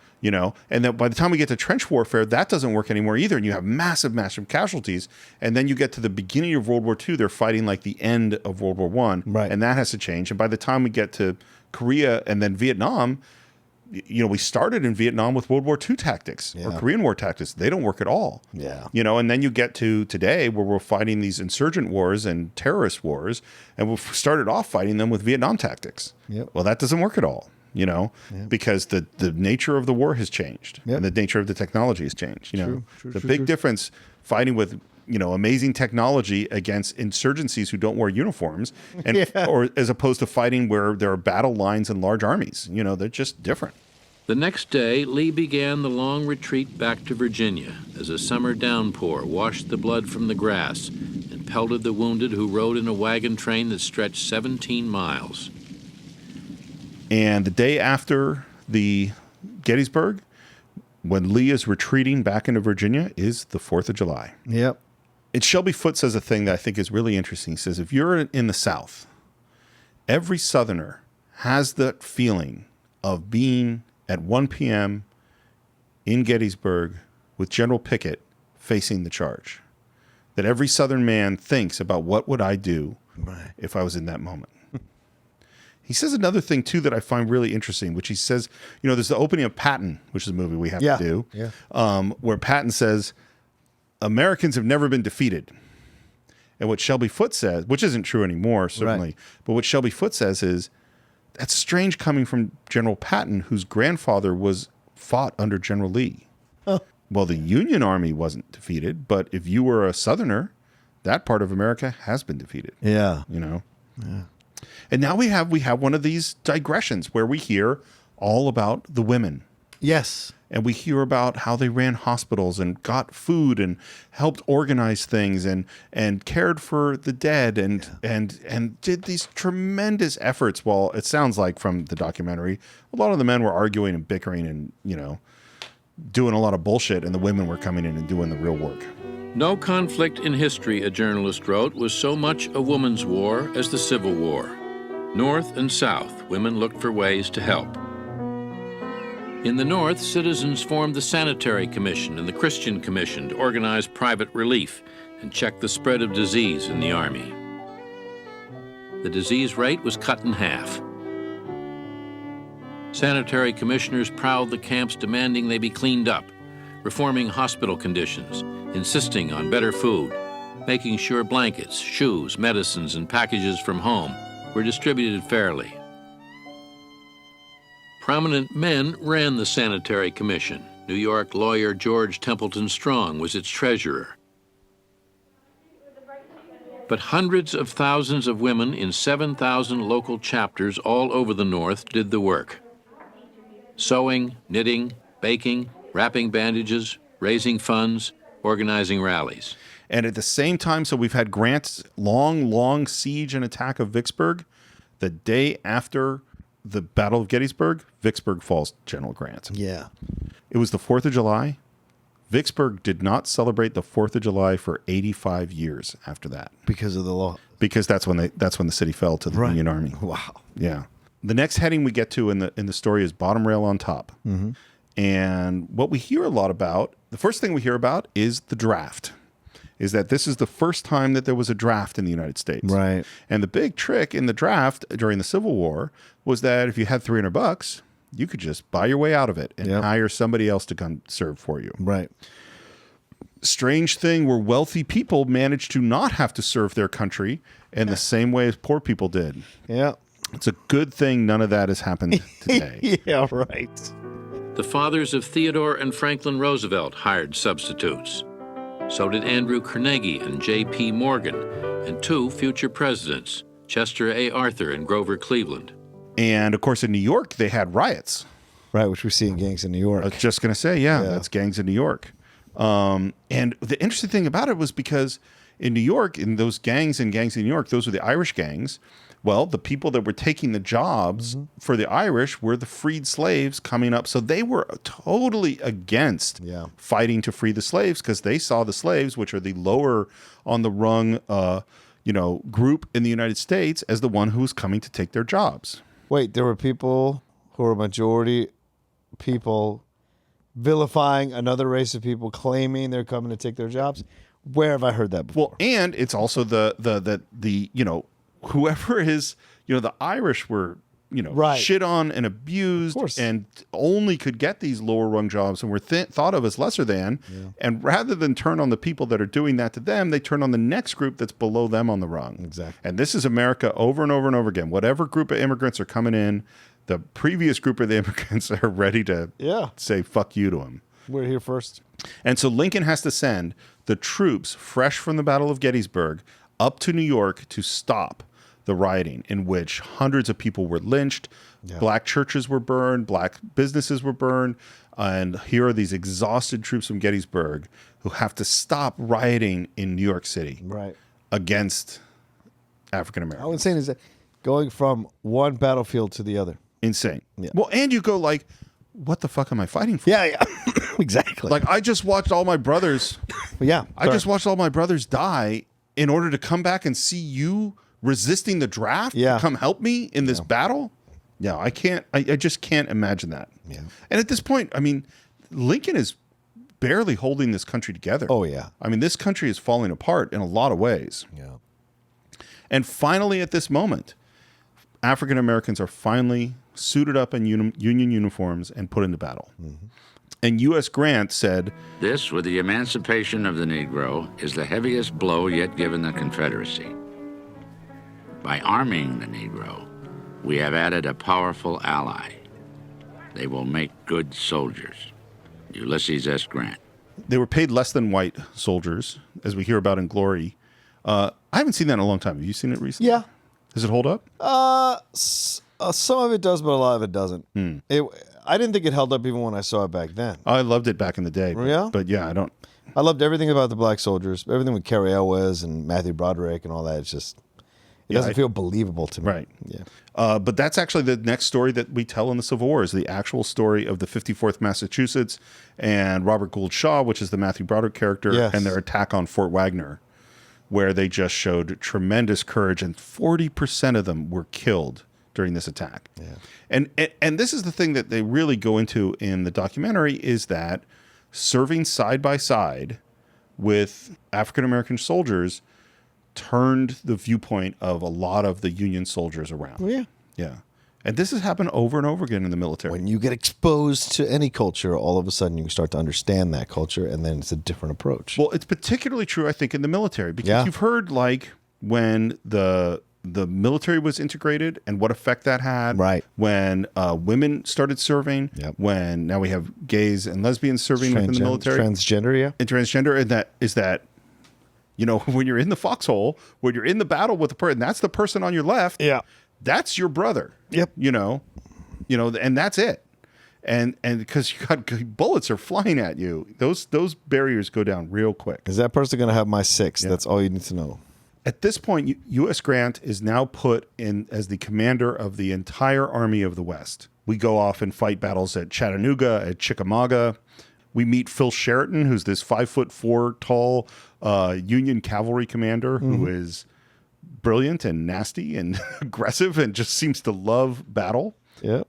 And then by the time we get to trench warfare, that doesn't work anymore either. And you have massive, massive casualties. And then you get to the beginning of World War II, they're fighting like the end of World War I. Right. And that has to change. And by the time we get to Korea and then Vietnam, we started in Vietnam with World War II tactics or Korean War tactics. They don't work at all. Yeah. And then you get to today where we're fighting these insurgent wars and terrorist wars, and we've started off fighting them with Vietnam tactics. Yep. Well, that doesn't work at all, because the nature of the war has changed and the nature of the technology has changed. True, the big difference fighting with amazing technology against insurgencies who don't wear uniforms, and or as opposed to fighting where there are battle lines and large armies. They're just different. The next day, Lee began the long retreat back to Virginia as a summer downpour washed the blood from the grass and pelted the wounded who rode in a wagon train that stretched 17 miles. And the day after the Gettysburg, when Lee is retreating back into Virginia, is the 4th of July. Yep. And Shelby Foote says a thing that I think is really interesting. He says, if you're in the South, every Southerner has that feeling of being at 1 p.m. in Gettysburg with General Pickett facing the charge. That every Southern man thinks about what would I do if I was in that moment. He says another thing, too, that I find really interesting, which he says, there's the opening of Patton, which is a movie we have to do, where Patton says, Americans have never been defeated. And what Shelby Foote says, which isn't true anymore, certainly, but what Shelby Foote says is, that's strange coming from General Patton, whose grandfather fought under General Lee. Oh. Well, the Union Army wasn't defeated, but if you were a Southerner, that part of America has been defeated. Yeah. Yeah. And now we have one of these digressions where we hear all about the women. Yes. And we hear about how they ran hospitals and got food and helped organize things and cared for the dead and did these tremendous efforts. While it sounds like from the documentary, a lot of the men were arguing and bickering and, doing a lot of bullshit, and the women were coming in and doing the real work. No conflict in history, a journalist wrote, was so much a woman's war as the Civil War. North and South, women looked for ways to help. In the North, citizens formed the Sanitary Commission and the Christian Commission to organize private relief and check the spread of disease in the Army. The disease rate was cut in half. Sanitary commissioners prowled the camps demanding they be cleaned up, reforming hospital conditions, insisting on better food, making sure blankets, shoes, medicines, and packages from home were distributed fairly. Prominent men ran the Sanitary Commission. New York lawyer George Templeton Strong was its treasurer. But hundreds of thousands of women in 7,000 local chapters all over the North did the work. Sewing, knitting, baking, wrapping bandages, raising funds, organizing rallies. And at the same time, so we've had Grant's long siege and attack of Vicksburg. The day after the Battle of Gettysburg, Vicksburg falls to General Grant. Yeah. It was the 4th of July. Vicksburg did not celebrate the 4th of July for 85 years after that. Because of the law. Because that's when the city fell to the Union Army. Wow. Yeah. The next heading we get to in the story is bottom rail on top. Mm-hmm. And what we hear a lot about, the first thing we hear about is the draft. Is that this is the first time that there was a draft in the United States. Right. And the big trick in the draft during the Civil War was that if you had $300, you could just buy your way out of it and hire somebody else to come serve for you. Right. Strange thing where wealthy people managed to not have to serve their country in the same way as poor people did. Yeah. It's a good thing none of that has happened today. Yeah, right. The fathers of Theodore and Franklin Roosevelt hired substitutes. So did Andrew Carnegie and J.P. Morgan, and 2 future presidents, Chester A. Arthur and Grover Cleveland. And, of course, in New York, they had riots. Right, which we see in Gangs in New York. I was just going to say, that's Gangs in New York. And the interesting thing about it was because in New York, in those gangs in New York, those were the Irish gangs. Well, the people that were taking the jobs for the Irish were the freed slaves coming up. So they were totally against fighting to free the slaves because they saw the slaves, which are the lower on the rung, group in the United States, as the one who was coming to take their jobs. Wait, there were people who were majority people vilifying another race of people, claiming they're coming to take their jobs. Where have I heard that before? Well, and it's also the whoever is, the Irish were, shit on and abused and only could get these lower rung jobs and were thought of as lesser than. Yeah. And rather than turn on the people that are doing that to them, they turn on the next group that's below them on the rung. Exactly. And this is America over and over and over again. Whatever group of immigrants are coming in, the previous group of the immigrants are ready to say fuck you to them. We're here first. And so Lincoln has to send the troops fresh from the Battle of Gettysburg up to New York to stop the rioting, in which hundreds of people were lynched, black churches were burned, black businesses were burned, and here are these exhausted troops from Gettysburg who have to stop rioting in New York City against African Americans. How insane is that? Going from one battlefield to the other. Insane. Yeah. Well, and you go like, what the fuck am I fighting for? Yeah, exactly. Like, I just watched all my brothers Yeah. I just watched all my brothers die in order to come back and see you resisting the draft to come help me in this battle. Yeah, I can't. I just can't imagine that. Yeah. And at this point, I mean, Lincoln is barely holding this country together. Oh, yeah. I mean, this country is falling apart in a lot of ways. Yeah. And finally, at this moment, African Americans are finally suited up in Union uniforms and put into battle. Mm-hmm. And U.S. Grant said, "This, with the emancipation of the Negro, is the heaviest blow yet given the Confederacy. By arming the Negro, we have added a powerful ally. They will make good soldiers." Ulysses S. Grant. They were paid less than white soldiers, as we hear about in Glory. I haven't seen that in a long time. Have you seen it recently? Yeah. Does it hold up? Some of it does, but a lot of it doesn't. I didn't think it held up even when I saw it back then. I loved it back in the day. But yeah, I don't. I loved everything about the black soldiers, everything with Carrie Elwes and Matthew Broderick and all that. It's just, it doesn't feel believable to me. Right. Yeah. But that's actually the next story that we tell in the Civil War is the actual story of the 54th Massachusetts and Robert Gould Shaw, which is the Matthew Broderick character, and their attack on Fort Wagner, where they just showed tremendous courage, and 40% of them were killed during this attack. Yeah. And this is the thing that they really go into in the documentary is that serving side by side with African American soldiers turned the viewpoint of a lot of the Union soldiers around. Yeah. Yeah. And this has happened over and over again in the military. When you get exposed to any culture, all of a sudden you start to understand that culture, and then it's a different approach. Well, it's particularly true, I think, in the military, because you've heard, like, when the military was integrated and what effect that had. Right. When women started serving. Yep. When now we have gays and lesbians serving within the military. Transgender, yeah. And transgender, and that is that, you know, when you're in the foxhole, when you're in the battle with the person, that's the person on your left. Yeah. That's your brother. Yep. You know, and that's it. And because you got bullets are flying at you, those barriers go down real quick. Is that person going to have my 6? That's all you need to know. At this point, U.S. Grant is now put in as the commander of the entire Army of the West. We go off and fight battles at Chattanooga, at Chickamauga. We meet Phil Sheridan, who's this 5'4" tall Union cavalry commander who is brilliant and nasty and aggressive and just seems to love battle. Yeah.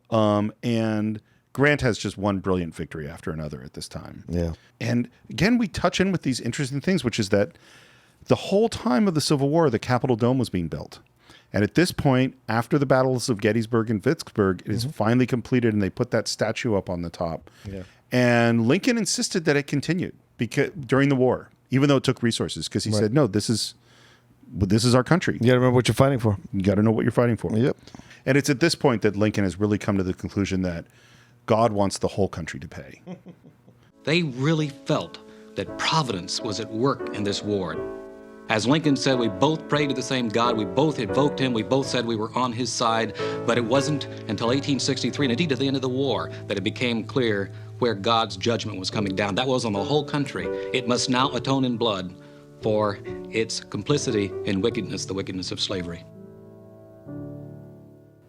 And Grant has just one brilliant victory after another at this time. Yeah. And again, we touch in with these interesting things, which is that the whole time of the Civil War, the Capitol Dome was being built. And at this point, after the battles of Gettysburg and Vicksburg, it is finally completed, and they put that statue up on the top. Yeah. And Lincoln insisted that it continued during the war, even though it took resources, because he said, no, this is our country. You got to remember what you're fighting for. You got to know what you're fighting for. Yep. And it's at this point that Lincoln has really come to the conclusion that God wants the whole country to pay. They really felt that Providence was at work in this war. As Lincoln said, we both prayed to the same God, we both invoked him, we both said we were on his side, but it wasn't until 1863, and indeed at the end of the war, that it became clear where God's judgment was coming down. That was on the whole country. It must now atone in blood for its complicity in wickedness, the wickedness of slavery.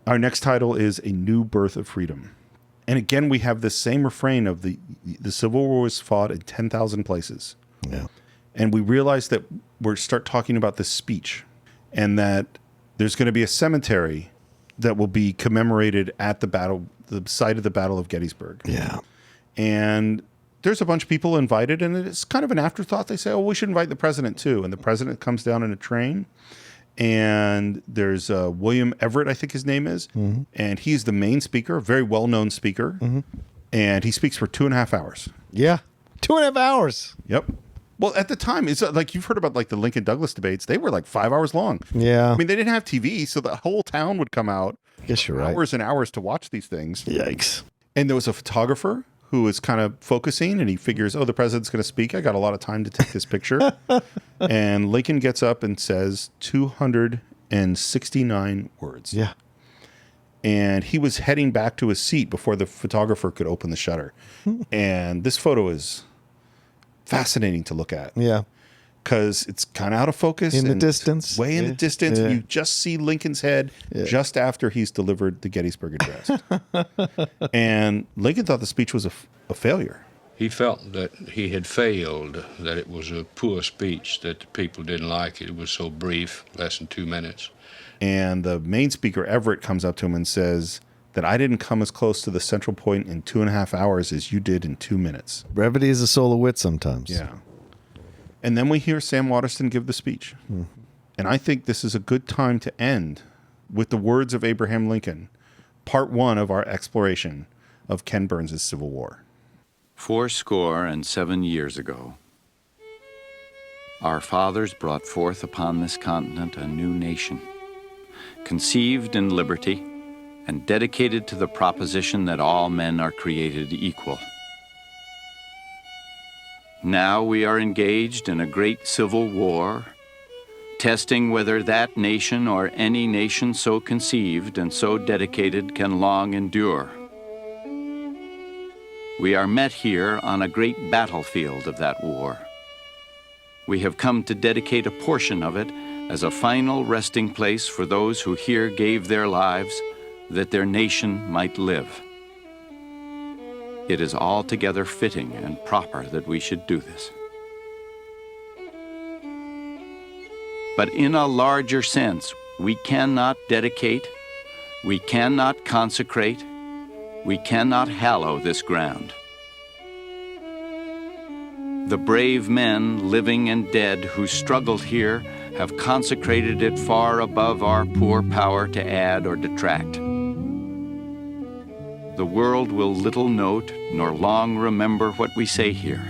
Our next title is A New Birth of Freedom. And again, we have the same refrain of the Civil War was fought in 10,000 places. Yeah. And we realize that we start talking about this speech and that there's going to be a cemetery that will be commemorated at the site of the Battle of Gettysburg. Yeah. And there's a bunch of people invited, and it's kind of an afterthought. They say, oh, we should invite the president too. And the president comes down in a train, and there's William Everett, I think his name is, and he's the main speaker, a very well-known speaker, and he speaks for 2.5 hours. Yeah. 2.5 hours. Yep. Well, at the time, it's like you've heard about like the Lincoln-Douglas debates. They were like 5 hours long. Yeah. I mean, they didn't have TV, so the whole town would come out. I guess you're right. Hours and hours to watch these things. Yikes. And there was a photographer who was kind of focusing, and he figures, oh, the president's going to speak. I got a lot of time to take this picture. And Lincoln gets up and says 269 words. Yeah. And he was heading back to his seat before the photographer could open the shutter. And this photo is fascinating to look at. Yeah. Because it's kind of out of focus. In the distance. Way in the distance. Yeah. You just see Lincoln's head just after he's delivered the Gettysburg Address. And Lincoln thought the speech was a failure. He felt that he had failed, that it was a poor speech, that the people didn't like it. It was so brief, less than 2 minutes. And the main speaker, Everett, comes up to him and says that I didn't come as close to the central point in 2.5 hours as you did in 2 minutes. Brevity is a soul of wit sometimes. Yeah. And then we hear Sam Waterston give the speech. And I think this is a good time to end with the words of Abraham Lincoln, part 1 of our exploration of Ken Burns' Civil War. 77 years ago, our fathers brought forth upon this continent a new nation, conceived in liberty and dedicated to the proposition that all men are created equal. Now we are engaged in a great civil war, testing whether that nation or any nation so conceived and so dedicated can long endure. We are met here on a great battlefield of that war. We have come to dedicate a portion of it as a final resting place for those who here gave their lives that their nation might live. It is altogether fitting and proper that we should do this. But in a larger sense, we cannot dedicate, we cannot consecrate, we cannot hallow this ground. The brave men, living and dead, who struggled here have consecrated it far above our poor power to add or detract. The world will little note nor long remember what we say here,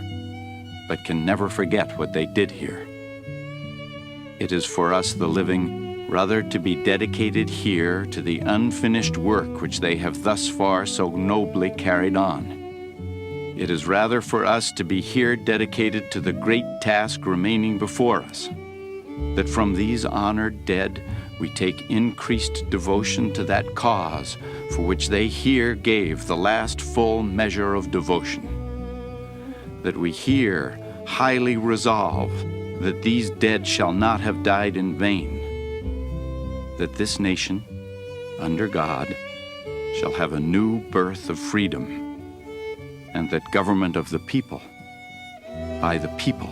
but can never forget what they did here. It is for us, the living, rather to be dedicated here to the unfinished work which they have thus far so nobly carried on. It is rather for us to be here dedicated to the great task remaining before us, that from these honored dead we take increased devotion to that cause for which they here gave the last full measure of devotion, that we here highly resolve that these dead shall not have died in vain, that this nation, under God, shall have a new birth of freedom, and that government of the people, by the people,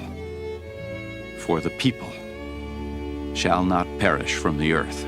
for the people, shall not perish from the earth.